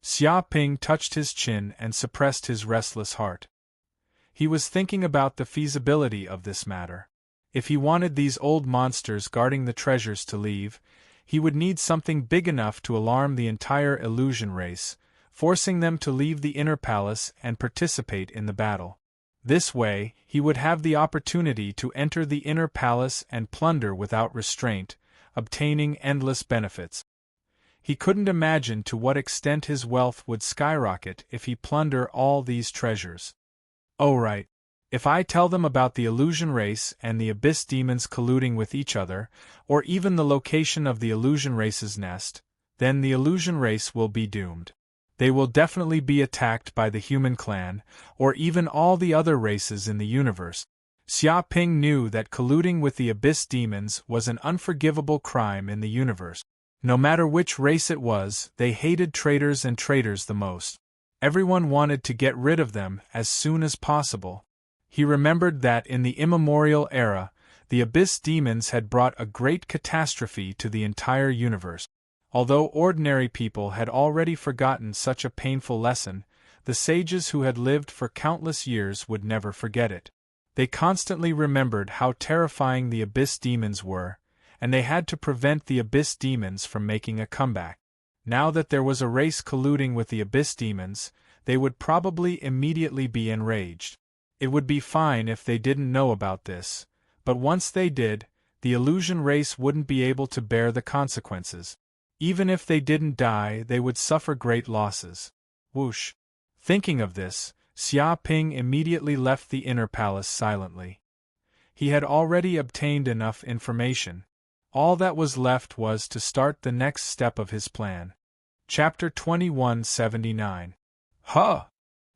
Xiaoping touched his chin and suppressed his restless heart. He was thinking about the feasibility of this matter. If he wanted these old monsters guarding the treasures to leave, he would need something big enough to alarm the entire illusion race, forcing them to leave the inner palace and participate in the battle. This way, he would have the opportunity to enter the inner palace and plunder without restraint, obtaining endless benefits. He couldn't imagine to what extent his wealth would skyrocket if he plundered all these treasures. Oh right. If I tell them about the illusion race and the abyss demons colluding with each other, or even the location of the illusion race's nest, then the illusion race will be doomed. They will definitely be attacked by the human clan, or even all the other races in the universe. Xiaoping knew that colluding with the abyss demons was an unforgivable crime in the universe. No matter which race it was, they hated traitors and traitors the most. Everyone wanted to get rid of them as soon as possible. He remembered that in the immemorial era, The Abyss demons had brought a great catastrophe to the entire universe. Although ordinary people had already forgotten such a painful lesson, the sages who had lived for countless years would never forget it. They constantly remembered how terrifying the Abyss demons were, and they had to prevent the Abyss demons from making a comeback. Now that there was a race colluding with the Abyss demons, they would probably immediately be enraged. It would be fine if they didn't know about this, but once they did, the illusion race wouldn't be able to bear the consequences. Even if they didn't die, they would suffer great losses. Whoosh! Thinking of this, Xia Ping immediately left the inner palace silently. He had already obtained enough information. All that was left was to start the next step of his plan. Chapter 2179. Huh!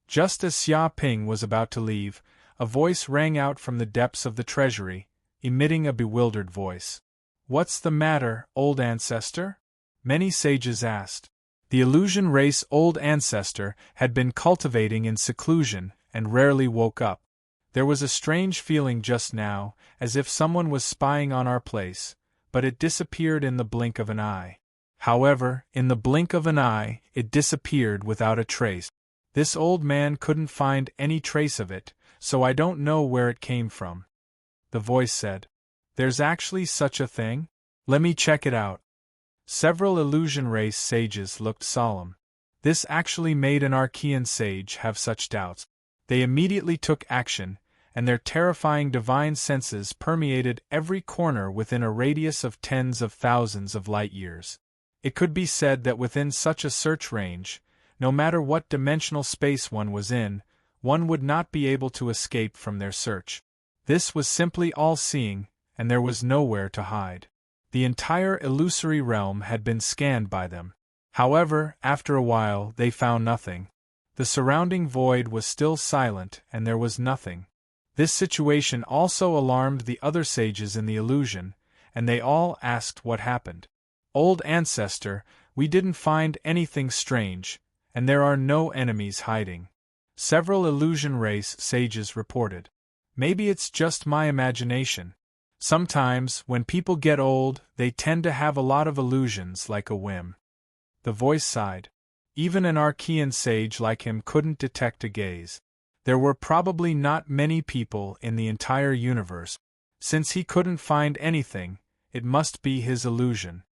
Just as Xia Ping was about to leave, a voice rang out from the depths of the treasury, emitting a bewildered voice. "What's the matter, old ancestor?" many sages asked. The illusion race old ancestor had been cultivating in seclusion and rarely woke up. There was a strange feeling just now, as if someone was spying on our place, but it disappeared in the blink of an eye. However, in the blink of an eye, it disappeared without a trace. This old man couldn't find any trace of it, so I don't know where it came from. The voice said, "There's actually such a thing? Let me check it out." Several illusion race sages looked solemn. This actually made an Archean sage have such doubts. They immediately took action, and their terrifying divine senses permeated every corner within a radius of tens of thousands of light years. It could be said that within such a search range, no matter what dimensional space one was in, one would not be able to escape from their search. This was simply all-seeing, and there was nowhere to hide. The entire illusory realm had been scanned by them. However, after a while, they found nothing. The surrounding void was still silent, and there was nothing. This situation also alarmed the other sages in the illusion, and they all asked what happened. "Old ancestor, we didn't find anything strange, and there are no enemies hiding," several illusion race sages reported. "Maybe it's just my imagination. Sometimes, when people get old, they tend to have a lot of illusions like a whim." The voice sighed. Even an Archean sage like him couldn't detect a gaze. There were probably not many people in the entire universe. Since he couldn't find anything, it must be his illusion.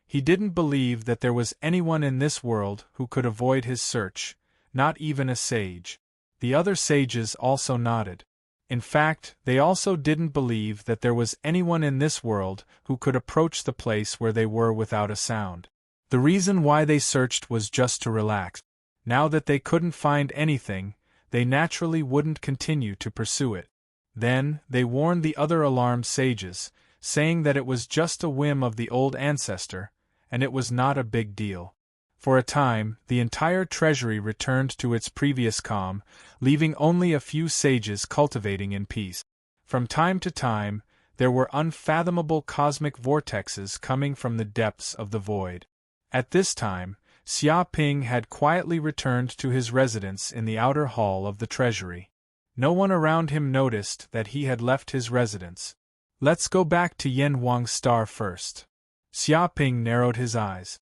He didn't believe that there was anyone in this world who could avoid his search, not even a sage. The other sages also nodded. In fact, they also didn't believe that there was anyone in this world who could approach the place where they were without a sound. The reason why they searched was just to relax. Now that they couldn't find anything, they naturally wouldn't continue to pursue it. Then, they warned the other alarmed sages, saying that it was just a whim of the old ancestor, and it was not a big deal. For a time, the entire treasury returned to its previous calm, leaving only a few sages cultivating in peace. From time to time, there were unfathomable cosmic vortexes coming from the depths of the void. At this time, Xia Ping had quietly returned to his residence in the outer hall of the treasury. No one around him noticed that he had left his residence. "Let's go back to Yanhuang Star first." Xia Ping narrowed his eyes.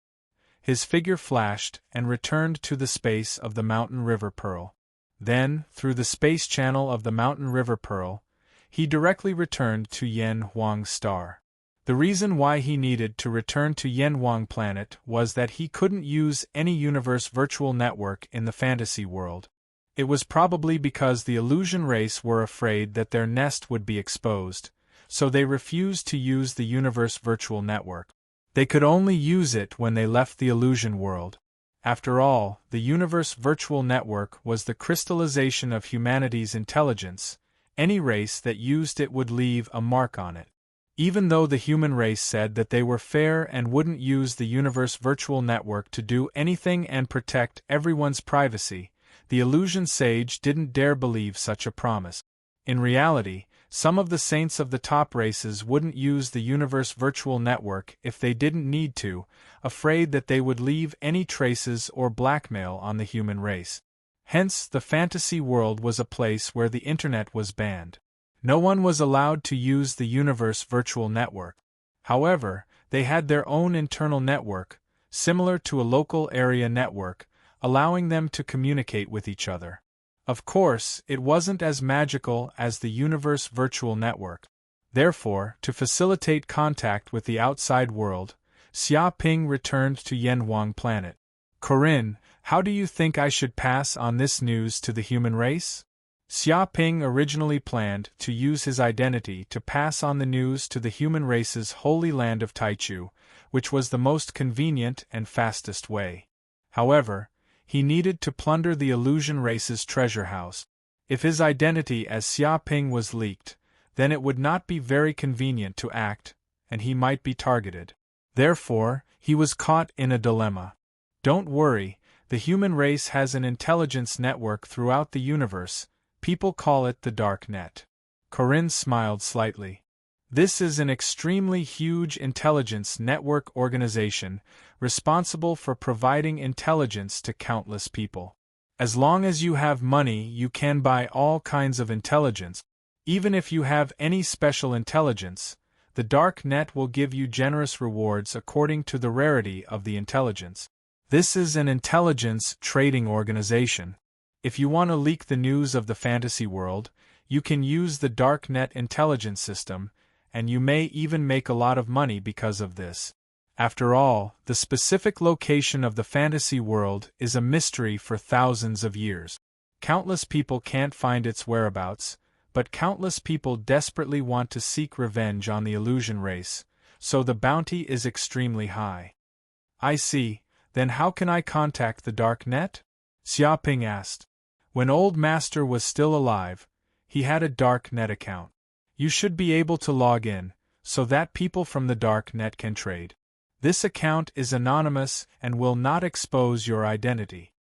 His figure flashed and returned to the space of the Mountain River Pearl. Then, through the space channel of the Mountain River Pearl, he directly returned to Yanhuang Star. The reason why he needed to return to Yanhuang Planet was that he couldn't use any universe virtual network in the fantasy world. It was probably because the illusion race were afraid that their nest would be exposed, so they refused to use the universe virtual network. They could only use it when they left the illusion world. After all, the universe virtual network was the crystallization of humanity's intelligence. Any race that used it would leave a mark on it. Even though the human race said that they were fair and wouldn't use the universe virtual network to do anything and protect everyone's privacy, the illusion sage didn't dare believe such a promise. In reality, some of the saints of the top races wouldn't use the universe virtual network if they didn't need to, afraid that they would leave any traces or blackmail on the human race. Hence, the fantasy world was a place where the internet was banned. No one was allowed to use the universe virtual network. However, they had their own internal network, similar to a local area network, allowing them to communicate with each other. Of course, it wasn't as magical as the universe virtual network. Therefore, to facilitate contact with the outside world, Xia Ping returned to Yanhuang planet. Corinne, how do you think I should pass on this news to the human race? Xia Ping originally planned to use his identity to pass on the news to the human race's holy land of Taichu, which was the most convenient and fastest way. However, he needed to plunder the illusion race's treasure house. If his identity as Xia Ping was leaked, then it would not be very convenient to act, and he might be targeted. Therefore, he was caught in a dilemma. Don't worry, the human race has an intelligence network throughout the universe. People call it the Dark Net. Corinne smiled slightly. This is an extremely huge intelligence network organization, responsible for providing intelligence to countless people. As long as you have money, you can buy all kinds of intelligence. Even if you have any special intelligence, the Dark Net will give you generous rewards according to the rarity of the intelligence. This is an intelligence trading organization. If you want to leak the news of the fantasy world, you can use the Dark Net intelligence system, and you may even make a lot of money because of this. After all, the specific location of the fantasy world is a mystery for thousands of years. Countless people can't find its whereabouts, but countless people desperately want to seek revenge on the illusion race, so the bounty is extremely high. I see, then how can I contact the Dark Net? Xia Ping asked. When Old Master was still alive, he had a Dark Net account. You should be able to log in, so that people from the Dark Net can trade. This account is anonymous and will not expose your identity,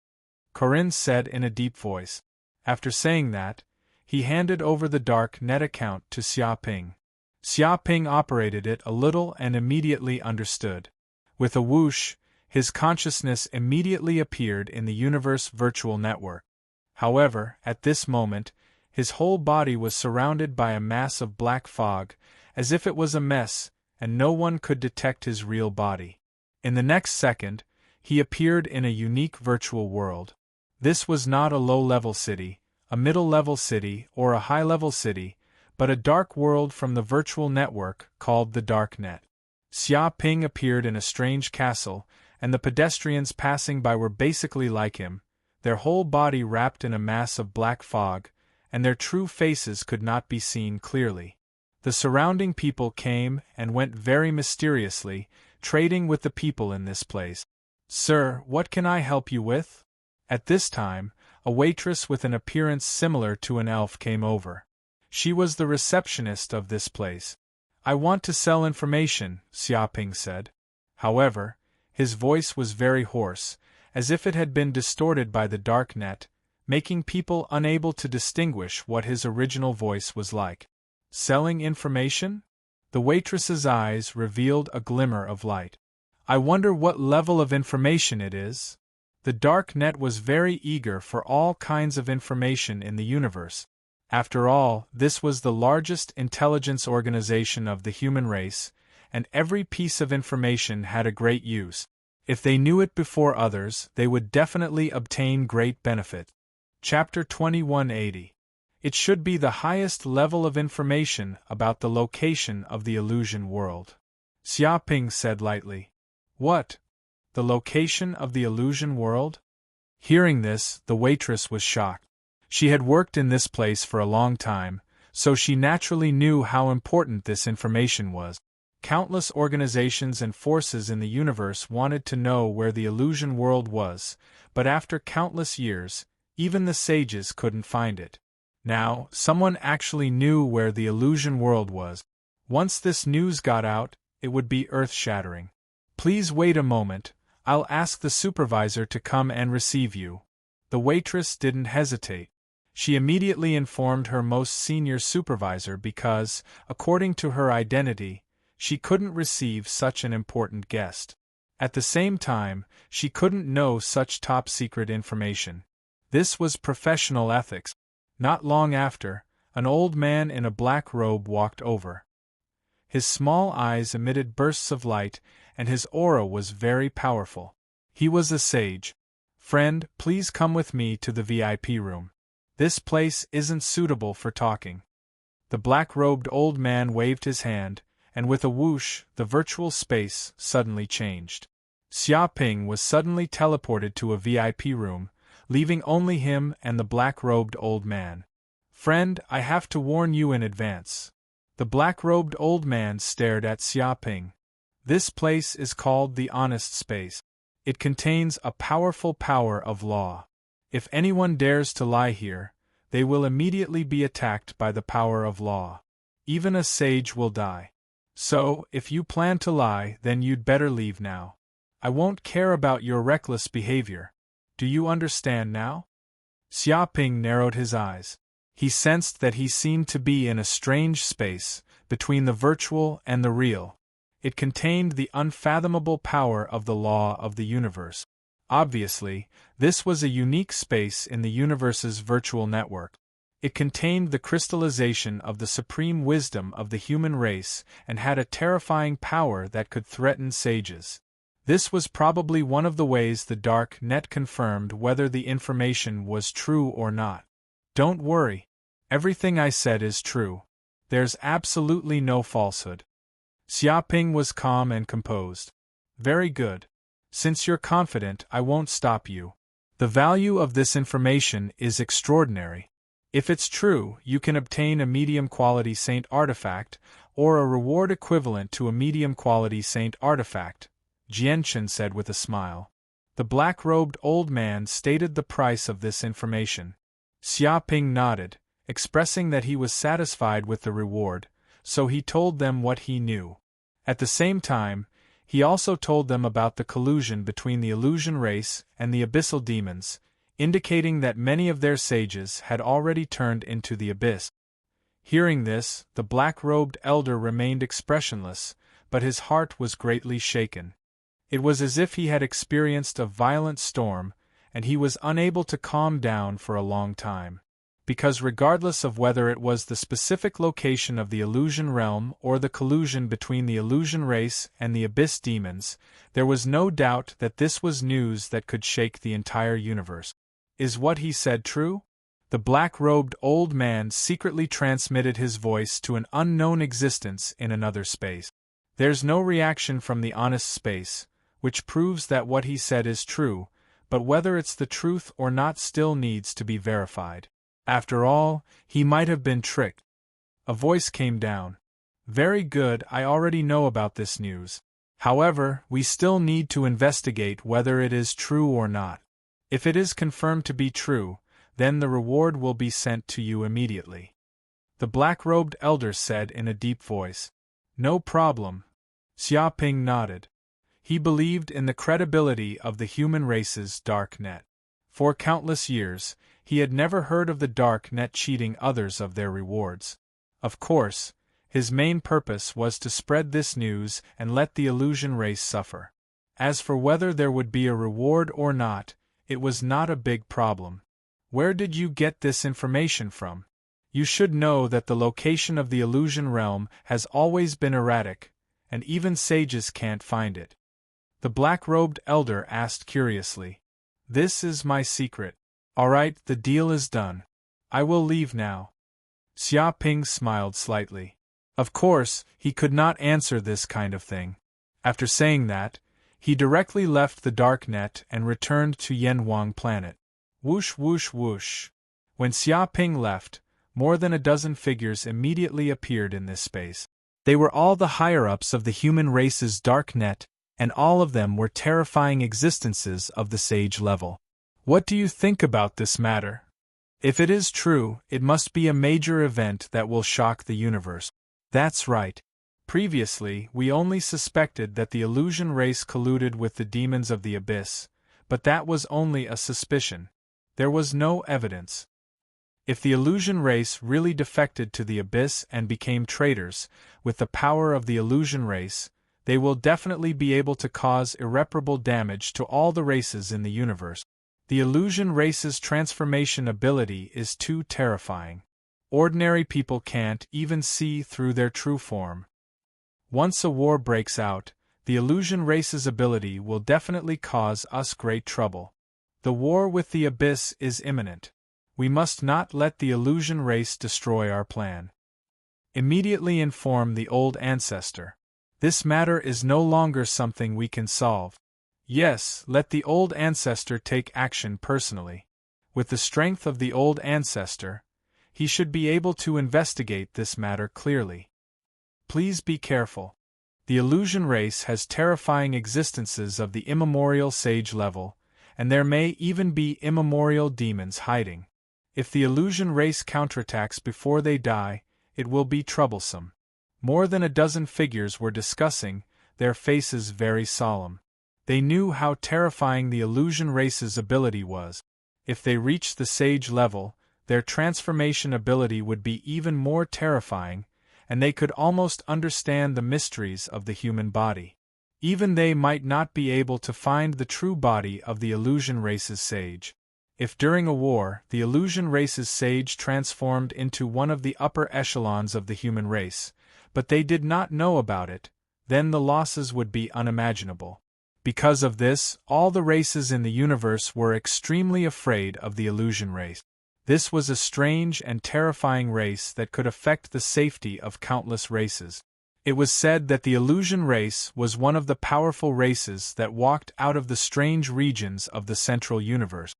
Corinne said in a deep voice. After saying that, he handed over the Dark Net account to Xia Ping. Xia Ping operated it a little and immediately understood. With a whoosh, his consciousness immediately appeared in the universe virtual network. However, at this moment, his whole body was surrounded by a mass of black fog, as if it was a mess, and no one could detect his real body. In the next second, he appeared in a unique virtual world. This was not a low-level city, a middle-level city, or a high-level city, but a dark world from the virtual network called the Dark Net. Xia Ping appeared in a strange castle, and the pedestrians passing by were basically like him, their whole body wrapped in a mass of black fog, and their true faces could not be seen clearly. The surrounding people came and went very mysteriously, trading with the people in this place. Sir, what can I help you with? At this time, a waitress with an appearance similar to an elf came over. She was the receptionist of this place. I want to sell information, Xia Ping said. However, his voice was very hoarse, as if it had been distorted by the Dark Net, making people unable to distinguish what his original voice was like. Selling information? The waitress's eyes revealed a glimmer of light. I wonder what level of information it is. The Dark Net was very eager for all kinds of information in the universe. After all, this was the largest intelligence organization of the human race, and every piece of information had a great use. If they knew it before others, they would definitely obtain great benefit. Chapter 2180. It should be the highest level of information about the location of the illusion world. Xia Ping said lightly. What? The location of the illusion world? Hearing this, the waitress was shocked. She had worked in this place for a long time, so she naturally knew how important this information was. Countless organizations and forces in the universe wanted to know where the illusion world was, but after countless years, even the sages couldn't find it. Now, someone actually knew where the illusion world was. Once this news got out, it would be earth-shattering. Please wait a moment, I'll ask the supervisor to come and receive you. The waitress didn't hesitate. She immediately informed her most senior supervisor because, according to her identity, she couldn't receive such an important guest. At the same time, she couldn't know such top-secret information. This was professional ethics. Not long after, An old man in a black robe walked over. His small eyes emitted bursts of light, and his aura was very powerful. He was a sage. "Friend, please come with me to the VIP room. This place isn't suitable for talking." The black-robed old man waved his hand, and with a whoosh, the virtual space suddenly changed. Xiaoping was suddenly teleported to a VIP room, leaving only him and the black-robed old man. "Friend, I have to warn you in advance." The black-robed old man stared at Xiaoping. "This place is called the Honest Space. It contains a powerful power of law. If anyone dares to lie here, they will immediately be attacked by the power of law. Even a sage will die. So, if you plan to lie, then you'd better leave now. I won't care about your reckless behavior. Do you understand now?" Xiaoping narrowed his eyes. He sensed that he seemed to be in a strange space, between the virtual and the real. It contained the unfathomable power of the law of the universe. Obviously, this was a unique space in the universe's virtual network. It contained the crystallization of the supreme wisdom of the human race and had a terrifying power that could threaten sages. This was probably one of the ways the dark net confirmed whether the information was true or not. "Don't worry. Everything I said is true. There's absolutely no falsehood." Xiaoping was calm and composed. "Very good. Since you're confident, I won't stop you. The value of this information is extraordinary. If it's true, you can obtain a medium-quality saint artifact, or a reward equivalent to a medium-quality saint artifact," Jianchen said with a smile. The black-robed old man stated the price of this information. Xiaoping nodded, expressing that he was satisfied with the reward, so he told them what he knew. At the same time, he also told them about the collusion between the illusion race and the abyssal demons, indicating that many of their sages had already turned into the abyss. Hearing this, the black-robed elder remained expressionless, but his heart was greatly shaken. It was as if he had experienced a violent storm, and he was unable to calm down for a long time. Because regardless of whether it was the specific location of the illusion realm or the collusion between the illusion race and the abyss demons, there was no doubt that this was news that could shake the entire universe. Is what he said true? The black-robed old man secretly transmitted his voice to an unknown existence in another space. There's no reaction from the honest space, which proves that what he said is true, but whether it's the truth or not still needs to be verified. After all, he might have been tricked. A voice came down. "Very good, I already know about this news. However, we still need to investigate whether it is true or not. If it is confirmed to be true, then the reward will be sent to you immediately." The black-robed elder said in a deep voice. "No problem." Xiaoping nodded. He believed in the credibility of the human race's dark net. For countless years, he had never heard of the dark net cheating others of their rewards. Of course, his main purpose was to spread this news and let the illusion race suffer. As for whether there would be a reward or not, it was not a big problem. "Where did you get this information from? You should know that the location of the illusion realm has always been erratic, and even sages can't find it." The black-robed elder asked curiously. "This is my secret." "All right, the deal is done. I will leave now." Xiaoping smiled slightly. Of course, he could not answer this kind of thing. After saying that, he directly left the dark net and returned to Yanwang planet. Whoosh whoosh whoosh. When Xiaoping left, more than a dozen figures immediately appeared in this space. They were all the higher-ups of the human race's dark net, and all of them were terrifying existences of the sage level. What do you think about this matter? If it is true, it must be a major event that will shock the universe. That's right. Previously, we only suspected that the illusion race colluded with the demons of the abyss, but that was only a suspicion. There was no evidence. If the illusion race really defected to the abyss and became traitors, with the power of the illusion race, they will definitely be able to cause irreparable damage to all the races in the universe. The illusion race's transformation ability is too terrifying. Ordinary people can't even see through their true form. Once a war breaks out, the illusion race's ability will definitely cause us great trouble. The war with the abyss is imminent. We must not let the illusion race destroy our plan. Immediately inform the old ancestor. This matter is no longer something we can solve. Yes, let the old ancestor take action personally. With the strength of the old ancestor, he should be able to investigate this matter clearly. Please be careful. The illusion race has terrifying existences of the immemorial sage level, and there may even be immemorial demons hiding. If the illusion race counterattacks before they die, it will be troublesome. More than a dozen figures were discussing, their faces very solemn. They knew how terrifying the illusion race's ability was. If they reached the sage level, their transformation ability would be even more terrifying, and they could almost understand the mysteries of the human body. Even they might not be able to find the true body of the illusion race's sage. If during a war, the illusion race's sage transformed into one of the upper echelons of the human race, but they did not know about it, then the losses would be unimaginable. Because of this, all the races in the universe were extremely afraid of the illusion race. This was a strange and terrifying race that could affect the safety of countless races. It was said that the illusion race was one of the powerful races that walked out of the strange regions of the central universe.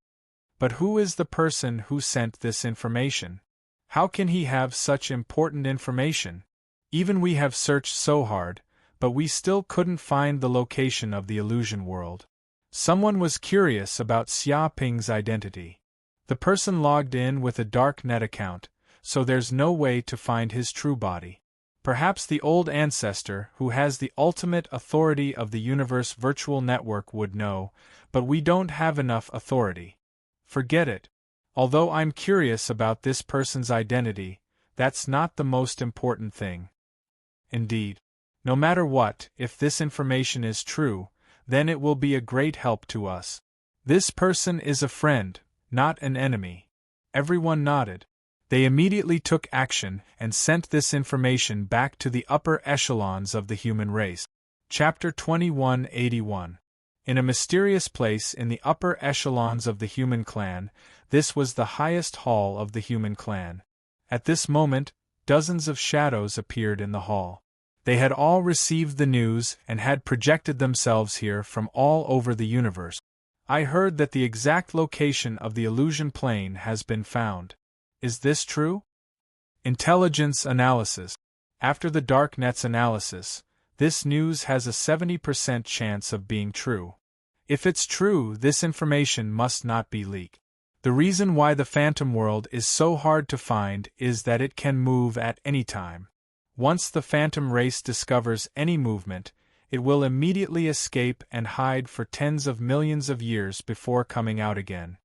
But who is the person who sent this information? How can he have such important information? Even we have searched so hard, but we still couldn't find the location of the illusion world. Someone was curious about Xia Ping's identity. The person logged in with a dark net account, so there's no way to find his true body. Perhaps the old ancestor, who has the ultimate authority of the universe virtual network, would know, but we don't have enough authority. Forget it. Although I'm curious about this person's identity, that's not the most important thing. Indeed. No matter what, if this information is true, then it will be a great help to us. This person is a friend, not an enemy. Everyone nodded. They immediately took action and sent this information back to the upper echelons of the human race. Chapter 2181. In a mysterious place in the upper echelons of the human clan, this was the highest hall of the human clan. At this moment, dozens of shadows appeared in the hall. They had all received the news and had projected themselves here from all over the universe. I heard that the exact location of the illusion plane has been found. Is this true? Intelligence analysis. After the Darknet's analysis, this news has a 70% chance of being true. If it's true, this information must not be leaked. The reason why the Phantom World is so hard to find is that it can move at any time. Once the Phantom race discovers any movement, it will immediately escape and hide for tens of millions of years before coming out again.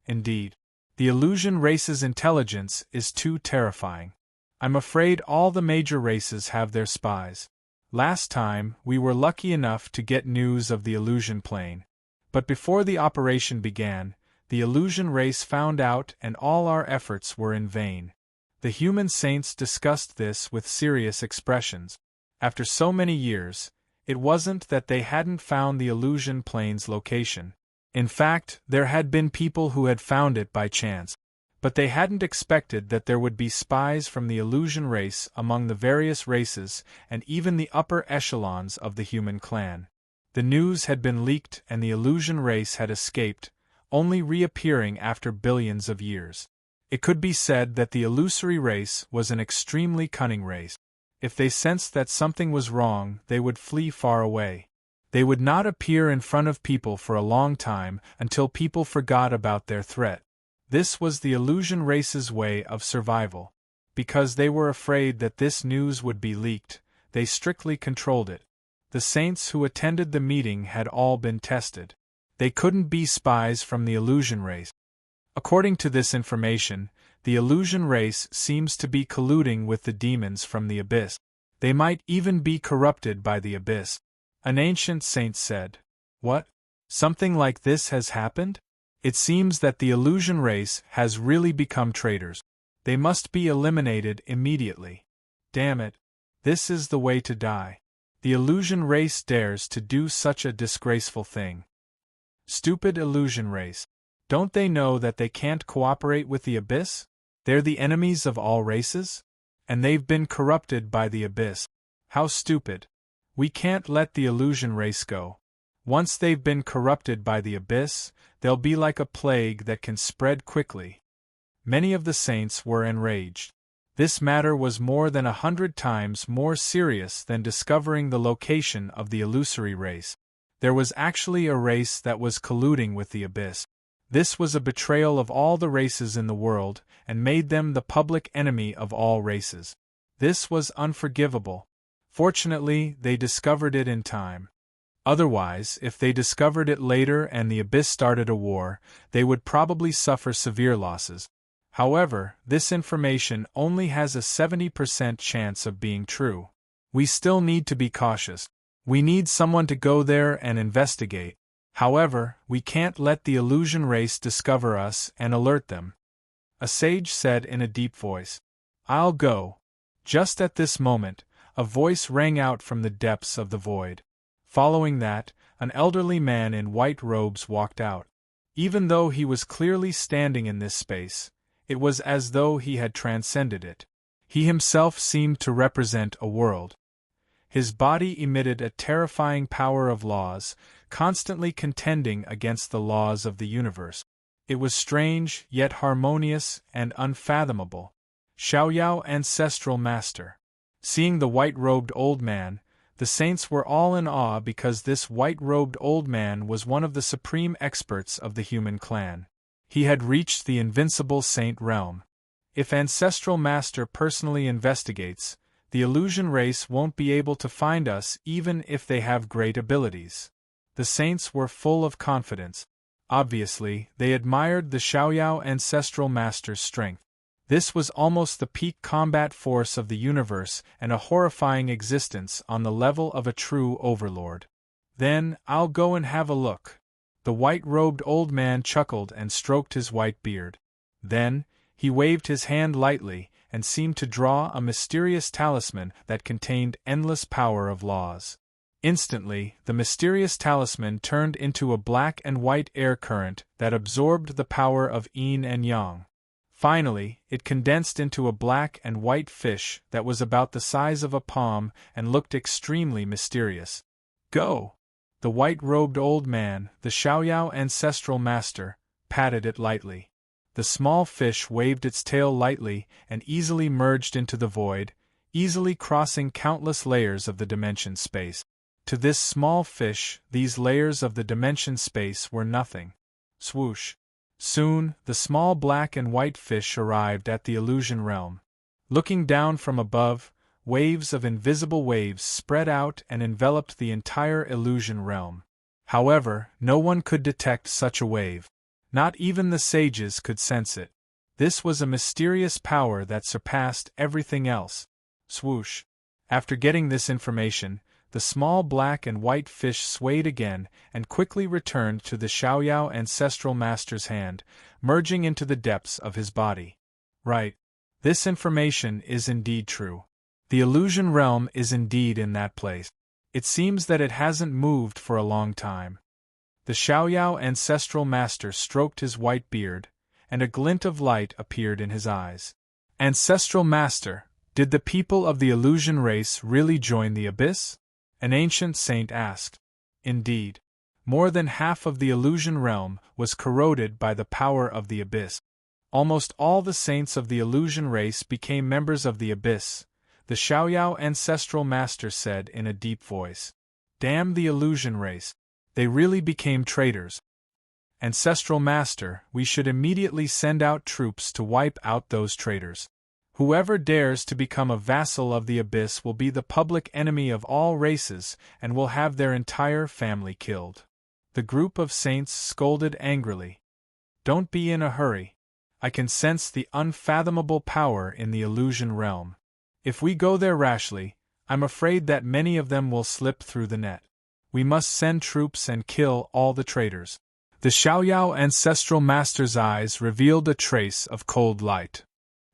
Indeed, the illusion race's intelligence is too terrifying. I'm afraid all the major races have their spies. Last time, we were lucky enough to get news of the illusion plane. But before the operation began, the illusion race found out and all our efforts were in vain. The human saints discussed this with serious expressions. After so many years, it wasn't that they hadn't found the illusion plane's location. In fact, there had been people who had found it by chance. But they hadn't expected that there would be spies from the illusion race among the various races and even the upper echelons of the human clan. The news had been leaked and the illusion race had escaped, only reappearing after billions of years. It could be said that the illusory race was an extremely cunning race. If they sensed that something was wrong, they would flee far away. They would not appear in front of people for a long time until people forgot about their threat. This was the illusion race's way of survival. Because they were afraid that this news would be leaked, they strictly controlled it. The saints who attended the meeting had all been tested. They couldn't be spies from the illusion race. According to this information, the illusion race seems to be colluding with the demons from the abyss. They might even be corrupted by the abyss. An ancient saint said, "What? Something like this has happened? It seems that the illusion race has really become traitors." They must be eliminated immediately. Damn it. This is the way to die. The illusion race dares to do such a disgraceful thing. Stupid illusion race. Don't they know that they can't cooperate with the Abyss? They're the enemies of all races? And they've been corrupted by the Abyss. How stupid. We can't let the illusion race go. Once they've been corrupted by the Abyss, they'll be like a plague that can spread quickly. Many of the saints were enraged. This matter was more than 100 times more serious than discovering the location of the illusory race. There was actually a race that was colluding with the Abyss. This was a betrayal of all the races in the world, and made them the public enemy of all races. This was unforgivable. Fortunately, they discovered it in time. Otherwise, if they discovered it later and the Abyss started a war, they would probably suffer severe losses. However, this information only has a 70% chance of being true. We still need to be cautious. We need someone to go there and investigate. However, we can't let the illusion race discover us and alert them. A sage said in a deep voice, "I'll go." Just at this moment, a voice rang out from the depths of the void. Following that, an elderly man in white robes walked out. Even though he was clearly standing in this space, it was as though he had transcended it. He himself seemed to represent a world. His body emitted a terrifying power of laws, constantly contending against the laws of the universe. It was strange, yet harmonious and unfathomable. Xiaoyao, ancestral master. Seeing the white-robed old man, the saints were all in awe because this white-robed old man was one of the supreme experts of the human clan. He had reached the invincible saint realm. If ancestral master personally investigates, the illusion race won't be able to find us even if they have great abilities. The saints were full of confidence. Obviously, they admired the Xiaoyao ancestral master's strength. This was almost the peak combat force of the universe and a horrifying existence on the level of a true overlord. Then, I'll go and have a look. The white-robed old man chuckled and stroked his white beard. Then, he waved his hand lightly and seemed to draw a mysterious talisman that contained endless power of laws. Instantly, the mysterious talisman turned into a black and white air current that absorbed the power of yin and yang. Finally, it condensed into a black and white fish that was about the size of a palm and looked extremely mysterious. Go! The white-robed old man, the Xiaoyao ancestral master, patted it lightly. The small fish waved its tail lightly and easily merged into the void, easily crossing countless layers of the dimension space. To this small fish, these layers of the dimension space were nothing. Swoosh! Soon, the small black and white fish arrived at the illusion realm. Looking down from above, waves of invisible waves spread out and enveloped the entire illusion realm. However, no one could detect such a wave. Not even the sages could sense it. This was a mysterious power that surpassed everything else. Swoosh! After getting this information, the small black and white fish swayed again and quickly returned to the Xiaoyao ancestral master's hand, merging into the depths of his body. Right. This information is indeed true. The illusion realm is indeed in that place. It seems that it hasn't moved for a long time. The Xiaoyao ancestral master stroked his white beard, and a glint of light appeared in his eyes. Ancestral master, did the people of the illusion race really join the Abyss? An ancient saint asked. Indeed. More than half of the illusion realm was corroded by the power of the Abyss. Almost all the saints of the illusion race became members of the Abyss, the Xiaoyao ancestral master said in a deep voice. Damn the illusion race. They really became traitors. Ancestral master, we should immediately send out troops to wipe out those traitors. Whoever dares to become a vassal of the Abyss will be the public enemy of all races and will have their entire family killed. The group of saints scolded angrily. Don't be in a hurry. I can sense the unfathomable power in the illusion realm. If we go there rashly, I'm afraid that many of them will slip through the net. We must send troops and kill all the traitors. The Xiaoyao ancestral master's eyes revealed a trace of cold light.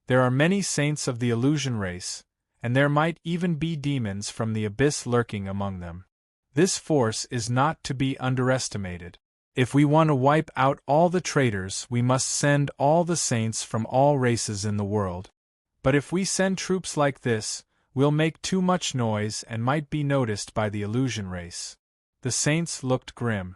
There are many saints of the illusion race, and there might even be demons from the abyss lurking among them. This force is not to be underestimated. If we want to wipe out all the traitors, we must send all the saints from all races in the world. But if we send troops like this, we'll make too much noise and might be noticed by the illusion race. The saints looked grim.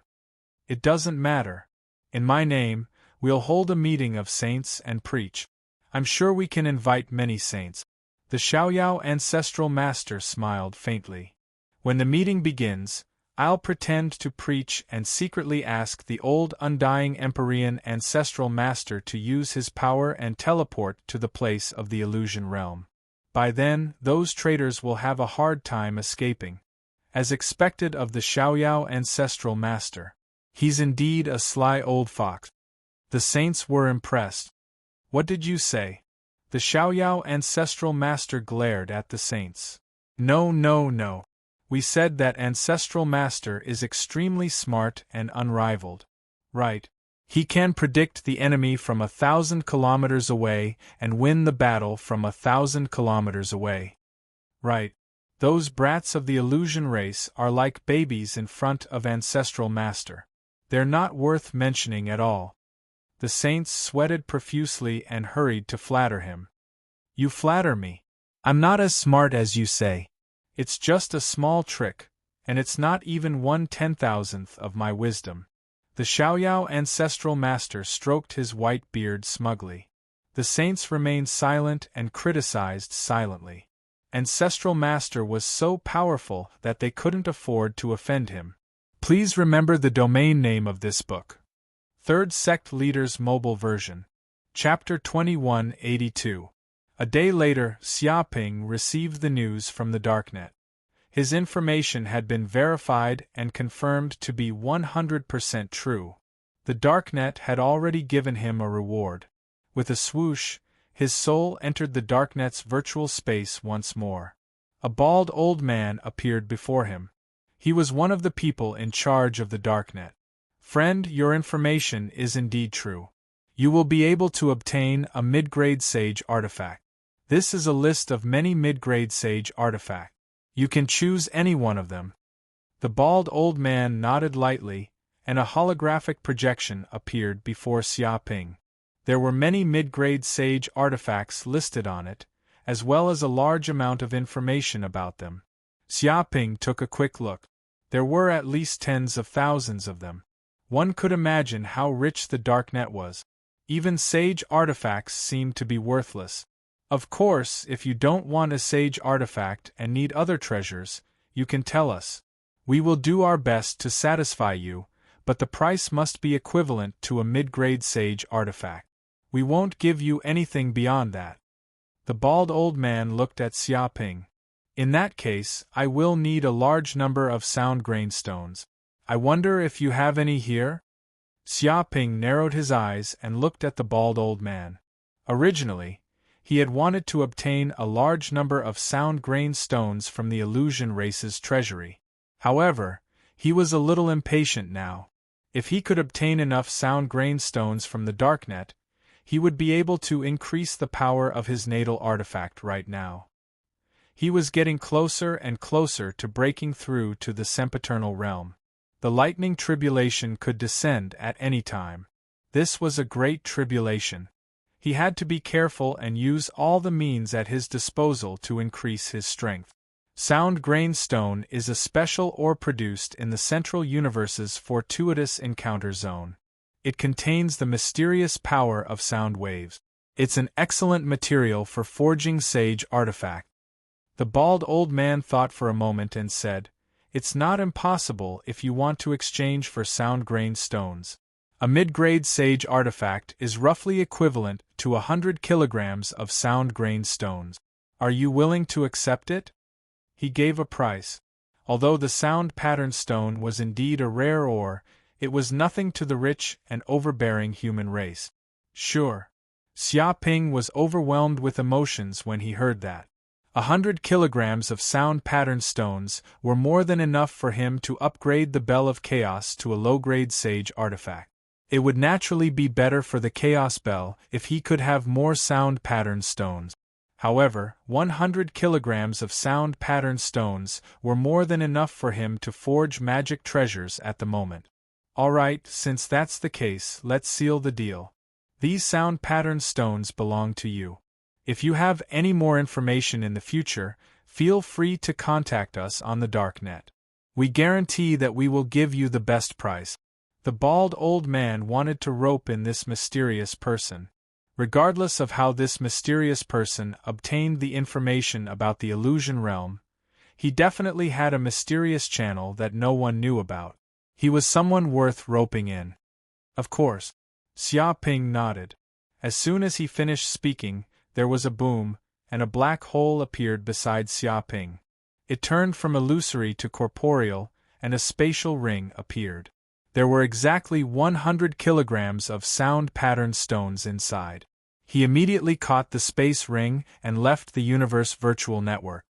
It doesn't matter. In my name, we'll hold a meeting of saints and preach. I'm sure we can invite many saints. The Xiaoyao ancestral master smiled faintly. When the meeting begins, I'll pretend to preach and secretly ask the old undying Empyrean ancestral master to use his power and teleport to the place of the illusion realm. By then, those traitors will have a hard time escaping. As expected of the Xiaoyao ancestral master. He's indeed a sly old fox. The saints were impressed. What did you say? The Xiaoyao ancestral master glared at the saints. No. We said that ancestral master is extremely smart and unrivaled. Right. He can predict the enemy from 1,000 kilometers away and win the battle from 1,000 kilometers away. Right. Those brats of the illusion race are like babies in front of ancestral master. They're not worth mentioning at all. The saints sweated profusely and hurried to flatter him. You flatter me. I'm not as smart as you say. It's just a small trick, and it's not even 1/10,000th of my wisdom. The Xiaoyao ancestral master stroked his white beard smugly. The saints remained silent and criticized silently. Ancestral master was so powerful that they couldn't afford to offend him. Please remember the domain name of this book. Third Sect Leaders Mobile Version. Chapter 2182. A day later, Xiaoping received the news from the Darknet. His information had been verified and confirmed to be 100% true. The Darknet had already given him a reward. With a swoosh, his soul entered the Darknet's virtual space once more. A bald old man appeared before him. He was one of the people in charge of the Darknet. Friend, your information is indeed true. You will be able to obtain a mid-grade sage artifact. This is a list of many mid-grade sage artifacts. You can choose any one of them. The bald old man nodded lightly, and a holographic projection appeared before Xiaoping. There were many mid-grade sage artifacts listed on it, as well as a large amount of information about them. Xiaoping took a quick look. There were at least tens of thousands of them. One could imagine how rich the Darknet was. Even sage artifacts seemed to be worthless. Of course, if you don't want a sage artifact and need other treasures, you can tell us. We will do our best to satisfy you, but the price must be equivalent to a mid-grade sage artifact. We won't give you anything beyond that. The bald old man looked at Xiaoping. In that case, I will need a large number of sound grain stones. I wonder if you have any here? Xiaoping narrowed his eyes and looked at the bald old man. Originally, he had wanted to obtain a large number of sound grain stones from the illusion race's treasury. However, he was a little impatient now. If he could obtain enough sound grain stones from the Darknet, he would be able to increase the power of his natal artifact right now. He was getting closer and closer to breaking through to the sempiternal realm. The lightning tribulation could descend at any time. This was a great tribulation. He had to be careful and use all the means at his disposal to increase his strength. Sound grain stone is a special ore produced in the Central Universe's fortuitous encounter zone. It contains the mysterious power of sound waves. It's an excellent material for forging sage artifacts. The bald old man thought for a moment and said, "It's not impossible if you want to exchange for sound grain stones. A mid-grade sage artifact is roughly equivalent to 100 kilograms of sound grain stones. Are you willing to accept it?" He gave a price. Although the sound pattern stone was indeed a rare ore, it was nothing to the rich and overbearing human race. Sure. Xiaoping was overwhelmed with emotions when he heard that. 100 kilograms of sound pattern stones were more than enough for him to upgrade the Bell of Chaos to a low-grade sage artifact. It would naturally be better for the Chaos Bell if he could have more sound pattern stones. However, 100 kilograms of sound pattern stones were more than enough for him to forge magic treasures at the moment. Alright, since that's the case, let's seal the deal. These sound pattern stones belong to you. If you have any more information in the future, feel free to contact us on the Darknet. We guarantee that we will give you the best price. The bald old man wanted to rope in this mysterious person. Regardless of how this mysterious person obtained the information about the illusion realm, he definitely had a mysterious channel that no one knew about. He was someone worth roping in. Of course. Xia Ping nodded. As soon as he finished speaking, there was a boom, and a black hole appeared beside Xia Ping. It turned from illusory to corporeal, and a spatial ring appeared. There were exactly 100 kilograms of sound pattern stones inside. He immediately caught the space ring and left the universe virtual network.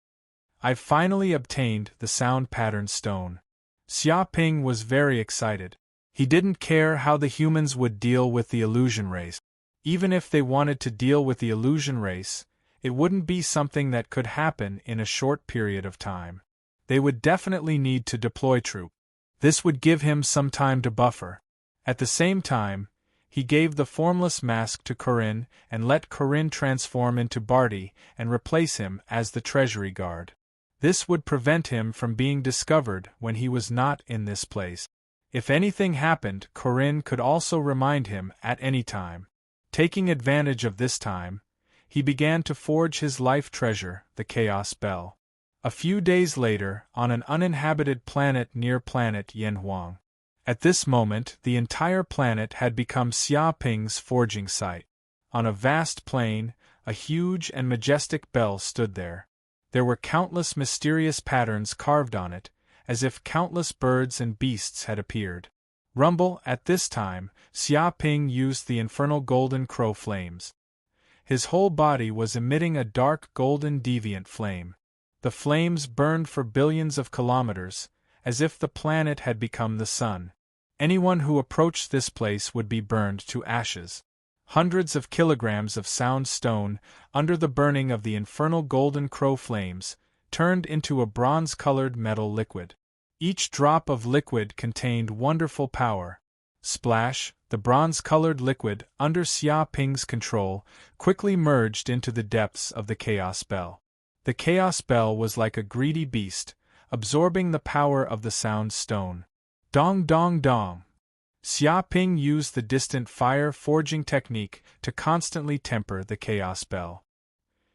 I've finally obtained the sound pattern stone. Xia Ping was very excited. He didn't care how the humans would deal with the illusion race. Even if they wanted to deal with the illusion race, it wouldn't be something that could happen in a short period of time. They would definitely need to deploy troops. This would give him some time to buffer. At the same time, he gave the formless mask to Corinne and let Corinne transform into Barty and replace him as the treasury guard. This would prevent him from being discovered when he was not in this place. If anything happened, Corinne could also remind him at any time. Taking advantage of this time, he began to forge his life treasure, the Chaos Bell. A few days later, on an uninhabited planet near planet Yanhuang. At this moment, the entire planet had become Xia Ping's forging site. On a vast plain, a huge and majestic bell stood there. There were countless mysterious patterns carved on it, as if countless birds and beasts had appeared. Rumble, at this time, Xia Ping used the infernal golden crow flames. His whole body was emitting a dark golden deviant flame. The flames burned for billions of kilometers, as if the planet had become the sun. Anyone who approached this place would be burned to ashes. Hundreds of kilograms of sound stone, under the burning of the infernal golden crow flames, turned into a bronze-colored metal liquid. Each drop of liquid contained wonderful power. Splash, the bronze-colored liquid, under Xia Ping's control, quickly merged into the depths of the Chaos Bell. The Chaos Bell was like a greedy beast, absorbing the power of the sound stone. Dong dong dong. Xia Ping used the distant fire forging technique to constantly temper the Chaos Bell.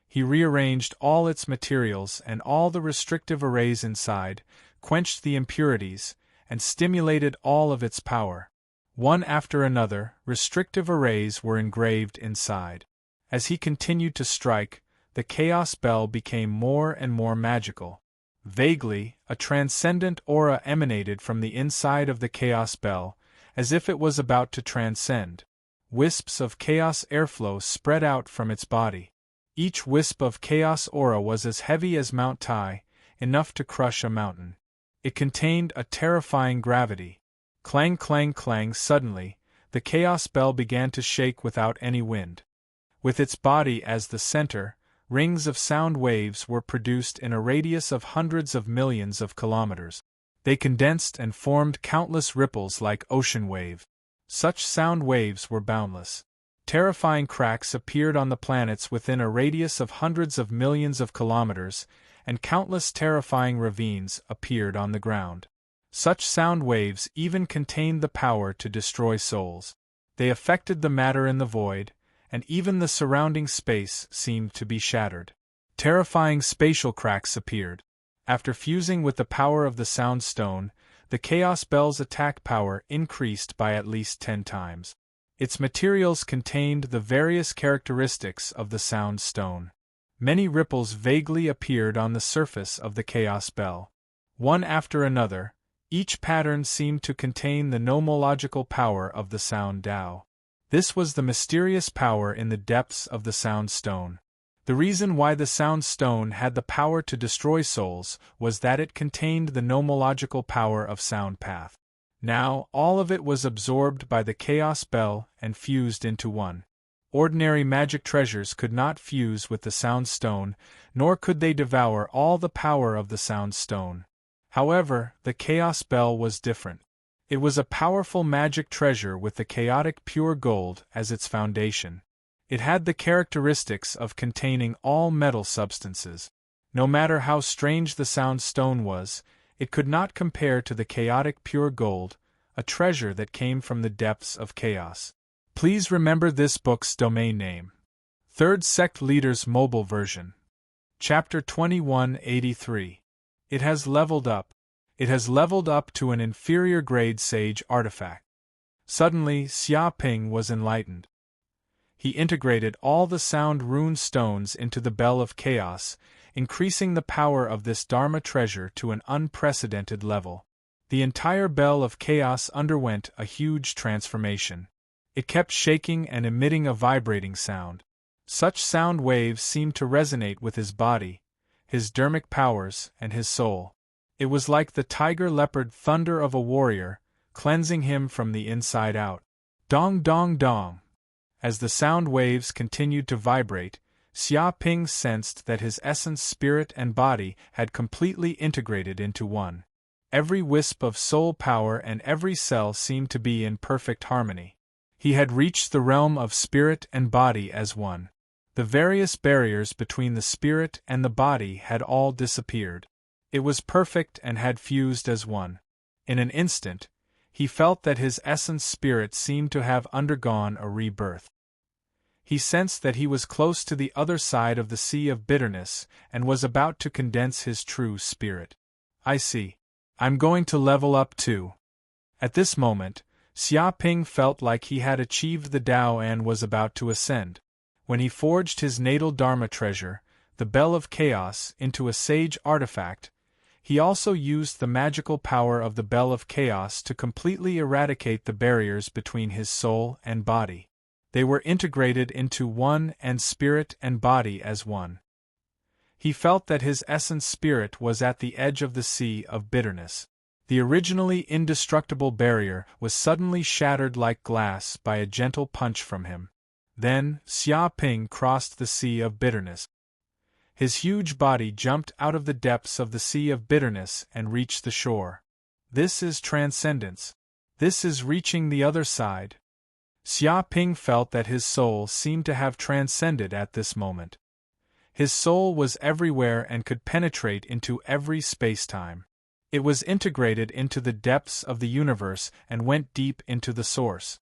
He rearranged all its materials and all the restrictive arrays inside, quenched the impurities, and stimulated all of its power. One after another, restrictive arrays were engraved inside. As he continued to strike, the Chaos Bell became more and more magical. Vaguely, a transcendent aura emanated from the inside of the Chaos Bell, as if it was about to transcend. Wisps of chaos airflow spread out from its body. Each wisp of chaos aura was as heavy as Mount Tai, enough to crush a mountain. It contained a terrifying gravity. Clang clang clang. Suddenly, the Chaos Bell began to shake without any wind. With its body as the center, rings of sound waves were produced in a radius of hundreds of millions of kilometers. They condensed and formed countless ripples like ocean waves. Such sound waves were boundless. Terrifying cracks appeared on the planets within a radius of hundreds of millions of kilometers, and countless terrifying ravines appeared on the ground. Such sound waves even contained the power to destroy souls. They affected the matter in the void, and even the surrounding space seemed to be shattered. Terrifying spatial cracks appeared. After fusing with the power of the Sound Stone, the Chaos Bell's attack power increased by at least 10 times. Its materials contained the various characteristics of the Sound Stone. Many ripples vaguely appeared on the surface of the Chaos Bell. One after another, each pattern seemed to contain the nomological power of the Sound Tao. This was the mysterious power in the depths of the Sound Stone. The reason why the Sound Stone had the power to destroy souls was that it contained the nomological power of Sound Path. Now, all of it was absorbed by the Chaos Bell and fused into one. Ordinary magic treasures could not fuse with the Sound Stone, nor could they devour all the power of the Sound Stone. However, the Chaos Bell was different. It was a powerful magic treasure with the chaotic pure gold as its foundation. It had the characteristics of containing all metal substances. No matter how strange the Sound Stone was, it could not compare to the chaotic pure gold, a treasure that came from the depths of chaos. Please remember this book's domain name. Third Sect Leader's Mobile Version. Chapter 2183. It has leveled up. It has leveled up to an inferior grade Sage artifact. Suddenly, Xia Ping was enlightened. He integrated all the sound rune stones into the Bell of Chaos, increasing the power of this Dharma treasure to an unprecedented level. The entire Bell of Chaos underwent a huge transformation. It kept shaking and emitting a vibrating sound. Such sound waves seemed to resonate with his body, his dermic powers, and his soul. It was like the tiger-leopard thunder of a warrior, cleansing him from the inside out. Dong dong dong. As the sound waves continued to vibrate, Xia Ping sensed that his essence, spirit, and body had completely integrated into one. Every wisp of soul power and every cell seemed to be in perfect harmony. He had reached the realm of spirit and body as one. The various barriers between the spirit and the body had all disappeared. It was perfect and had fused as one. In an instant, he felt that his essence spirit seemed to have undergone a rebirth. He sensed that he was close to the other side of the sea of bitterness and was about to condense his true spirit. I see. I'm going to level up too. At this moment, Xia Ping felt like he had achieved the Tao and was about to ascend. When he forged his natal Dharma treasure, the Bell of Chaos, into a sage artifact, he also used the magical power of the Bell of Chaos to completely eradicate the barriers between his soul and body. They were integrated into one and spirit and body as one. He felt that his essence spirit was at the edge of the sea of bitterness. The originally indestructible barrier was suddenly shattered like glass by a gentle punch from him. Then, Xia Ping crossed the sea of bitterness. His huge body jumped out of the depths of the sea of bitterness and reached the shore. This is transcendence. This is reaching the other side. Xia Ping felt that his soul seemed to have transcended at this moment. His soul was everywhere and could penetrate into every space-time. It was integrated into the depths of the universe and went deep into the source.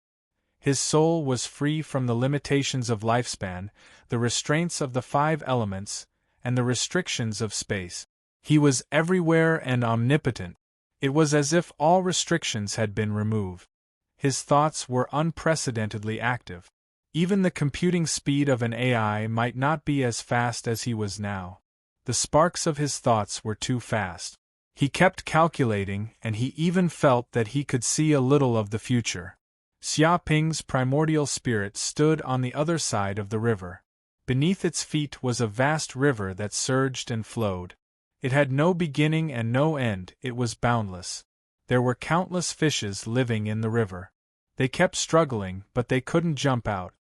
His soul was free from the limitations of lifespan, the restraints of the 5 elements, and the restrictions of space. He was everywhere and omnipotent. It was as if all restrictions had been removed. His thoughts were unprecedentedly active. Even the computing speed of an AI might not be as fast as he was now. The sparks of his thoughts were too fast. He kept calculating, and he even felt that he could see a little of the future. Xia Ping's primordial spirit stood on the other side of the river. Beneath its feet was a vast river that surged and flowed. It had no beginning and no end, it was boundless. There were countless fishes living in the river. They kept struggling, but they couldn't jump out.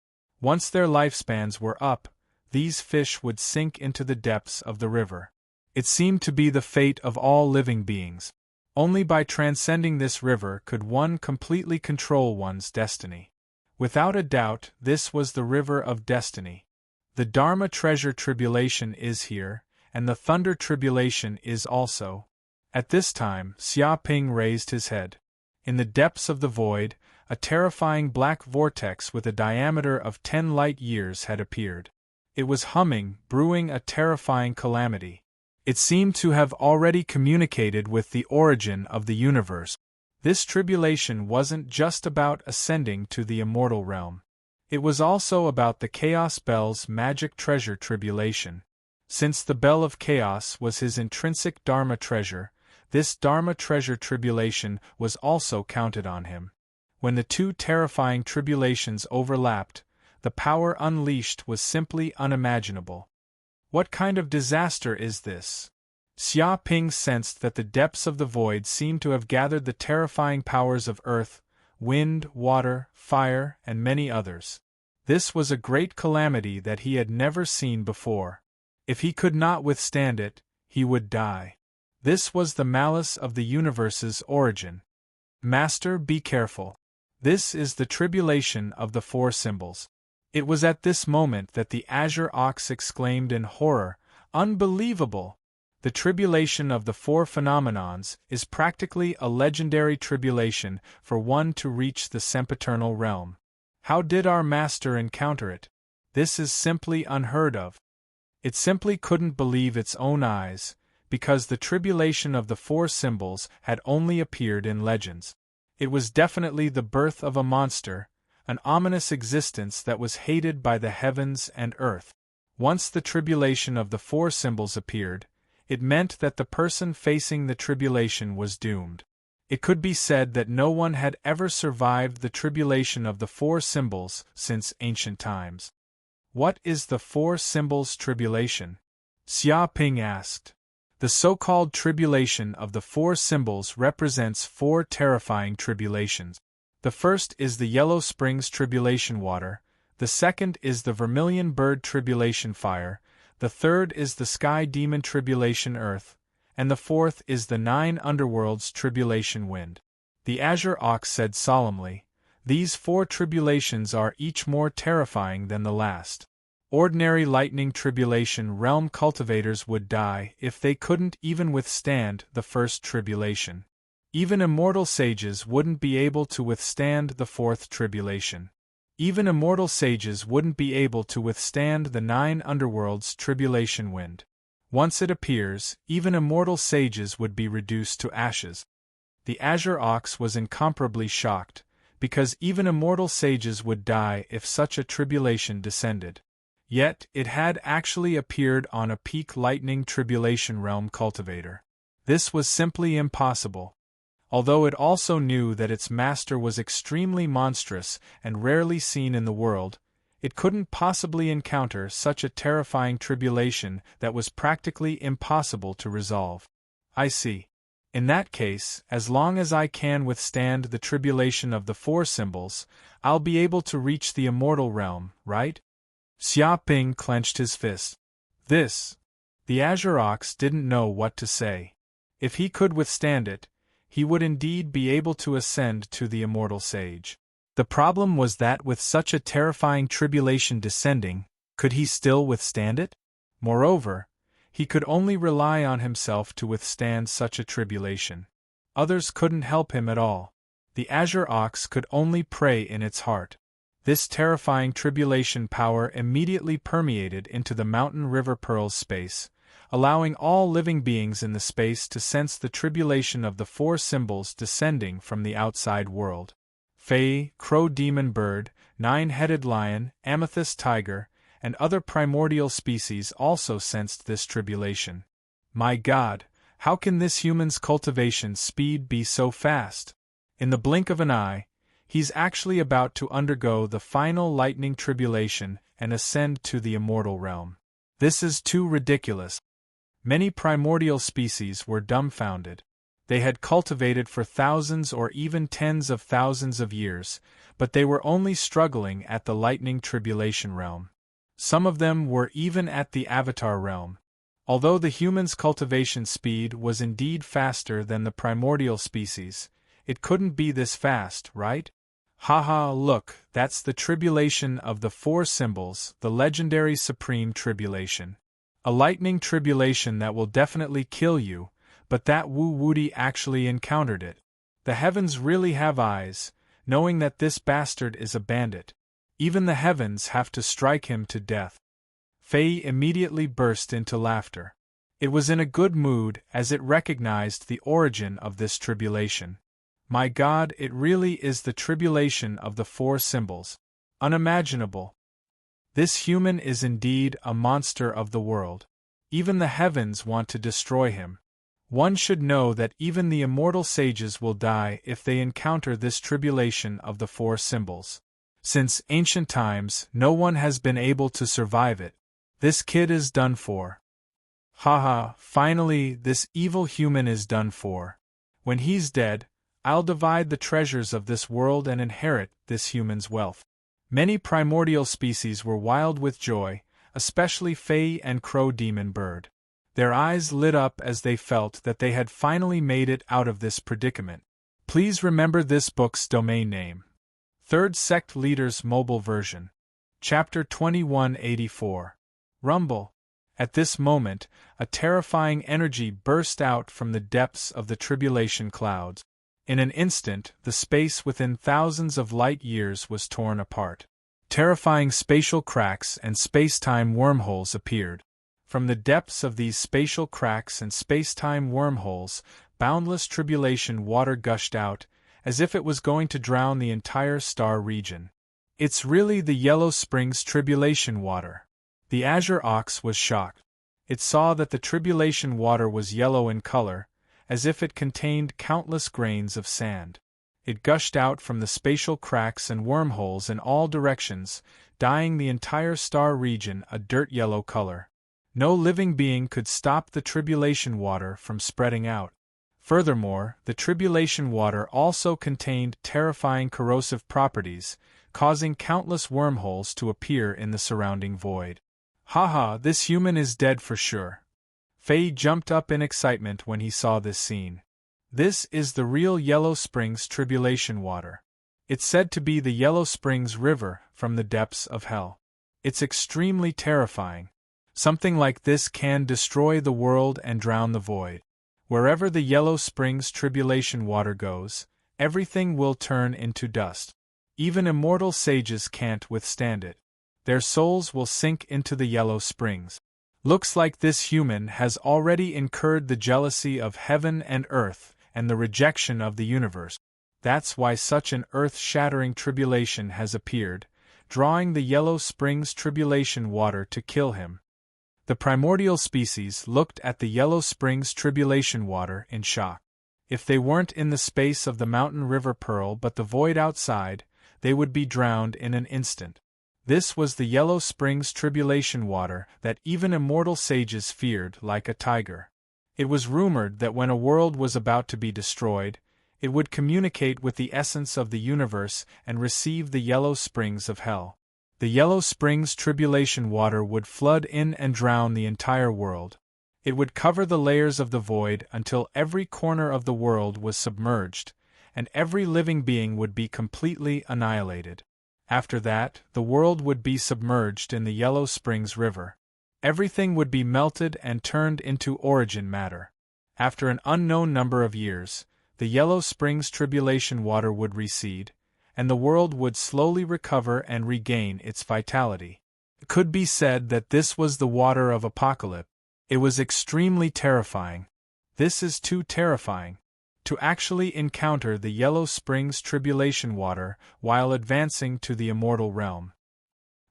Once their lifespans were up, these fish would sink into the depths of the river. It seemed to be the fate of all living beings. Only by transcending this river could one completely control one's destiny. Without a doubt, this was the river of destiny. The Dharma treasure tribulation is here, and the thunder tribulation is also. At this time, Xia Ping raised his head. In the depths of the void, a terrifying black vortex with a diameter of 10 light years had appeared. It was humming, brewing a terrifying calamity. It seemed to have already communicated with the origin of the universe. This tribulation wasn't just about ascending to the immortal realm. It was also about the Chaos Bell's magic treasure tribulation. Since the Bell of Chaos was his intrinsic Dharma treasure, this Dharma treasure tribulation was also counted on him. When the two terrifying tribulations overlapped, the power unleashed was simply unimaginable. What kind of disaster is this? Xia Ping sensed that the depths of the void seemed to have gathered the terrifying powers of earth, wind, water, fire, and many others. This was a great calamity that he had never seen before. If he could not withstand it, he would die. This was the malice of the universe's origin. Master, be careful. This is the tribulation of the four symbols. It was at this moment that the Azure Ox exclaimed in horror, "Unbelievable! The tribulation of the four phenomenons is practically a legendary tribulation for one to reach the sempiternal realm. How did our master encounter it? This is simply unheard of." It simply couldn't believe its own eyes, because the tribulation of the four symbols had only appeared in legends. It was definitely the birth of a monster, an ominous existence that was hated by the heavens and earth. Once the tribulation of the four symbols appeared, it meant that the person facing the tribulation was doomed. It could be said that no one had ever survived the tribulation of the four symbols since ancient times. What is the four symbols tribulation? Xia Ping asked. The so-called tribulation of the four symbols represents four terrifying tribulations. The first is the Yellow Springs tribulation water, the second is the Vermilion Bird tribulation fire, the third is the Sky Demon tribulation earth, and the fourth is the 9 underworlds tribulation wind. The Azure Ox said solemnly, "These four tribulations are each more terrifying than the last. Ordinary lightning tribulation realm cultivators would die if they couldn't even withstand the first tribulation. Even immortal sages wouldn't be able to withstand the fourth tribulation. Even immortal sages wouldn't be able to withstand the 9 underworlds tribulation wind. Once it appears, even immortal sages would be reduced to ashes." The Azure Ox was incomparably shocked, because even immortal sages would die if such a tribulation descended. Yet, it had actually appeared on a peak lightning tribulation realm cultivator. This was simply impossible. Although it also knew that its master was extremely monstrous and rarely seen in the world, it couldn't possibly encounter such a terrifying tribulation that was practically impossible to resolve. I see. In that case, as long as I can withstand the tribulation of the four symbols, I'll be able to reach the immortal realm, right? Xia Ping clenched his fist. The Azure Ox didn't know what to say. If he could withstand it, he would indeed be able to ascend to the immortal sage. The problem was that with such a terrifying tribulation descending, could he still withstand it? Moreover, he could only rely on himself to withstand such a tribulation. Others couldn't help him at all. The Azure Ox could only pray in its heart. This terrifying tribulation power immediately permeated into the Mountain River Pearl's space, allowing all living beings in the space to sense the tribulation of the four symbols descending from the outside world. Fae, Crow Demon Bird, 9-headed Lion, Amethyst Tiger, and other primordial species also sensed this tribulation. My God, how can this human's cultivation speed be so fast? In the blink of an eye, he's actually about to undergo the final lightning tribulation and ascend to the immortal realm. This is too ridiculous. Many primordial species were dumbfounded. They had cultivated for thousands or even tens of thousands of years, but they were only struggling at the lightning tribulation realm. Some of them were even at the avatar realm. Although the human's cultivation speed was indeed faster than the primordial species, it couldn't be this fast, right? Haha, look, that's the tribulation of the four symbols, the legendary supreme tribulation. A lightning tribulation that will definitely kill you, but that Wu Wudi actually encountered it. The heavens really have eyes, knowing that this bastard is a bandit. Even the heavens have to strike him to death. Faye immediately burst into laughter. It was in a good mood as it recognized the origin of this tribulation. My God, it really is the tribulation of the four symbols. Unimaginable. This human is indeed a monster of the world. Even the heavens want to destroy him. One should know that even the immortal sages will die if they encounter this tribulation of the four symbols. Since ancient times, no one has been able to survive it. This kid is done for. Haha, finally, this evil human is done for. When he's dead, I'll divide the treasures of this world and inherit this human's wealth. Many primordial species were wild with joy, especially Fae and Crow Demon Bird. Their eyes lit up as they felt that they had finally made it out of this predicament. Please remember this book's domain name. Third Sect Leaders Mobile Version. Chapter 2184. Rumble. At this moment, a terrifying energy burst out from the depths of the tribulation clouds. In an instant, the space within thousands of light years was torn apart. Terrifying spatial cracks and space-time wormholes appeared. From the depths of these spatial cracks and space-time wormholes, boundless tribulation water gushed out, as if it was going to drown the entire star region. It's really the Yellow Springs tribulation water. The Azure Ox was shocked. It saw that the tribulation water was yellow in color, as if it contained countless grains of sand. It gushed out from the spatial cracks and wormholes in all directions, dyeing the entire star region a dirt yellow color. No living being could stop the tribulation water from spreading out. Furthermore, the tribulation water also contained terrifying corrosive properties, causing countless wormholes to appear in the surrounding void. Haha, this human is dead for sure. Faye jumped up in excitement when he saw this scene. This is the real Yellow Springs tribulation water. It's said to be the Yellow Springs River from the depths of hell. It's extremely terrifying. Something like this can destroy the world and drown the void. Wherever the Yellow Springs tribulation water goes, everything will turn into dust. Even immortal sages can't withstand it. Their souls will sink into the Yellow Springs. Looks like this human has already incurred the jealousy of heaven and earth and the rejection of the universe. That's why such an earth-shattering tribulation has appeared, drawing the Yellow Springs tribulation water to kill him. The primordial species looked at the Yellow Springs tribulation water in shock. If they weren't in the space of the mountain river Pearl but the void outside, they would be drowned in an instant. This was the Yellow Springs tribulation water that even immortal sages feared like a tiger. It was rumored that when a world was about to be destroyed, it would communicate with the essence of the universe and receive the Yellow Springs of hell. The Yellow Springs tribulation water would flood in and drown the entire world. It would cover the layers of the void until every corner of the world was submerged, and every living being would be completely annihilated. After that, the world would be submerged in the Yellow Springs River. Everything would be melted and turned into origin matter. After an unknown number of years, the Yellow Springs tribulation water would recede, and the world would slowly recover and regain its vitality. It could be said that this was the water of apocalypse. It was extremely terrifying. This is too terrifying. To actually encounter the Yellow Springs tribulation water while advancing to the immortal realm.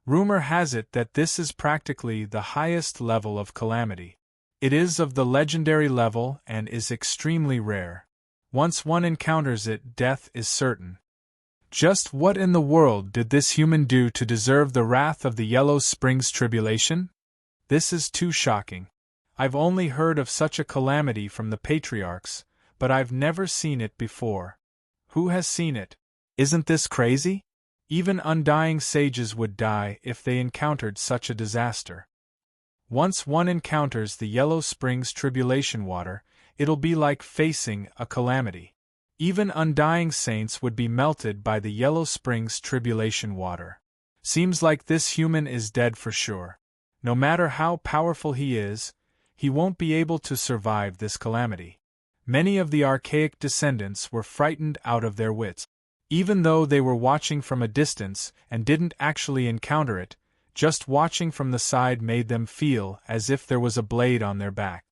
Rumor has it that this is practically the highest level of calamity. It is of the legendary level and is extremely rare. Once one encounters it, death is certain. Just what in the world did this human do to deserve the wrath of the Yellow Springs tribulation? This is too shocking. I've only heard of such a calamity from the patriarchs, but I've never seen it before. Who has seen it? Isn't this crazy? Even undying sages would die if they encountered such a disaster. Once one encounters the Yellow Springs tribulation water, it'll be like facing a calamity. Even undying saints would be melted by the Yellow Springs tribulation water. Seems like this human is dead for sure. No matter how powerful he is, he won't be able to survive this calamity. Many of the archaic descendants were frightened out of their wits. Even though they were watching from a distance and didn't actually encounter it, just watching from the side made them feel as if there was a blade on their back.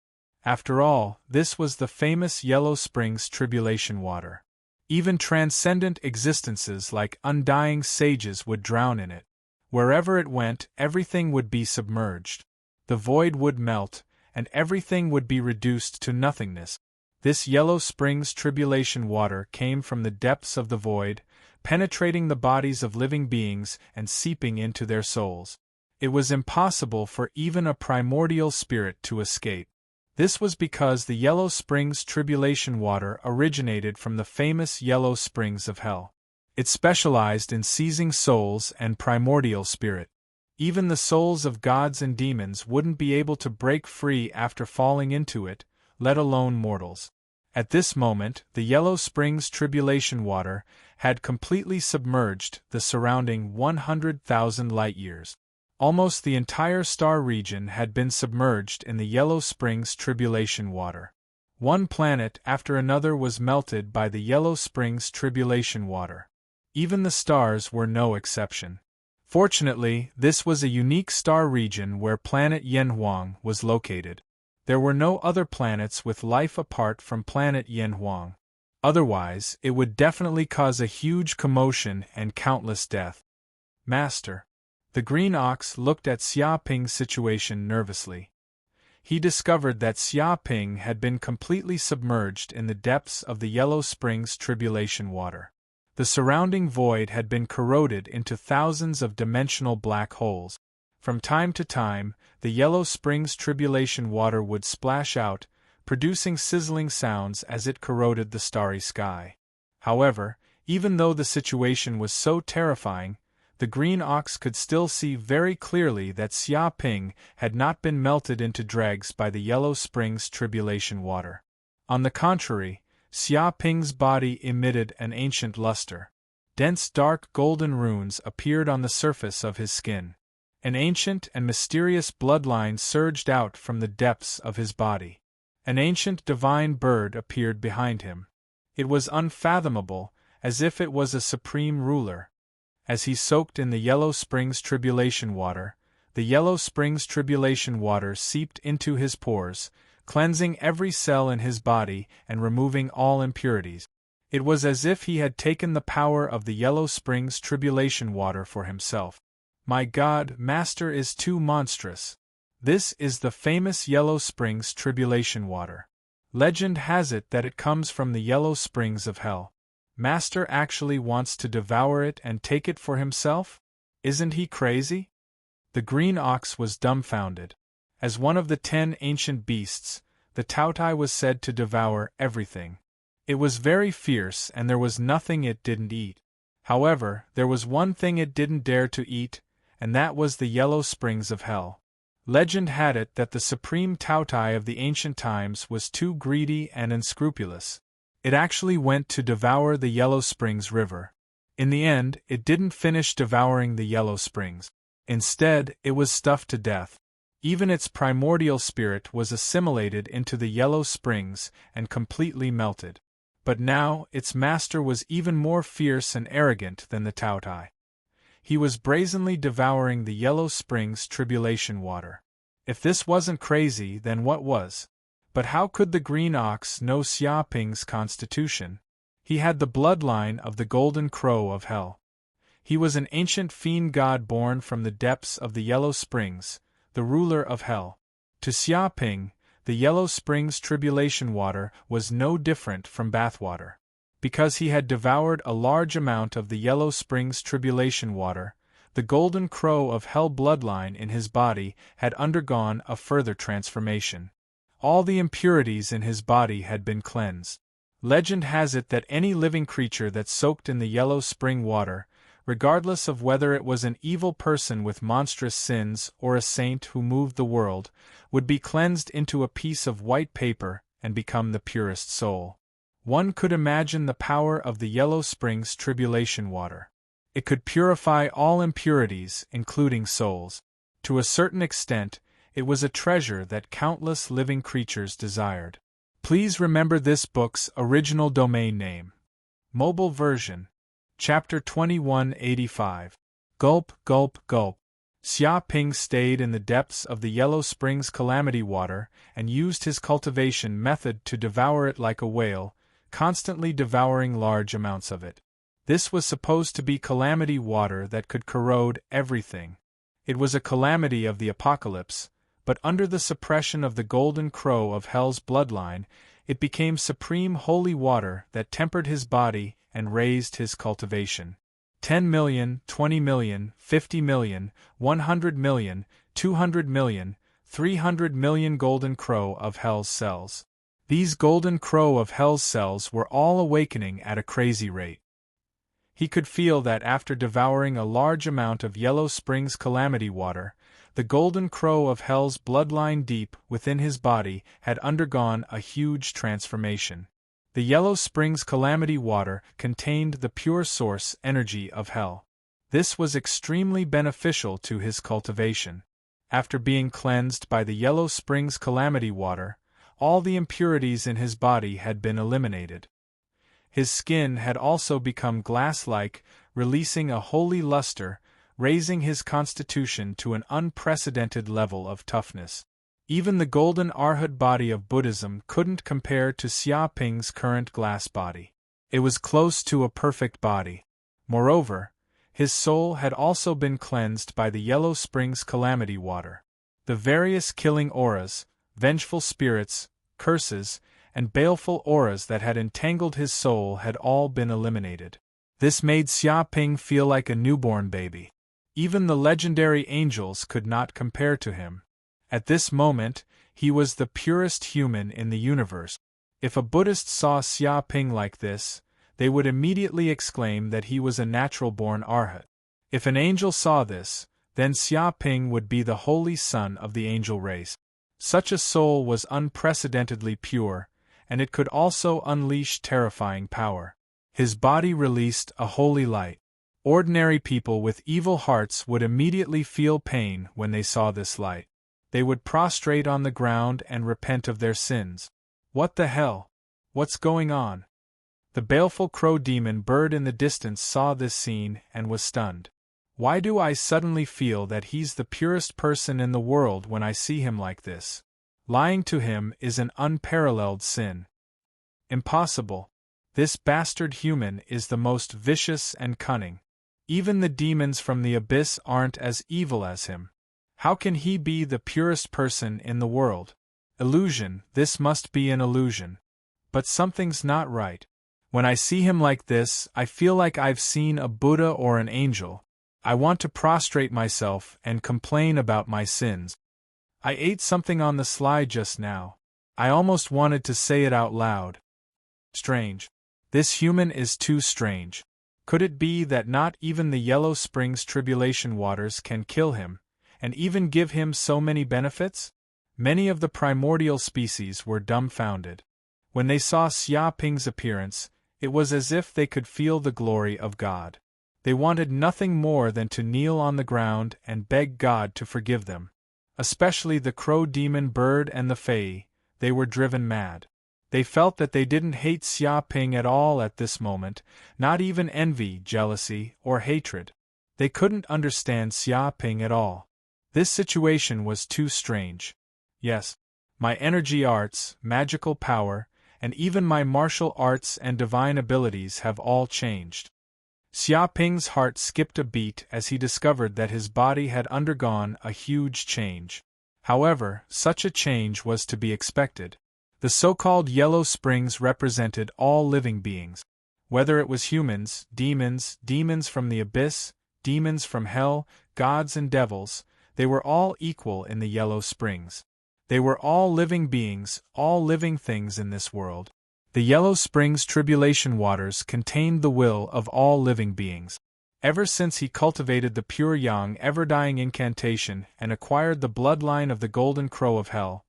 After all, this was the famous Yellow Springs tribulation water. Even transcendent existences like undying sages would drown in it. Wherever it went, everything would be submerged. The void would melt, and everything would be reduced to nothingness. This Yellow Springs tribulation water came from the depths of the void, penetrating the bodies of living beings and seeping into their souls. It was impossible for even a primordial spirit to escape. This was because the Yellow Springs tribulation water originated from the famous Yellow Springs of Hell. It specialized in seizing souls and primordial spirit. Even the souls of gods and demons wouldn't be able to break free after falling into it, let alone mortals. At this moment, the Yellow Springs tribulation water had completely submerged the surrounding 100,000 light-years. Almost the entire star region had been submerged in the Yellow Springs tribulation water. One planet after another was melted by the Yellow Springs tribulation water. Even the stars were no exception. Fortunately, this was a unique star region where planet Yanhuang was located. There were no other planets with life apart from planet Yanhuang. Otherwise, it would definitely cause a huge commotion and countless death. Master. The Green Ox looked at Xia Ping's situation nervously. He discovered that Xia Ping had been completely submerged in the depths of the Yellow Springs tribulation water. The surrounding void had been corroded into thousands of dimensional black holes. From time to time, the Yellow Springs tribulation water would splash out, producing sizzling sounds as it corroded the starry sky. However, even though the situation was so terrifying, the Green Ox could still see very clearly that Xia Ping had not been melted into dregs by the Yellow Springs tribulation water. On the contrary, Xia Ping's body emitted an ancient luster. Dense dark golden runes appeared on the surface of his skin. An ancient and mysterious bloodline surged out from the depths of his body. An ancient divine bird appeared behind him. It was unfathomable, as if it was a supreme ruler. As he soaked in the Yellow Springs tribulation water, the Yellow Springs tribulation water seeped into his pores, cleansing every cell in his body and removing all impurities. It was as if he had taken the power of the Yellow Springs tribulation water for himself. My God, Master is too monstrous. This is the famous Yellow Springs tribulation water. Legend has it that it comes from the Yellow Springs of Hell. Master actually wants to devour it and take it for himself? Isn't he crazy? The Green Ox was dumbfounded. As one of the 10 ancient beasts, the Taotai was said to devour everything. It was very fierce and there was nothing it didn't eat. However, there was one thing it didn't dare to eat, and that was the Yellow Springs of Hell. Legend had it that the supreme Taotai of the ancient times was too greedy and unscrupulous. It actually went to devour the Yellow Springs River. In the end, it didn't finish devouring the Yellow Springs. Instead, it was stuffed to death. Even its primordial spirit was assimilated into the Yellow Springs and completely melted. But now, its master was even more fierce and arrogant than the Taotai. He was brazenly devouring the Yellow Springs tribulation water. If this wasn't crazy, then what was? But how could the Green Ox know Xia Ping's constitution? He had the bloodline of the Golden Crow of Hell. He was an ancient fiend god born from the depths of the Yellow Springs, the ruler of Hell. To Xia Ping, the Yellow Springs tribulation water was no different from bathwater. Because he had devoured a large amount of the Yellow Springs tribulation water, the Golden Crow of Hell bloodline in his body had undergone a further transformation. All the impurities in his body had been cleansed. Legend has it that any living creature that soaked in the Yellow Spring water, regardless of whether it was an evil person with monstrous sins or a saint who moved the world, would be cleansed into a piece of white paper and become the purest soul. One could imagine the power of the Yellow Springs tribulation water. It could purify all impurities, including souls. To a certain extent, it was a treasure that countless living creatures desired. Please remember this book's original domain name. Mobile version. Chapter 2185. Gulp, gulp, gulp. Xia Ping stayed in the depths of the Yellow Springs calamity water and used his cultivation method to devour it like a whale, constantly devouring large amounts of it. This was supposed to be calamity water that could corrode everything. It was a calamity of the apocalypse, but under the suppression of the Golden Crow of Hell's bloodline, it became supreme holy water that tempered his body and raised his cultivation. 10 million, 20 million, 50 million, 100 million, 200 million, 300 million golden crow of hell's cells. These golden crow of hell's cells were all awakening at a crazy rate. He could feel that after devouring a large amount of Yellow Springs calamity water, the golden crow of hell's bloodline deep within his body had undergone a huge transformation. The Yellow Springs calamity water contained the pure source energy of hell. This was extremely beneficial to his cultivation. After being cleansed by the Yellow Springs calamity water, all the impurities in his body had been eliminated. His skin had also become glass-like, releasing a holy luster, raising his constitution to an unprecedented level of toughness. Even the golden Arhat body of Buddhism couldn't compare to Xiaoping's current glass body. It was close to a perfect body. Moreover, his soul had also been cleansed by the Yellow Springs calamity water. The various killing auras, vengeful spirits, curses, and baleful auras that had entangled his soul had all been eliminated. This made Xiaoping feel like a newborn baby. Even the legendary angels could not compare to him. At this moment, he was the purest human in the universe. If a Buddhist saw Xiaoping like this, they would immediately exclaim that he was a natural-born Arhat. If an angel saw this, then Xiaoping would be the holy son of the angel race. Such a soul was unprecedentedly pure, and it could also unleash terrifying power. His body released a holy light. Ordinary people with evil hearts would immediately feel pain when they saw this light. They would prostrate on the ground and repent of their sins. What the hell? What's going on? The baleful crow demon bird in the distance saw this scene and was stunned. Why do I suddenly feel that he's the purest person in the world when I see him like this? Lying to him is an unparalleled sin. Impossible. This bastard human is the most vicious and cunning. Even the demons from the abyss aren't as evil as him. How can he be the purest person in the world? Illusion, this must be an illusion. But something's not right. When I see him like this, I feel like I've seen a Buddha or an angel. I want to prostrate myself and complain about my sins. I ate something on the sly just now. I almost wanted to say it out loud. Strange. This human is too strange. Could it be that not even the Yellow Springs tribulation waters can kill him, and even give him so many benefits? Many of the primordial species were dumbfounded. When they saw Xiaoping's appearance, it was as if they could feel the glory of God. They wanted nothing more than to kneel on the ground and beg God to forgive them. Especially the crow demon bird and the fae, they were driven mad. They felt that they didn't hate Xiaoping at all at this moment, not even envy, jealousy, or hatred. They couldn't understand Xiaoping at all. This situation was too strange. Yes, my energy arts, magical power, and even my martial arts and divine abilities have all changed. Xiaoping's heart skipped a beat as he discovered that his body had undergone a huge change. However, such a change was to be expected. The so-called Yellow Springs represented all living beings. Whether it was humans, demons from the abyss, demons from hell, gods and devils, they were all equal in the Yellow Springs. They were all living beings, all living things in this world. The Yellow Springs tribulation waters contained the will of all living beings. Ever since he cultivated the pure yang ever-dying incantation and acquired the bloodline of the golden crow of hell,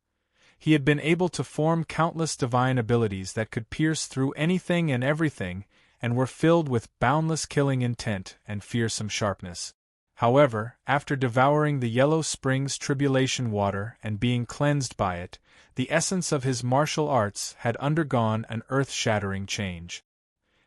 he had been able to form countless divine abilities that could pierce through anything and everything and were filled with boundless killing intent and fearsome sharpness. However, after devouring the Yellow Springs tribulation water and being cleansed by it, the essence of his martial arts had undergone an earth-shattering change.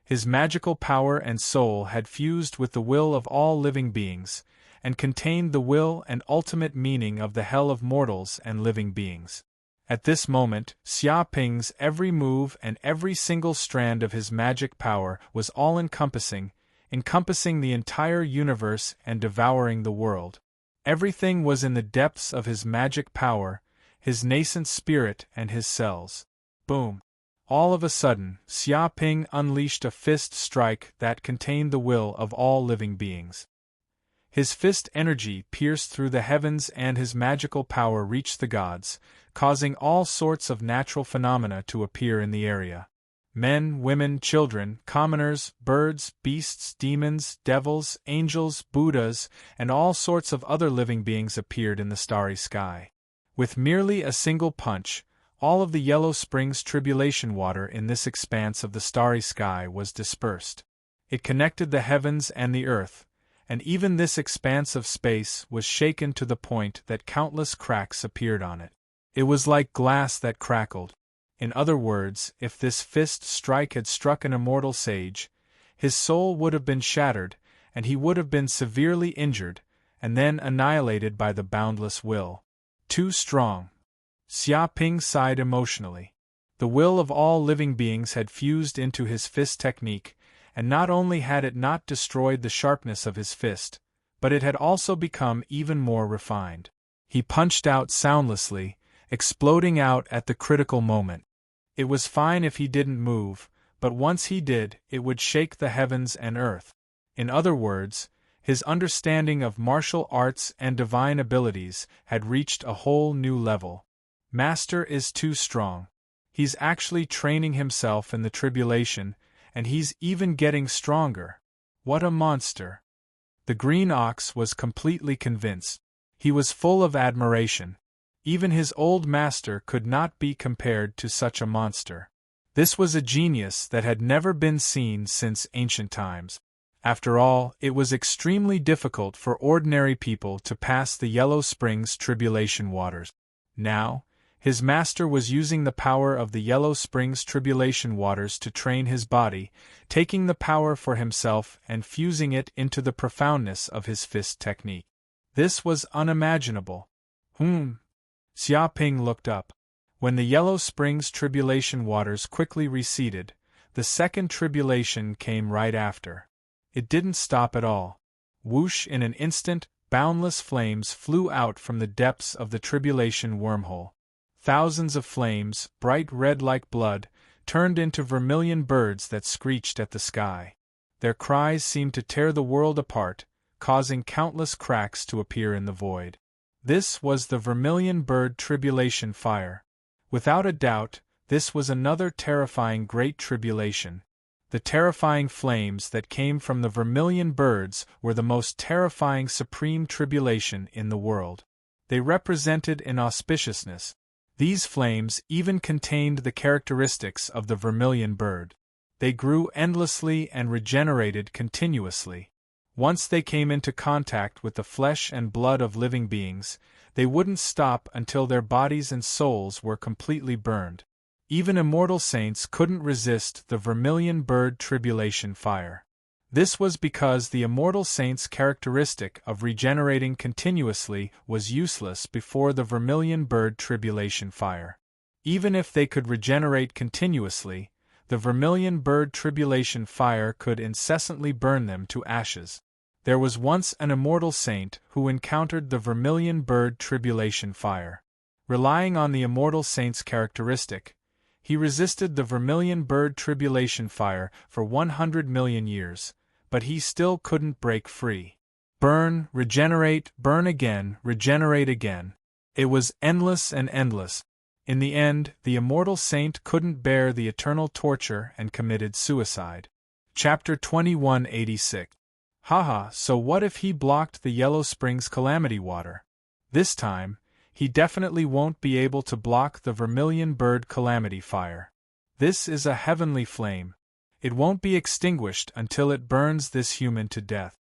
His magical power and soul had fused with the will of all living beings, and contained the will and ultimate meaning of the hell of mortals and living beings. At this moment, Xiaoping's every move and every single strand of his magic power was all-encompassing, encompassing the entire universe and devouring the world. Everything was in the depths of his magic power, his nascent spirit and his cells. Boom! All of a sudden, Xia Ping unleashed a fist strike that contained the will of all living beings. His fist energy pierced through the heavens and his magical power reached the gods, causing all sorts of natural phenomena to appear in the area. Men, women, children, commoners, birds, beasts, demons, devils, angels, Buddhas, and all sorts of other living beings appeared in the starry sky. With merely a single punch, all of the Yellow Springs tribulation water in this expanse of the starry sky was dispersed. It connected the heavens and the earth, and even this expanse of space was shaken to the point that countless cracks appeared on it. It was like glass that crackled. In other words, if this fist strike had struck an immortal sage, his soul would have been shattered, and he would have been severely injured, and then annihilated by the boundless will. Too strong. Xia Ping sighed emotionally. The will of all living beings had fused into his fist technique, and not only had it not destroyed the sharpness of his fist, but it had also become even more refined. He punched out soundlessly, exploding out at the critical moment. It was fine if he didn't move, but once he did, it would shake the heavens and earth. In other words, his understanding of martial arts and divine abilities had reached a whole new level. Master is too strong. He's actually training himself in the tribulation, and he's even getting stronger. What a monster! The green ox was completely convinced. He was full of admiration. Even his old master could not be compared to such a monster. This was a genius that had never been seen since ancient times. After all, it was extremely difficult for ordinary people to pass the Yellow Springs tribulation waters. Now, his master was using the power of the Yellow Springs tribulation waters to train his body, taking the power for himself and fusing it into the profoundness of his fist technique. This was unimaginable. Xia Ping looked up. When the Yellow Springs tribulation waters quickly receded, the second tribulation came right after. It didn't stop at all. Whoosh! In an instant, boundless flames flew out from the depths of the tribulation wormhole. Thousands of flames, bright red like blood, turned into vermilion birds that screeched at the sky. Their cries seemed to tear the world apart, causing countless cracks to appear in the void. This was the vermilion bird tribulation fire. Without a doubt, this was another terrifying great tribulation. The terrifying flames that came from the vermilion birds were the most terrifying supreme tribulation in the world. They represented inauspiciousness. These flames even contained the characteristics of the vermilion bird. They grew endlessly and regenerated continuously. Once they came into contact with the flesh and blood of living beings, they wouldn't stop until their bodies and souls were completely burned. Even immortal saints couldn't resist the vermilion bird tribulation fire. This was because the immortal saint's characteristic of regenerating continuously was useless before the vermilion bird tribulation fire. Even if they could regenerate continuously, the vermilion bird tribulation fire could incessantly burn them to ashes. There was once an immortal saint who encountered the vermilion bird tribulation fire. Relying on the immortal saint's characteristic, he resisted the vermilion bird tribulation fire for 100 million years, but he still couldn't break free. Burn, regenerate, burn again, regenerate again. It was endless and endless. In the end, the immortal saint couldn't bear the eternal torture and committed suicide. Chapter 2186. Haha, so what if he blocked the Yellow Springs calamity water? This time, he definitely won't be able to block the vermilion bird calamity fire. This is a heavenly flame. It won't be extinguished until it burns this human to death.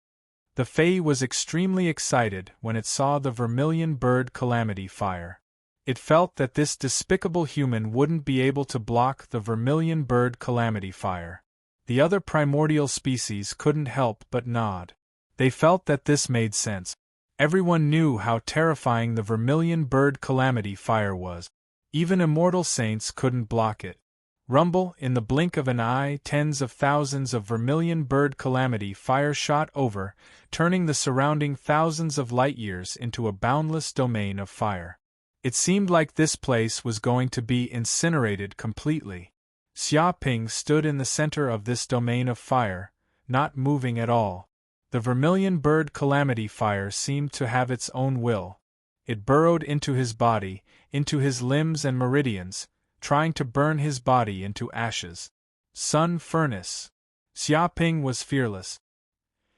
The Fae was extremely excited when it saw the vermilion bird calamity fire. It felt that this despicable human wouldn't be able to block the vermilion bird calamity fire. The other primordial species couldn't help but nod. They felt that this made sense. Everyone knew how terrifying the vermilion bird calamity fire was. Even immortal saints couldn't block it. Rumble, in the blink of an eye, tens of thousands of vermilion bird calamity fire shot over, turning the surrounding thousands of light-years into a boundless domain of fire. It seemed like this place was going to be incinerated completely. Xia Ping stood in the center of this domain of fire, not moving at all. The vermilion bird calamity fire seemed to have its own will. It burrowed into his body, into his limbs and meridians, trying to burn his body into ashes. Sun furnace. Xia Ping was fearless.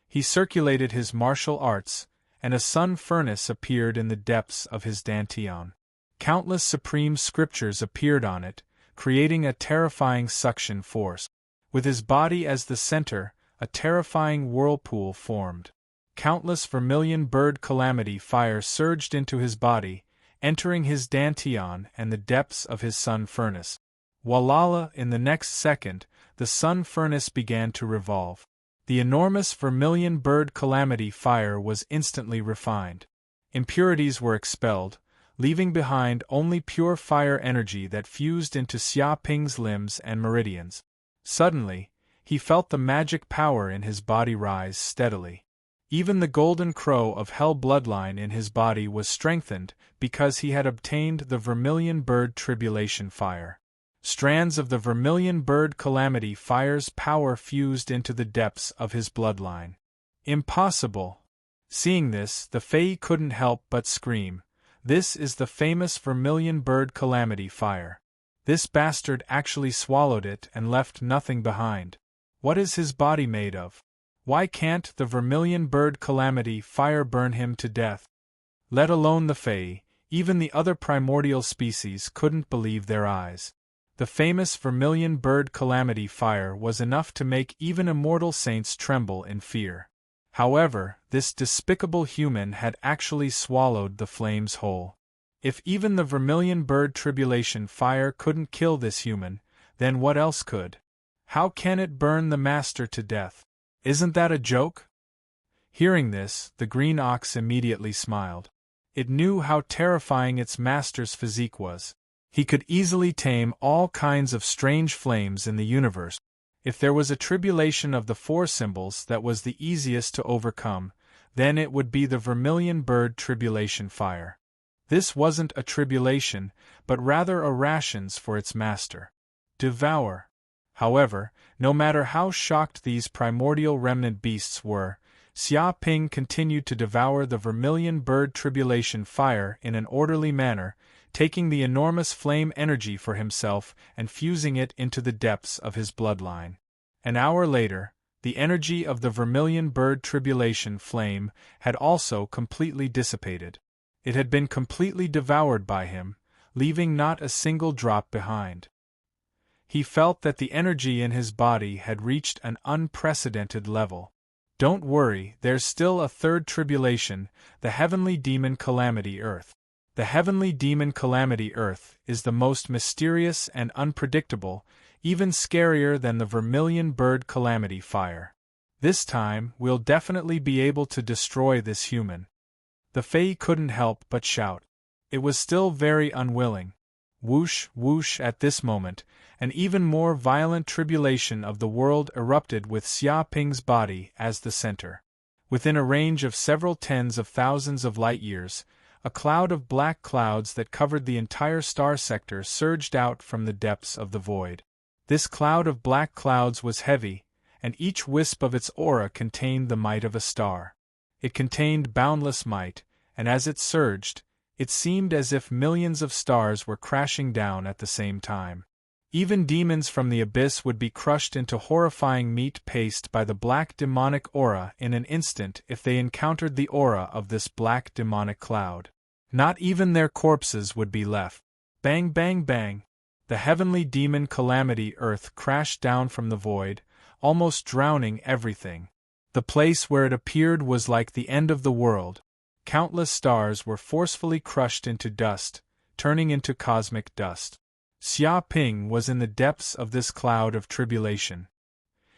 He circulated his martial arts, and a sun furnace appeared in the depths of his dantian. Countless supreme scriptures appeared on it, creating a terrifying suction force. With his body as the center, a terrifying whirlpool formed. Countless vermilion bird calamity fire surged into his body, entering his dantian and the depths of his sun furnace. Walala, in the next second, the sun furnace began to revolve. The enormous vermilion bird calamity fire was instantly refined. Impurities were expelled, leaving behind only pure fire energy that fused into Xia Ping's limbs and meridians. Suddenly, he felt the magic power in his body rise steadily. Even the golden crow of hell bloodline in his body was strengthened because he had obtained the vermilion bird tribulation fire. Strands of the vermilion bird calamity fire's power fused into the depths of his bloodline. Impossible! Seeing this, the Fae couldn't help but scream. This is the famous vermilion bird calamity fire. This bastard actually swallowed it and left nothing behind. What is his body made of? Why can't the vermilion bird calamity fire burn him to death? Let alone the Fae, even the other primordial species couldn't believe their eyes. The famous vermilion bird calamity fire was enough to make even immortal saints tremble in fear. However, this despicable human had actually swallowed the flames whole. If even the vermilion bird tribulation fire couldn't kill this human, then what else could? How can it burn the master to death? Isn't that a joke? Hearing this, the green ox immediately smiled. It knew how terrifying its master's physique was. He could easily tame all kinds of strange flames in the universe. If there was a tribulation of the four symbols that was the easiest to overcome, then it would be the vermilion bird tribulation fire. This wasn't a tribulation, but rather a rations for its master. Devour. However, no matter how shocked these primordial remnant beasts were, Xia Ping continued to devour the vermilion bird tribulation fire in an orderly manner, taking the enormous flame energy for himself and fusing it into the depths of his bloodline. An hour later, the energy of the vermilion bird tribulation flame had also completely dissipated. It had been completely devoured by him, leaving not a single drop behind. He felt that the energy in his body had reached an unprecedented level. Don't worry, there's still a third tribulation, the heavenly demon calamity earth. The heavenly demon calamity earth is the most mysterious and unpredictable, even scarier than the vermilion bird calamity fire. This time, we'll definitely be able to destroy this human. The Fae couldn't help but shout. It was still very unwilling. Whoosh, whoosh at this moment, an even more violent tribulation of the world erupted with Xia Ping's body as the center. Within a range of several tens of thousands of light years, a cloud of black clouds that covered the entire star sector surged out from the depths of the void. This cloud of black clouds was heavy, and each wisp of its aura contained the might of a star. It contained boundless might, and as it surged, it seemed as if millions of stars were crashing down at the same time. Even demons from the abyss would be crushed into horrifying meat paste by the black demonic aura in an instant if they encountered the aura of this black demonic cloud. Not even their corpses would be left. Bang, bang, bang. The heavenly demon calamity earth crashed down from the void, almost drowning everything. The place where it appeared was like the end of the world. Countless stars were forcefully crushed into dust, turning into cosmic dust. Xia Ping was in the depths of this cloud of tribulation.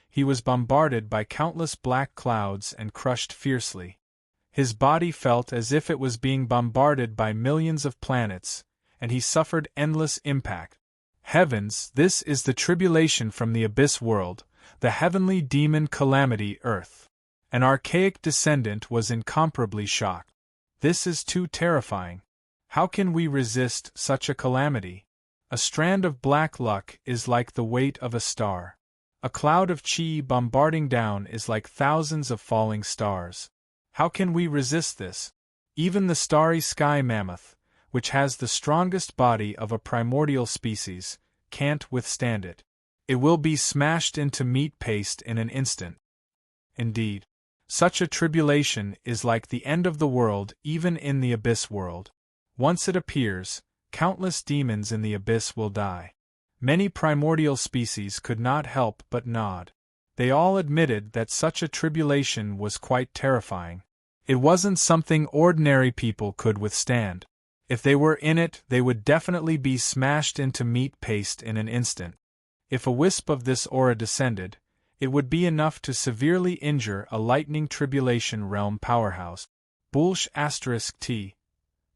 He was bombarded by countless black clouds and crushed fiercely. His body felt as if it was being bombarded by millions of planets, and he suffered endless impact. Heavens, this is the tribulation from the abyss world, the heavenly demon calamity earth. An archaic descendant was incomparably shocked. This is too terrifying. How can we resist such a calamity? A strand of black luck is like the weight of a star. A cloud of chi bombarding down is like thousands of falling stars. How can we resist this? Even the starry sky mammoth, which has the strongest body of a primordial species, can't withstand it. It will be smashed into meat paste in an instant. Indeed, such a tribulation is like the end of the world even in the abyss world. Once it appears, countless demons in the abyss will die. Many primordial species could not help but nod. They all admitted that such a tribulation was quite terrifying. It wasn't something ordinary people could withstand. If they were in it, they would definitely be smashed into meat paste in an instant. If a wisp of this aura descended, it would be enough to severely injure a lightning tribulation realm powerhouse. Bullsh *T.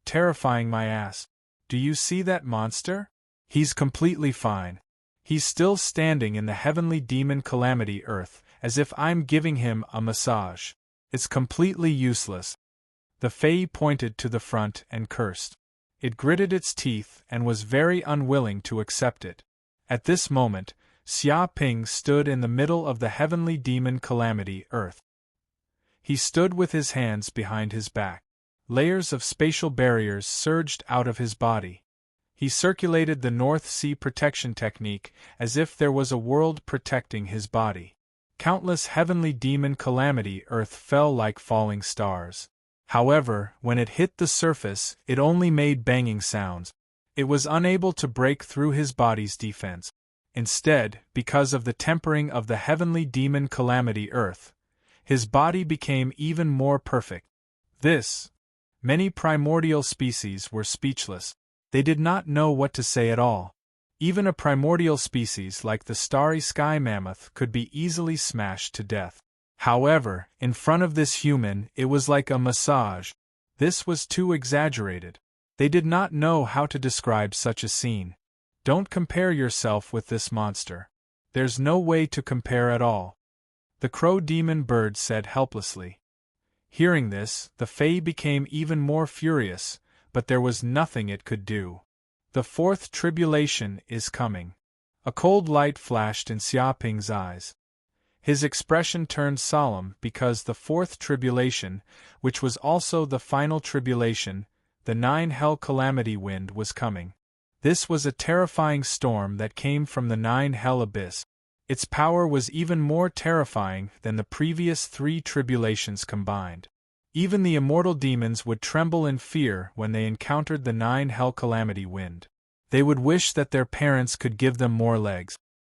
Terrifying my ass. Do you see that monster? He's completely fine. He's still standing in the heavenly demon calamity earth, as if I'm giving him a massage. It's completely useless. The Fae pointed to the front and cursed. It gritted its teeth and was very unwilling to accept it. At this moment, Xia Ping stood in the middle of the heavenly demon calamity earth. He stood with his hands behind his back. Layers of spatial barriers surged out of his body. He circulated the North Sea protection technique as if there was a world protecting his body. Countless heavenly demon calamity earth fell like falling stars. However, when it hit the surface, it only made banging sounds. It was unable to break through his body's defense. Instead, because of the tempering of the heavenly demon calamity earth, his body became even more perfect. Many primordial species were speechless. They did not know what to say at all. Even a primordial species like the starry sky mammoth could be easily smashed to death. However, in front of this human, it was like a massage. This was too exaggerated. They did not know how to describe such a scene. Don't compare yourself with this monster. There's no way to compare at all. The crow demon bird said helplessly. Hearing this, the Fae became even more furious, but there was nothing it could do. The fourth tribulation is coming. A cold light flashed in Xia Ping's eyes. His expression turned solemn because the fourth tribulation, which was also the final tribulation, the 9 hell calamity wind, was coming. This was a terrifying storm that came from the 9 hell abyss. Its power was even more terrifying than the previous 3 tribulations combined. Even the immortal demons would tremble in fear when they encountered the 9 hell calamity wind. They would wish that their parents could give them more legs.